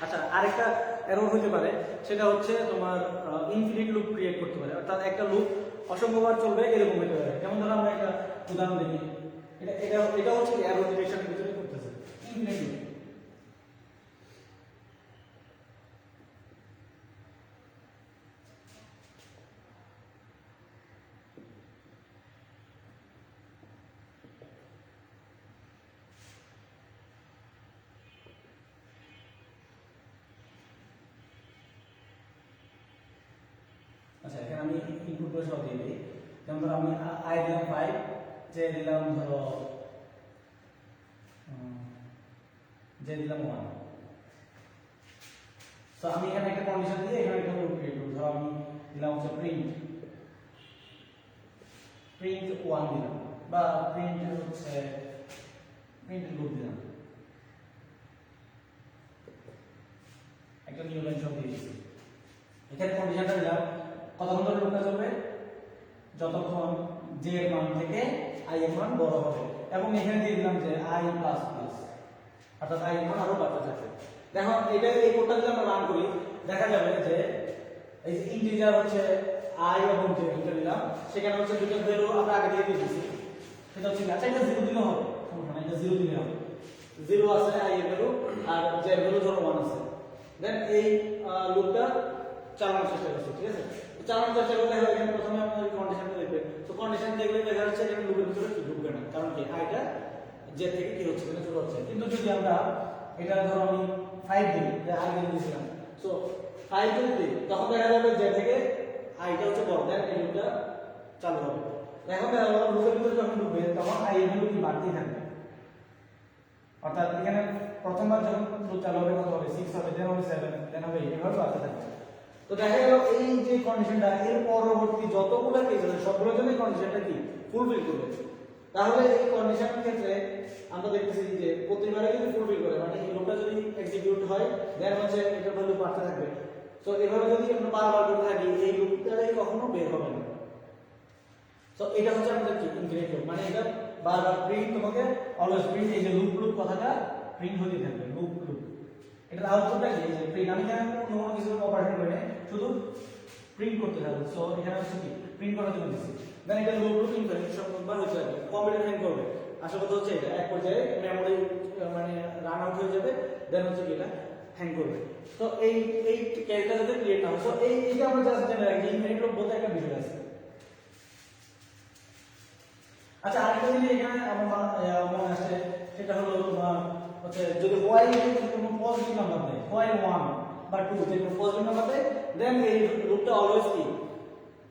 আচ্ছা, আরেকটা এরর হতে পারে সেটা হচ্ছে তোমার ইনফিনিট লুপ ক্রিয়েট করতে পারে, অর্থাৎ একটা লুপ অসংখ্যবার চলবে এরকম হতে পারে। যেমন ধরো আমরা একটা উদাহরণ দেখি, এটা হচ্ছে এরর ডিটেকশনের ভিতরে করতেছে ইনফিনিট লুপ। আচ্ছা, এখানে আমি ইনপুট করে সব দিয়ে দিই। যেমন ধরো আমি আই দিলাম 5, জে দিলাম ধরো জে দিলাম 1। সো আমি এখানে একটা কন্ডিশন দিয়ে এখানে একটা লুপ ক্রিয়েট করব। ধরো আমি দিলাম হচ্ছে প্রিন্ট 1 দিলাম, বা প্রিন্ট হচ্ছে প্রিন্ট লুপ দিলাম, একটা নিউ লাইন সব দিয়ে দিচ্ছি। এখানে কন্ডিশনটা দিলাম কতক্ষণ ধরে লুপটা চলবে, যতক্ষণ জে এর মান থেকে আই এর মান বড় হবে। এবং এখানে দিয়ে দিলাম যে আই প্লাস প্লাস, অর্থাৎ আই এর মান আরো বাড়তে থাকবে। দেখো এটা এই কোডটা যদি আমরা রান করি দেখা যাবে যে এই যে ইন্টিজার হচ্ছে আই এবং জে দুটো দিলাম, সেখানে হচ্ছে দুটো ভ্যালু আমরা আগে দিয়ে দিয়েছি। সেটা হচ্ছে আচ্ছা এটা 0 দিলে হবে, মানে এটা 0 দিলে হবে। 0 আছে আই এর ভ্যালু আর জে এর ভ্যালু ধরো 1 আছে। দেন এই লুপটা চালানোর চেষ্টা করছি, ঠিক আছে? চালানোর চেষ্টা করলে হয় এখানে প্রথমে আপনি কন্ডিশনটা দেখবেন। তো কন্ডিশন দেখলে দেখা যাচ্ছে এখানে লুপের ভিতরে কি ঢুকবে না, কারণ কি আইটা জে থেকে কি হচ্ছে এটা ছোট হচ্ছে। কিন্তু যদি আমরা এটা ধরো আমি 5 দিই, আগে দিয়েছিলাম, সো 5 যদি দিই তখন দেখা যাবে জে থেকে আইটা হচ্ছে বড়, দেন এই লুপটা চালু হবে। এখন দেখা গেল লুপের ভিতরে যখন ঢুকবে তখন আই এর ভ্যালু কি বাড়তেই থাকবে, অর্থাৎ এখানে প্রথমবার যখন লুপ চালু হবে কত হবে 6 হবে, দেন হবে 7, দেন হবে 8, এভাবে বাড়তে থাকবে। তো দেখা গেল এই যে কন্ডিশনটা এর পরবর্তী যতগুলো কেস আছে সবগুলোর জন্য কন্ডিশনটা কি ফুলফিল করবে। তাহলে এই কন্ডিশনের ক্ষেত্রে আমরা দেখতেছি যে প্রতিবারে যদি ফুলফিল করে, মানে এই লুপটা যদি এক্সিকিউট হয় দেন হচ্ছে এটার ভ্যালু বাড়তে থাকবে। সো এভাবে যদি আমরা বারবার করতে থাকি এই লুপটাই কখনো বের হবে না। সো এটা হচ্ছে আমাদের কি ইনফিনিট লুপ, মানে এটা বারবার প্রিন্ট, তোমাকে অলওয়েজ প্রিন্ট, এই যে লুপ লুপ কথাটা প্রিন্ট হতে থাকবে, লুপ লুপ। এটা আউটপুটটা কি যে প্রিন্ট, আমি এখানে কোনো কিছু অপারেশন করে না, শুধু প্রিন্ট করতে থাকবে। সো এখানে হচ্ছে কি প্রিন্ট করার জন্য দিছি, দেন এটা লুপ লুপ ইনফিনিট সববার হতে থাকবে, কম্পিউটার হ্যাং করবে। আসল কথা হচ্ছে এটা এক পর্যায়ে মেমরি মানে রান আউট হয়ে যাবে, দেন হচ্ছে কি এটা হ্যাং করবে। তো এই ক্যারেক্টার যাতে ক্রিয়েট না হয়, সো এইটা আমরা জাস্ট জেনে রাখি ইনফিনিট লুপ বলতে একটা বিষয় আছে। আচ্ছা, আরেকটা জিনিস এখানে আমার মনে আসছে, সেটা হলো তোমার হচ্ছে যদি y যদি কোনো পজিটিভ নাম্বার দেয় y 1 বা 2 যদি কোনো পজিটিভ নাম্বার দেয় দেন এই লুপটা অলওয়েজ কি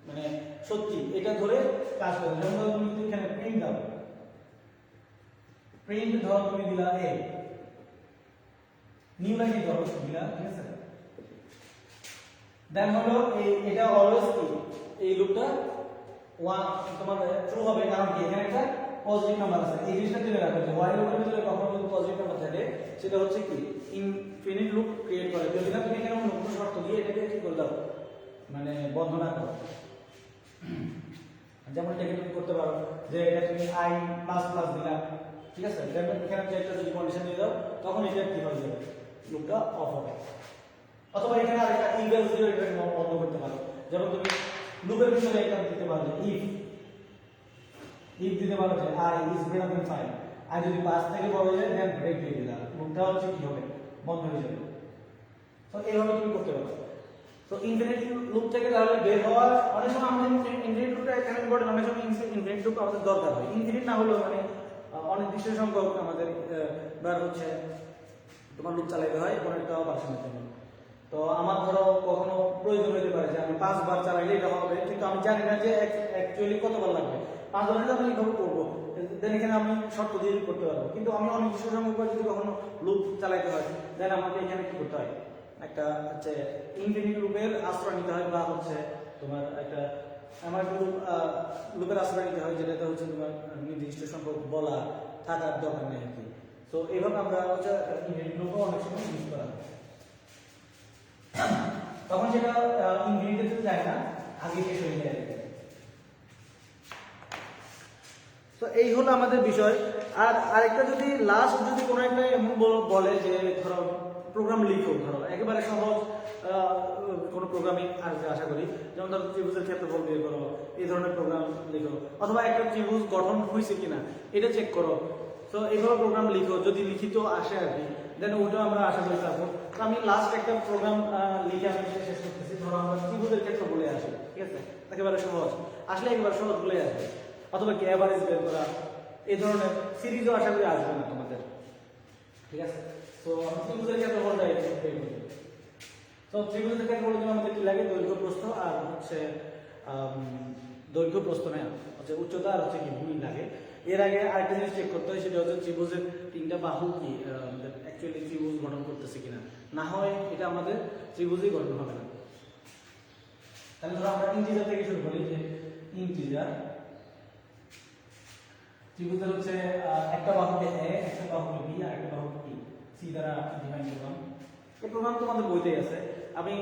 মানে সত্যি এটা ধরে কাজ করে। যেমন ধরো তুমি এখানে প্রিন্ট দাও, প্রিন্ট ধরো তুমি দিলা a, নিউ লাইনে ধরো দিলা, ঠিক আছে, দেন হলো এটা অলওয়েজ কি এই লুপটা তোমার ট্রু হবে, কারণ কি এখানে একটা পজিটিভ নাম্বার আছে। এই জিনিসটা জেনে রাখো যে while লুপের ভিতরে কখনো যদি পজিটিভ নাম্বার থাকে সেটা হচ্ছে কি ইনফিনিট লুপ ক্রিয়েট করে। যদি না তুমি এখানে অন্য শর্ত দিয়ে এটাকে কি করে দাও মানে বন্ধ না করো। যেমন এটাকে তুমি করতে পারো যে এটা তুমি i প্লাস প্লাস দিলা, ঠিক আছে, দেন এখানে যে একটা যদি কন্ডিশন দিয়ে দাও তখন এটা কি হয়ে যাবে লুপটা অফ হবে। অথবা এখানে আরেকটা ইকুয়াল জিরো এটা বন্ধ করতে পারো। যেমন তুমি লুপের ভিতরে একটা দিতে পারো ইফ দিতে পারো যে i is greater than 5, i যদি 5 থেকে বড় হয় দেন ব্রেক দিয়ে দিলা, লুপটা হচ্ছে কি হবে বন্ধ হয়ে যাবে। তো এইভাবে তুমি করতে পারো। তো ইনফিনিট লুপ থেকে তাহলে বের হওয়ার অনেক সময় আমাদের ইনফিনিট লুপটা এখানে ইম্পর্টেন্ট, অনেক সময় ইনফিনিট লুপ আমাদের দরকার হয়। ইনফিনিট না হলেও মানে অনির্দিষ্ট সংখ্যক আমাদের বার হচ্ছে তোমার লুপ চালাতে হয় কোনো একটা অপারেশনের জন্য। তো আমার ধরো কখনো প্রয়োজন হতে পারে যে আমি 5 বার চালাইলে এটা হবে, কিন্তু আমি জানি না যে অ্যাকচুয়ালি কতবার লাগবে। 5 বার হলে আমি এইভাবে করবো, দেন এখানে আমি শর্ত দিয়ে করতে পারবো। কিন্তু আমি অনির্দিষ্ট সংখ্যক যদি কখনো লুপ চালাইতে হয় দেন আমাকে এখানে কি করতে হয় একটা হচ্ছে ইনফিনিট লুপের আশ্রয় নিতে হয়, বা হচ্ছে তোমার একটা আমার একটু লুপের আশ্রয় নিতে হয় যেটাতে হচ্ছে তোমার নির্দিষ্ট সংখ্যক বলা থাকার দরকার নেই আর কি। তো এইভাবে আমরা হচ্ছে ইনফিনিট লুপও অনেক সময় ইউজ করা হয়। তখন সেটা ইনফিনিটিতে যায় না, আগে শেষ হয়ে যায়। তো এই হলো আমাদের বিষয়। আর আরেকটা যদি লাস্ট যদি কোনো একটা এমন বলে যে ধরো প্রোগ্রাম লিখো, ধরো একেবারে সহজ কোনো প্রোগ্রামিং আসবে আশা করি, যেমন ধরো ত্রিভুজের ক্ষেত্রফল বের করো, এই ধরনের প্রোগ্রাম লিখো, অথবা একটা ত্রিভুজ গঠন হয়েছে কিনা এটা চেক করো। তো এইভাবে প্রোগ্রাম লিখো, যদি লিখিত আসে আর কি দেন ওটা আমরা আশা করি পারবো। তো আমি লাস্ট একটা প্রোগ্রাম লিখে আমি শেষ করতেছি। ধরো আমরা ত্রিভুজের ক্ষেত্র বলে আসি, ঠিক আছে, একেবারে সহজ আসলে একেবারে সহজ বলে আসবে, অথবা কি অ্যাভারেজ বের করা, এই ধরনের সিরিজও আশা করি আসবে না তোমাদের, ঠিক আছে। তো ত্রিভুজের ক্ষেত্রফলটা বের করি। তো ত্রিভুজের ক্ষেত্রফলের জন্য আমাদের কি লাগে দৈর্ঘ্য প্রস্থ আর হচ্ছে দৈর্ঘ্য প্রস্থ না হচ্ছে উচ্চতা আর হচ্ছে কি ভূমি লাগে। এর আগে আরেকটা জিনিস চেক করতে হয়, সেটা হচ্ছে ত্রিভুজের 3টা বাহু কি অ্যাকচুয়ালি ত্রিভুজ গঠন করতেছে কিনা, না হয় এটা আমাদের ত্রিভুজই গঠন হবে না। তাহলে ধরো আমরা ইন্টিজার থেকে শুরু করি যে ইন্টিজার ত্রিভুজের হচ্ছে একটা বাহুকে a, একটা বাহুকে b আর একটা বাহুকে c দ্বারা ডিফাইন করলাম। এই প্রোগ্রাম তোমাদের বইতেই আছে, আমি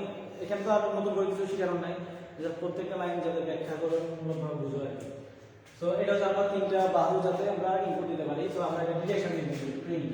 এখানে তো আর নতুন করে কিছু শেখানোর নাই, প্রত্যেকটা লাইন যাতে ব্যাখ্যা করে মূলভাবে বুঝো আর কি। তো এটা হচ্ছে আমরা 3টা বাহু যাতে আমরা ইনপুট দিতে পারি। তো আমরা এটা ডিরেকশন দিয়ে দিই প্রিন্ট।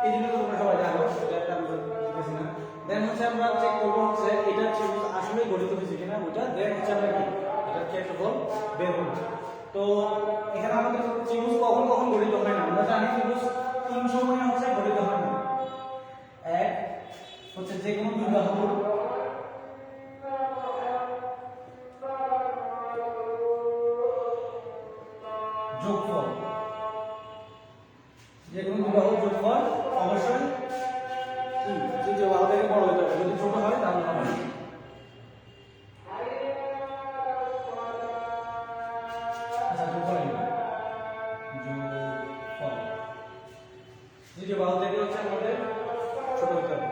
এই জিনিসটা তোমরা সবাই জানো, এটা আমি বুঝতেছি না। দেন হচ্ছে আমরা চেক করব হচ্ছে এটা ত্রিভুজ আসলে গঠিত হয়েছে কিনা ওটা, দেন হচ্ছে আমরা কি এটা ক্ষেত্রফল বের করব। তো এখানে আমাদের ত্রিভুজ কখন কখন গঠিত হয় না আমরা জানি, ত্রিভুজ 3 সময়ে হচ্ছে গঠিত হয় না। এক হচ্ছে যে কোনো দুই বাহুর যোগফল, যে কোনো দুই বাহুর যোগফল অবশ্যই কি তৃতীয় বাহু থেকে বড় হতে হবে, যদি ছোট হয় তাহলে হবে না। আচ্ছা যোগফল তৃতীয় বাহু থেকে হচ্ছে আমাদের ছোট হতে হবে,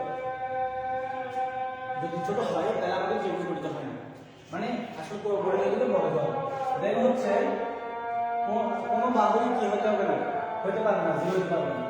যদি ছোট হয় তাহলে আমাদের ত্রিভুজ গঠিত হয় না, মানে আসলে গঠিত হলে বড় হতে হবে। দেন হচ্ছে কোন বাহুই কি হতে হবে না, হতে পারে না, জিরো হতে পারবে না।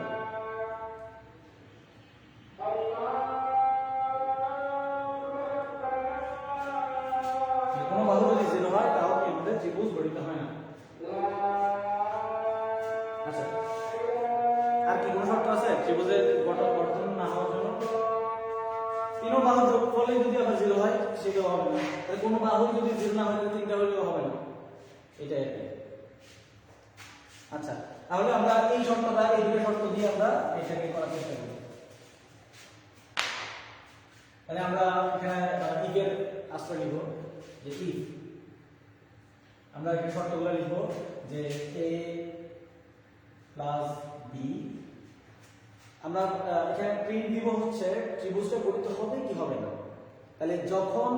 তিনো বাহু যোগফলে যদি আবার 0 হয় সেটাও হবে না, তাহলে কোনো বাহু যদি 0 না হয় তাহলে তিনটা হলেও হবে না, এটাই আর কি। আচ্ছা, তাহলে আমরা এই শর্তটা, এই দুটো শর্ত দিয়ে আমরা এটাকে করার চেষ্টা করি। তাহলে আমরা এখানে if এর আশ্রয় নিব, যে if আমরা এখানে শর্তগুলো লিখব যে a প্লাস b, আমরা এখানে প্রিন্ট দিব হচ্ছে ত্রিভুজটা গঠিত হবে কি হবে না। তাহলে যখন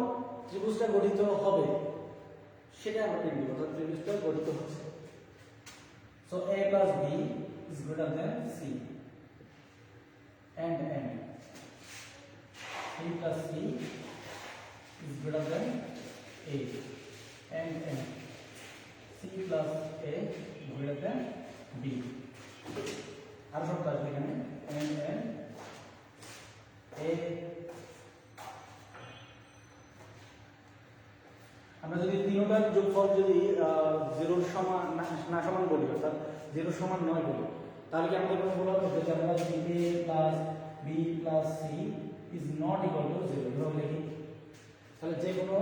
ত্রিভুজটা গঠিত হবে সেটা আমরা প্রিন্ট দিব, অর্থাৎ ত্রিভুজটা গঠিত হচ্ছে। So a plus b is greater than c and a plus c is greater than a and c plus a greater than b। আর শর্ত আছে এখানে and a, আমরা যদি তিনটার যোগফল যদি 0 সমান না সমান বলি, অর্থাৎ 0 সমান নয় বলি, তাহলে কি আমাদের কোনো ভুল হবে? যে আমরা যদি a plus b plus c is not equal to 0 এভাবে লিখি, তাহলে যে কোনো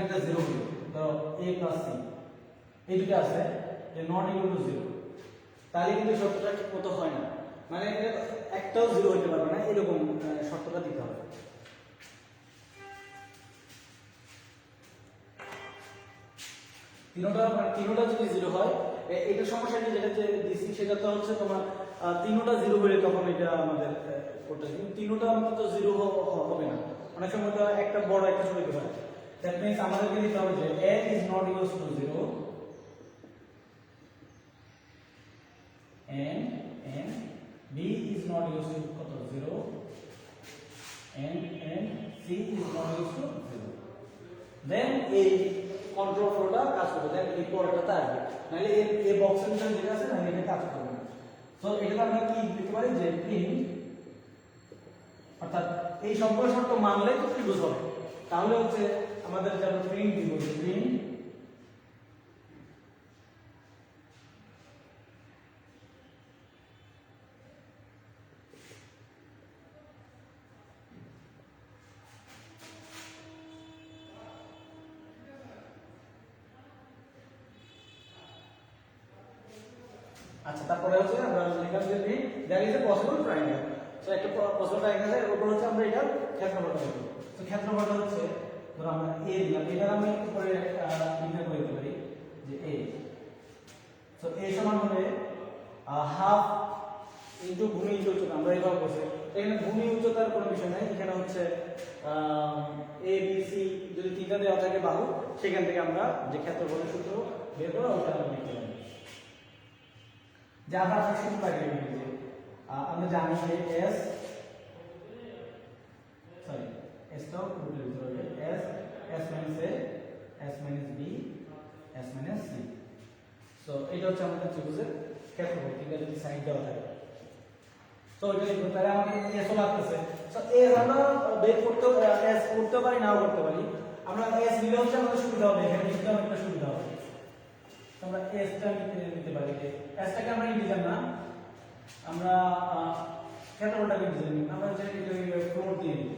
একটা 0 হলো, ধরো a plus c এই দুটো আছে যে not equal to 0, তাহলে কিন্তু শর্তটা ঠিক মতো হয় না, মানে একটাও 0 হতে পারবে না, এরকম শর্তটা দিতে হবে। তিনোটা যদি 0 হয়, এটা সমস্যা কি, যেটা যে দিছি সেটা তো হচ্ছে তোমার তিনোটা 0 হলে তখন এটা আমাদের করতে হবে, কিন্তু তিনোটা আমাদের তো 0 হবে না, অনেক সময় তো একটা বড় একটা ছোট হতে পারে। দ্যাট মিন্স আমাদেরকে দিতে হবে যে a is not equal to 0 and b is not equal to কত 0 and c is not equal to 0, দেন এই কন্ট্রোল ফ্লোটা কাজ করবে, দেন এই পরেরটাতে আসবে, নাহলে এই বক্সের ভিতরে যেটা আছে না এটা কাজ করবে না। সো এটা আমরা কি লিখতে পারি যে প্রিন্ট, অর্থাৎ এই সবগুলো শর্ত মানলে তো ত্রিভুজ হবে, তাহলে হচ্ছে আমাদের যেন প্রিন্ট দিব, প্রিন্ট আচ্ছা, তারপরে হচ্ছে আমরা লিখলাম যে that is a possible triangle. So একটা পসিবল ট্রায়াঙ্গেল এর উপর হচ্ছে আমরা এটা ক্ষেত্রফলটা করব। সো ক্ষেত্রফলটা হচ্ছে ধরো আমরা a দিলাম, এটা আমি উপরে নির্ণয় করে দিতে পারি যে a। সো a সমান হবে হাফ ইনটু ভূমি ইনটু উচ্চতা, আমরা এইভাবে বসে এখানে ভূমি উচ্চতার কোনো বিষয় নাই, এখানে হচ্ছে a b c যদি তিনটা দেওয়া থাকে বাহু, সেখান থেকে আমরা যে ক্ষেত্রফলের সূত্র বের করে ওটা আমরা লিখতে পারি। যা আমরা সূত্র পাই আমরা জানি যে s টা রুটের ভিতরে s minus a s minus b s minus c। So এটা হচ্ছে আমাদের ত্রিভুজের ক্ষেত্রফল, এটা যদি সাইড দেওয়া থাকে। সো এটা লিখতে পারে আমাদের s ও লাগতেছে। সো s আমরা বের করতে s করতে পারি নাও করতে পারি, আমরা s দিলে হচ্ছে আমাদের সুবিধা হবে, এখানে লিখতে অনেকটা সুবিধা হবে। আমরা s টা নিতে পারি, s টাকে আমরা ইন্টিজার না, আমরা ক্ষেত্রফলটাকে ইন্টিজার নিই, আমরা যে ফ্লোর দিয়ে দিই,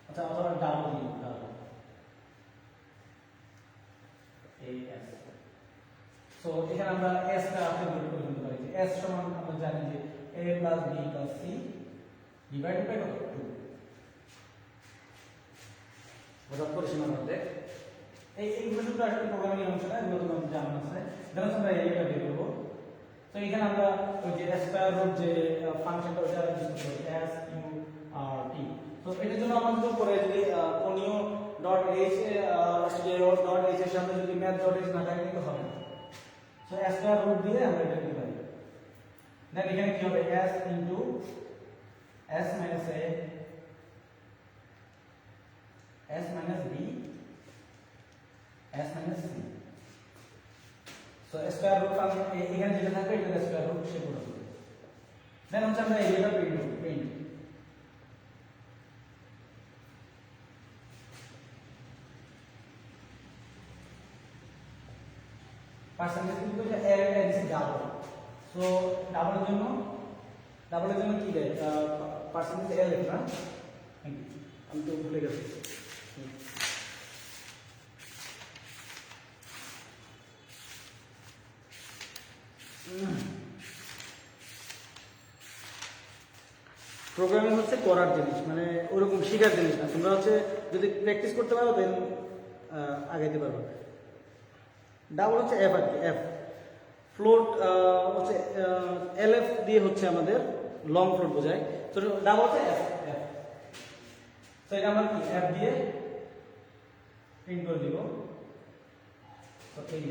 আচ্ছা অথবা ডাবল দিই, ডাবল as। সো এখানে আমরা s টা আপনি বের করে নিতে পারি, s সমান আমরা জানি যে a plus b plus c divided by 2 বোঝার পরিসীমার মধ্যে এইগুলো শুধু আসলে প্রোগ্রামিং অংশ না, এগুলো তোমাদের জানা আছে। যেমন আমরা এইটা বের করব, তো এখানে আমরা ওই যে স্কয়ার রুট যে ফাংশনটা ওটা ইউজ করব, s u r t। তো এটার জন্য আমাদের উপরে যদি কোণীয় ডট h ডট h এর সাথে যদি ম্যাথ ডট h না থাকে তো হবে না। সো স্কয়ার রুট দিয়ে আমরা এটা লিখতে পারি। দেন এখানে কি হবে, s into s minus a s minus b s minus c। So square root এখানে যেটা থাকবে এটা স্কয়ার রুট সে করে দেব। দেন হচ্ছে আমরা এইটা প্রিন্ট পার্সেন্টেজ কিন্তু এর এর ডাবল। সো ডাবলের জন্য ডাবলের জন্য কি দেয় পার্সেন্টেজ এলএফ না আমি তো ভুলে গেছি প্রোগ্রামিং হচ্ছে করার জিনিস মানে ওরকম শেখার জিনিস না তোমরা হচ্ছে যদি প্র্যাকটিস করতে পারো দেন আগাইতে পারবে ডাবল হচ্ছে এফ আর কি এফ ফ্লোট হচ্ছে এলএফ দিয়ে হচ্ছে আমাদের লং ফ্লোট বোঝায় তো ডাবল হচ্ছে এফ এফ তো এটা আমরা কি এফ দিয়ে প্রিন্ট করে দিব তো এই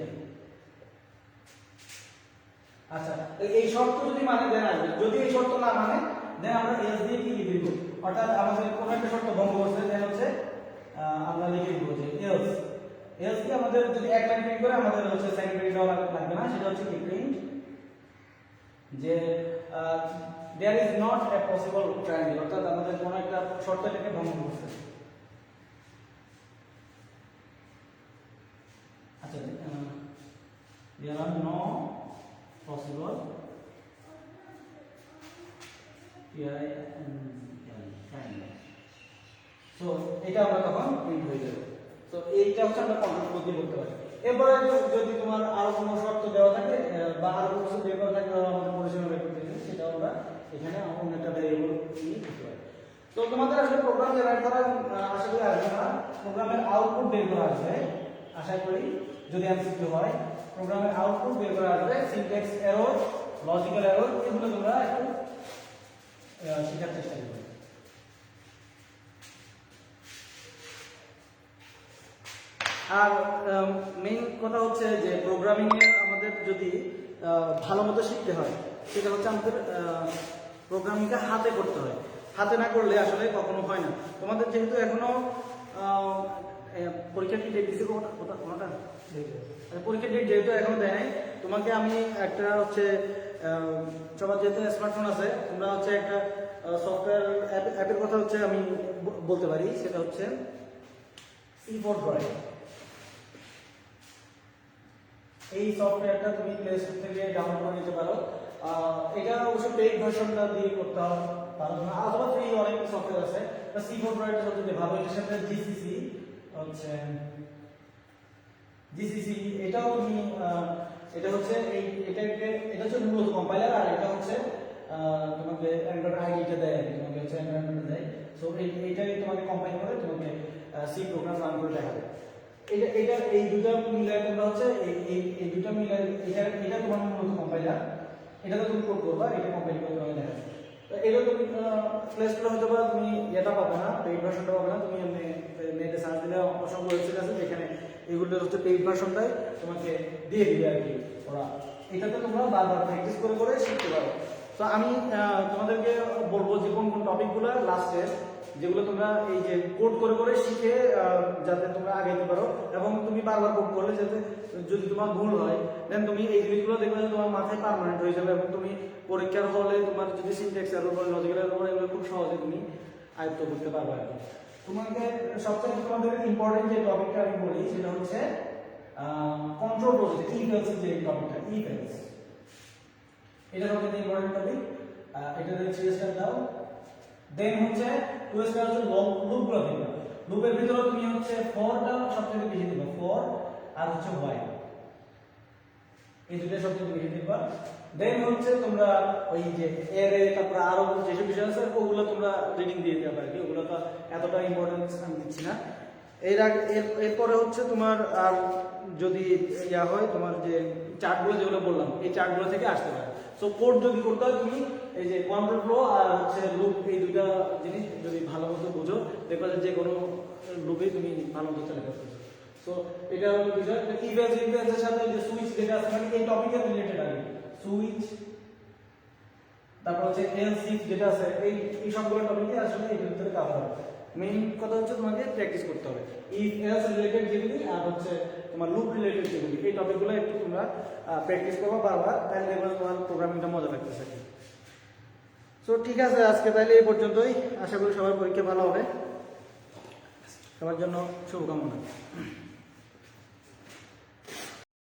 আচ্ছা এই শর্ত যদি মানে দেন আসবে যদি এই শর্ত না মানে দেন আমরা এস দিয়ে কি লিখে দিব অর্থাৎ আমাদের কোন একটা শর্ত ভঙ্গ করছে দেন হচ্ছে আমরা লিখে দিব যে এলস এলস কি আমাদের যদি এক লাইন প্রিন্ট করে আমাদের হচ্ছে সেকেন্ড প্রিন্ট দেওয়া লাগবে না সেটা হচ্ছে কি প্রিন্ট যে there is not a possible triangle অর্থাৎ আমাদের কোন একটা শর্ত এটাকে ভঙ্গ করছে আচ্ছা there are no possible so এটা আমরা তখন প্রিন্ট হয়ে যাবে তো এইটা হচ্ছে আমরা কন্ট্রোল করতে করতে পারি এরপরে যদি তোমার আরো কোনো শর্ত দেওয়া থাকে বা আরো কোনো কিছু বের করা থাকে আমাদের পরিচালনা বের করতে গেলে সেটা আমরা এখানে অন্য একটা ভেরিয়েবল নিয়ে করতে পারি তো তোমাদের আসলে প্রোগ্রাম জেনারেট করা আশা করি আসবে না প্রোগ্রামের আউটপুট বের করা আসবে আশা করি যদি এমসিকিউ হয় প্রোগ্রামের আউটপুট বের করা আসবে সিনট্যাক্স এরর লজিক্যাল এরর এগুলো তোমরা একটু শেখার চেষ্টা করবে আর মেইন কথা হচ্ছে যে প্রোগ্রামিং এ আমাদের যদি ভালো মতো শিখতে হয় সেটা হচ্ছে আমাদের প্রোগ্রামিংটা হাতে করতে হয় হাতে না করলে আসলে কখনো হয় না তোমাদের যেহেতু এখনো পরীক্ষার কি ডেট দিছে কোনটা পরীক্ষার ডেট যেহেতু এখনো দেয় নাই তোমাকে আমি একটা হচ্ছে সবার যেহেতু স্মার্টফোন আছে তোমরা হচ্ছে একটা সফটওয়্যার অ্যাপের কথা হচ্ছে আমি বলতে পারি সেটা হচ্ছে C4 ড্রয়িং এই সফটওয়্যারটা তুমি প্লে স্টোর থেকে ডাউনলোড করে নিতে পারো এটা অবশ্য পেইড ভার্সনটা দিয়ে করতে পারো না অথবা ফ্রি অনেক সফটওয়্যার আছে C4 ড্রয়িংটা সবচেয়ে ভালো এর সাথে জিসিসি হচ্ছে জিসিসি এটাও তুমি এটা হচ্ছে এটা হচ্ছে মূলত কম্পাইলার আর এটা হচ্ছে তোমাকে অ্যান্ড্রয়েড আইডিটা দেয় তোমাকে হচ্ছে অ্যান্ড্রয়েড দেয় সো এইটাই তোমাকে কম্পাইল করে তোমাকে সি প্রোগ্রাম রান করে দেখাবে এটা এই দুটো মিলায় তোমরা হচ্ছে এই দুটো মিলায় এটা তোমার মূলত কম্পাইলার এটাতে তুমি কোড করবা এটা কম্পাইল করে তোমাকে দেখাবে তো এটা তুমি প্লে স্টোরে হয়তো বা তুমি এটা পাবে না পেইড ভার্সনটা পাবে না তুমি এমনি নেটে সার্চ দিলে অসংখ্য ওয়েবসাইট আছে যেখানে এগুলো হচ্ছে পেইড ভার্সনটাই তোমাকে দিয়ে দিবে আর কি ওরা এটাতে তোমরা বারবার প্র্যাকটিস করে করে শিখতে পারো তো আমি তোমাদেরকে বলবো যে কোন কোন টপিকগুলো লাস্টে যেগুলো তোমরা এই যে কোড করে করে শিখে যাতে তোমরা আগাইতে পারো এবং তুমি বারবার কোড করলে যাতে যদি তোমার ভুল হয় দেন তুমি এই জিনিসগুলো দেখবে যে তোমার মাথায় পার্মানেন্ট হয়ে যাবে এবং তুমি পরীক্ষার হলে তোমার যদি সিনট্যাক্স এরর বা লজিক্যাল এরর এগুলো খুব সহজে তুমি আয়ত্ত করতে পারবে আর কি তোমাকে সবচেয়ে তোমাদের ইম্পর্টেন্ট যে টপিকটা আমি বলি সেটা হচ্ছে কন্ট্রোল প্রসেস ইফ এলস যে টপিকটা ইফ এলস এটা সবচেয়ে ইম্পর্টেন্ট টপিক এটাতে 3 স্টার দাও দেন হচ্ছে 2 স্টার হচ্ছে লুপগুলো দিবা লুপের ভিতরে তুমি হচ্ছে ফরটা সবচেয়ে বেশি দিবা ফর আর হচ্ছে হোয়াইল এই দুটো সবচেয়ে বেশি দিবা দেন হচ্ছে তোমরা ওই যে এরে তারপর আরো যেসব বিষয় আছে ওগুলো তোমরা রিডিং দিয়ে দিতে পারবে ওগুলো তো এতটা ইম্পর্টেন্স আমি দিচ্ছি না এরপরে হচ্ছে তোমার আর যদি ইয়া হয় তোমার যে চার্টগুলো যেগুলো বললাম এই চার্টগুলো থেকে আসতে পারে সো কোড যদি করতে হয় তুমি এই যে কন্ট্রোল ফ্লো আর হচ্ছে লুপ এই দুটো জিনিস যদি ভালো মতো বুঝো দেখবে যে কোনো লুপেই তুমি ভালো মতো চলে করতে সো এটা হলো বিষয় ইভেন্টস এর সাথে যে সুইচ যেটা আছে মানে এই টপিকের রিলেটেড আর সুইচ তারপর হচ্ছে এলস ইফ যেটা আছে এই সবগুলো টপিকই আসলে এর ভিতরে কভার হবে মেইন কথা হচ্ছে তোমাকে প্র্যাকটিস করতে হবে ইফ এলস রিলেটেড যেগুলি আর হচ্ছে তোমার লুপ রিলেটেড যেগুলি এই টপিকগুলো একটু তোমরা প্র্যাকটিস করবা বারবার তাহলে দেখবে তোমার প্রোগ্রামিংটা মজা লাগতেছে সো ঠিক আছে আজকে তাহলে এই পর্যন্তই আশা করি সবার পরীক্ষা ভালো হবে সবার জন্য শুভকামনা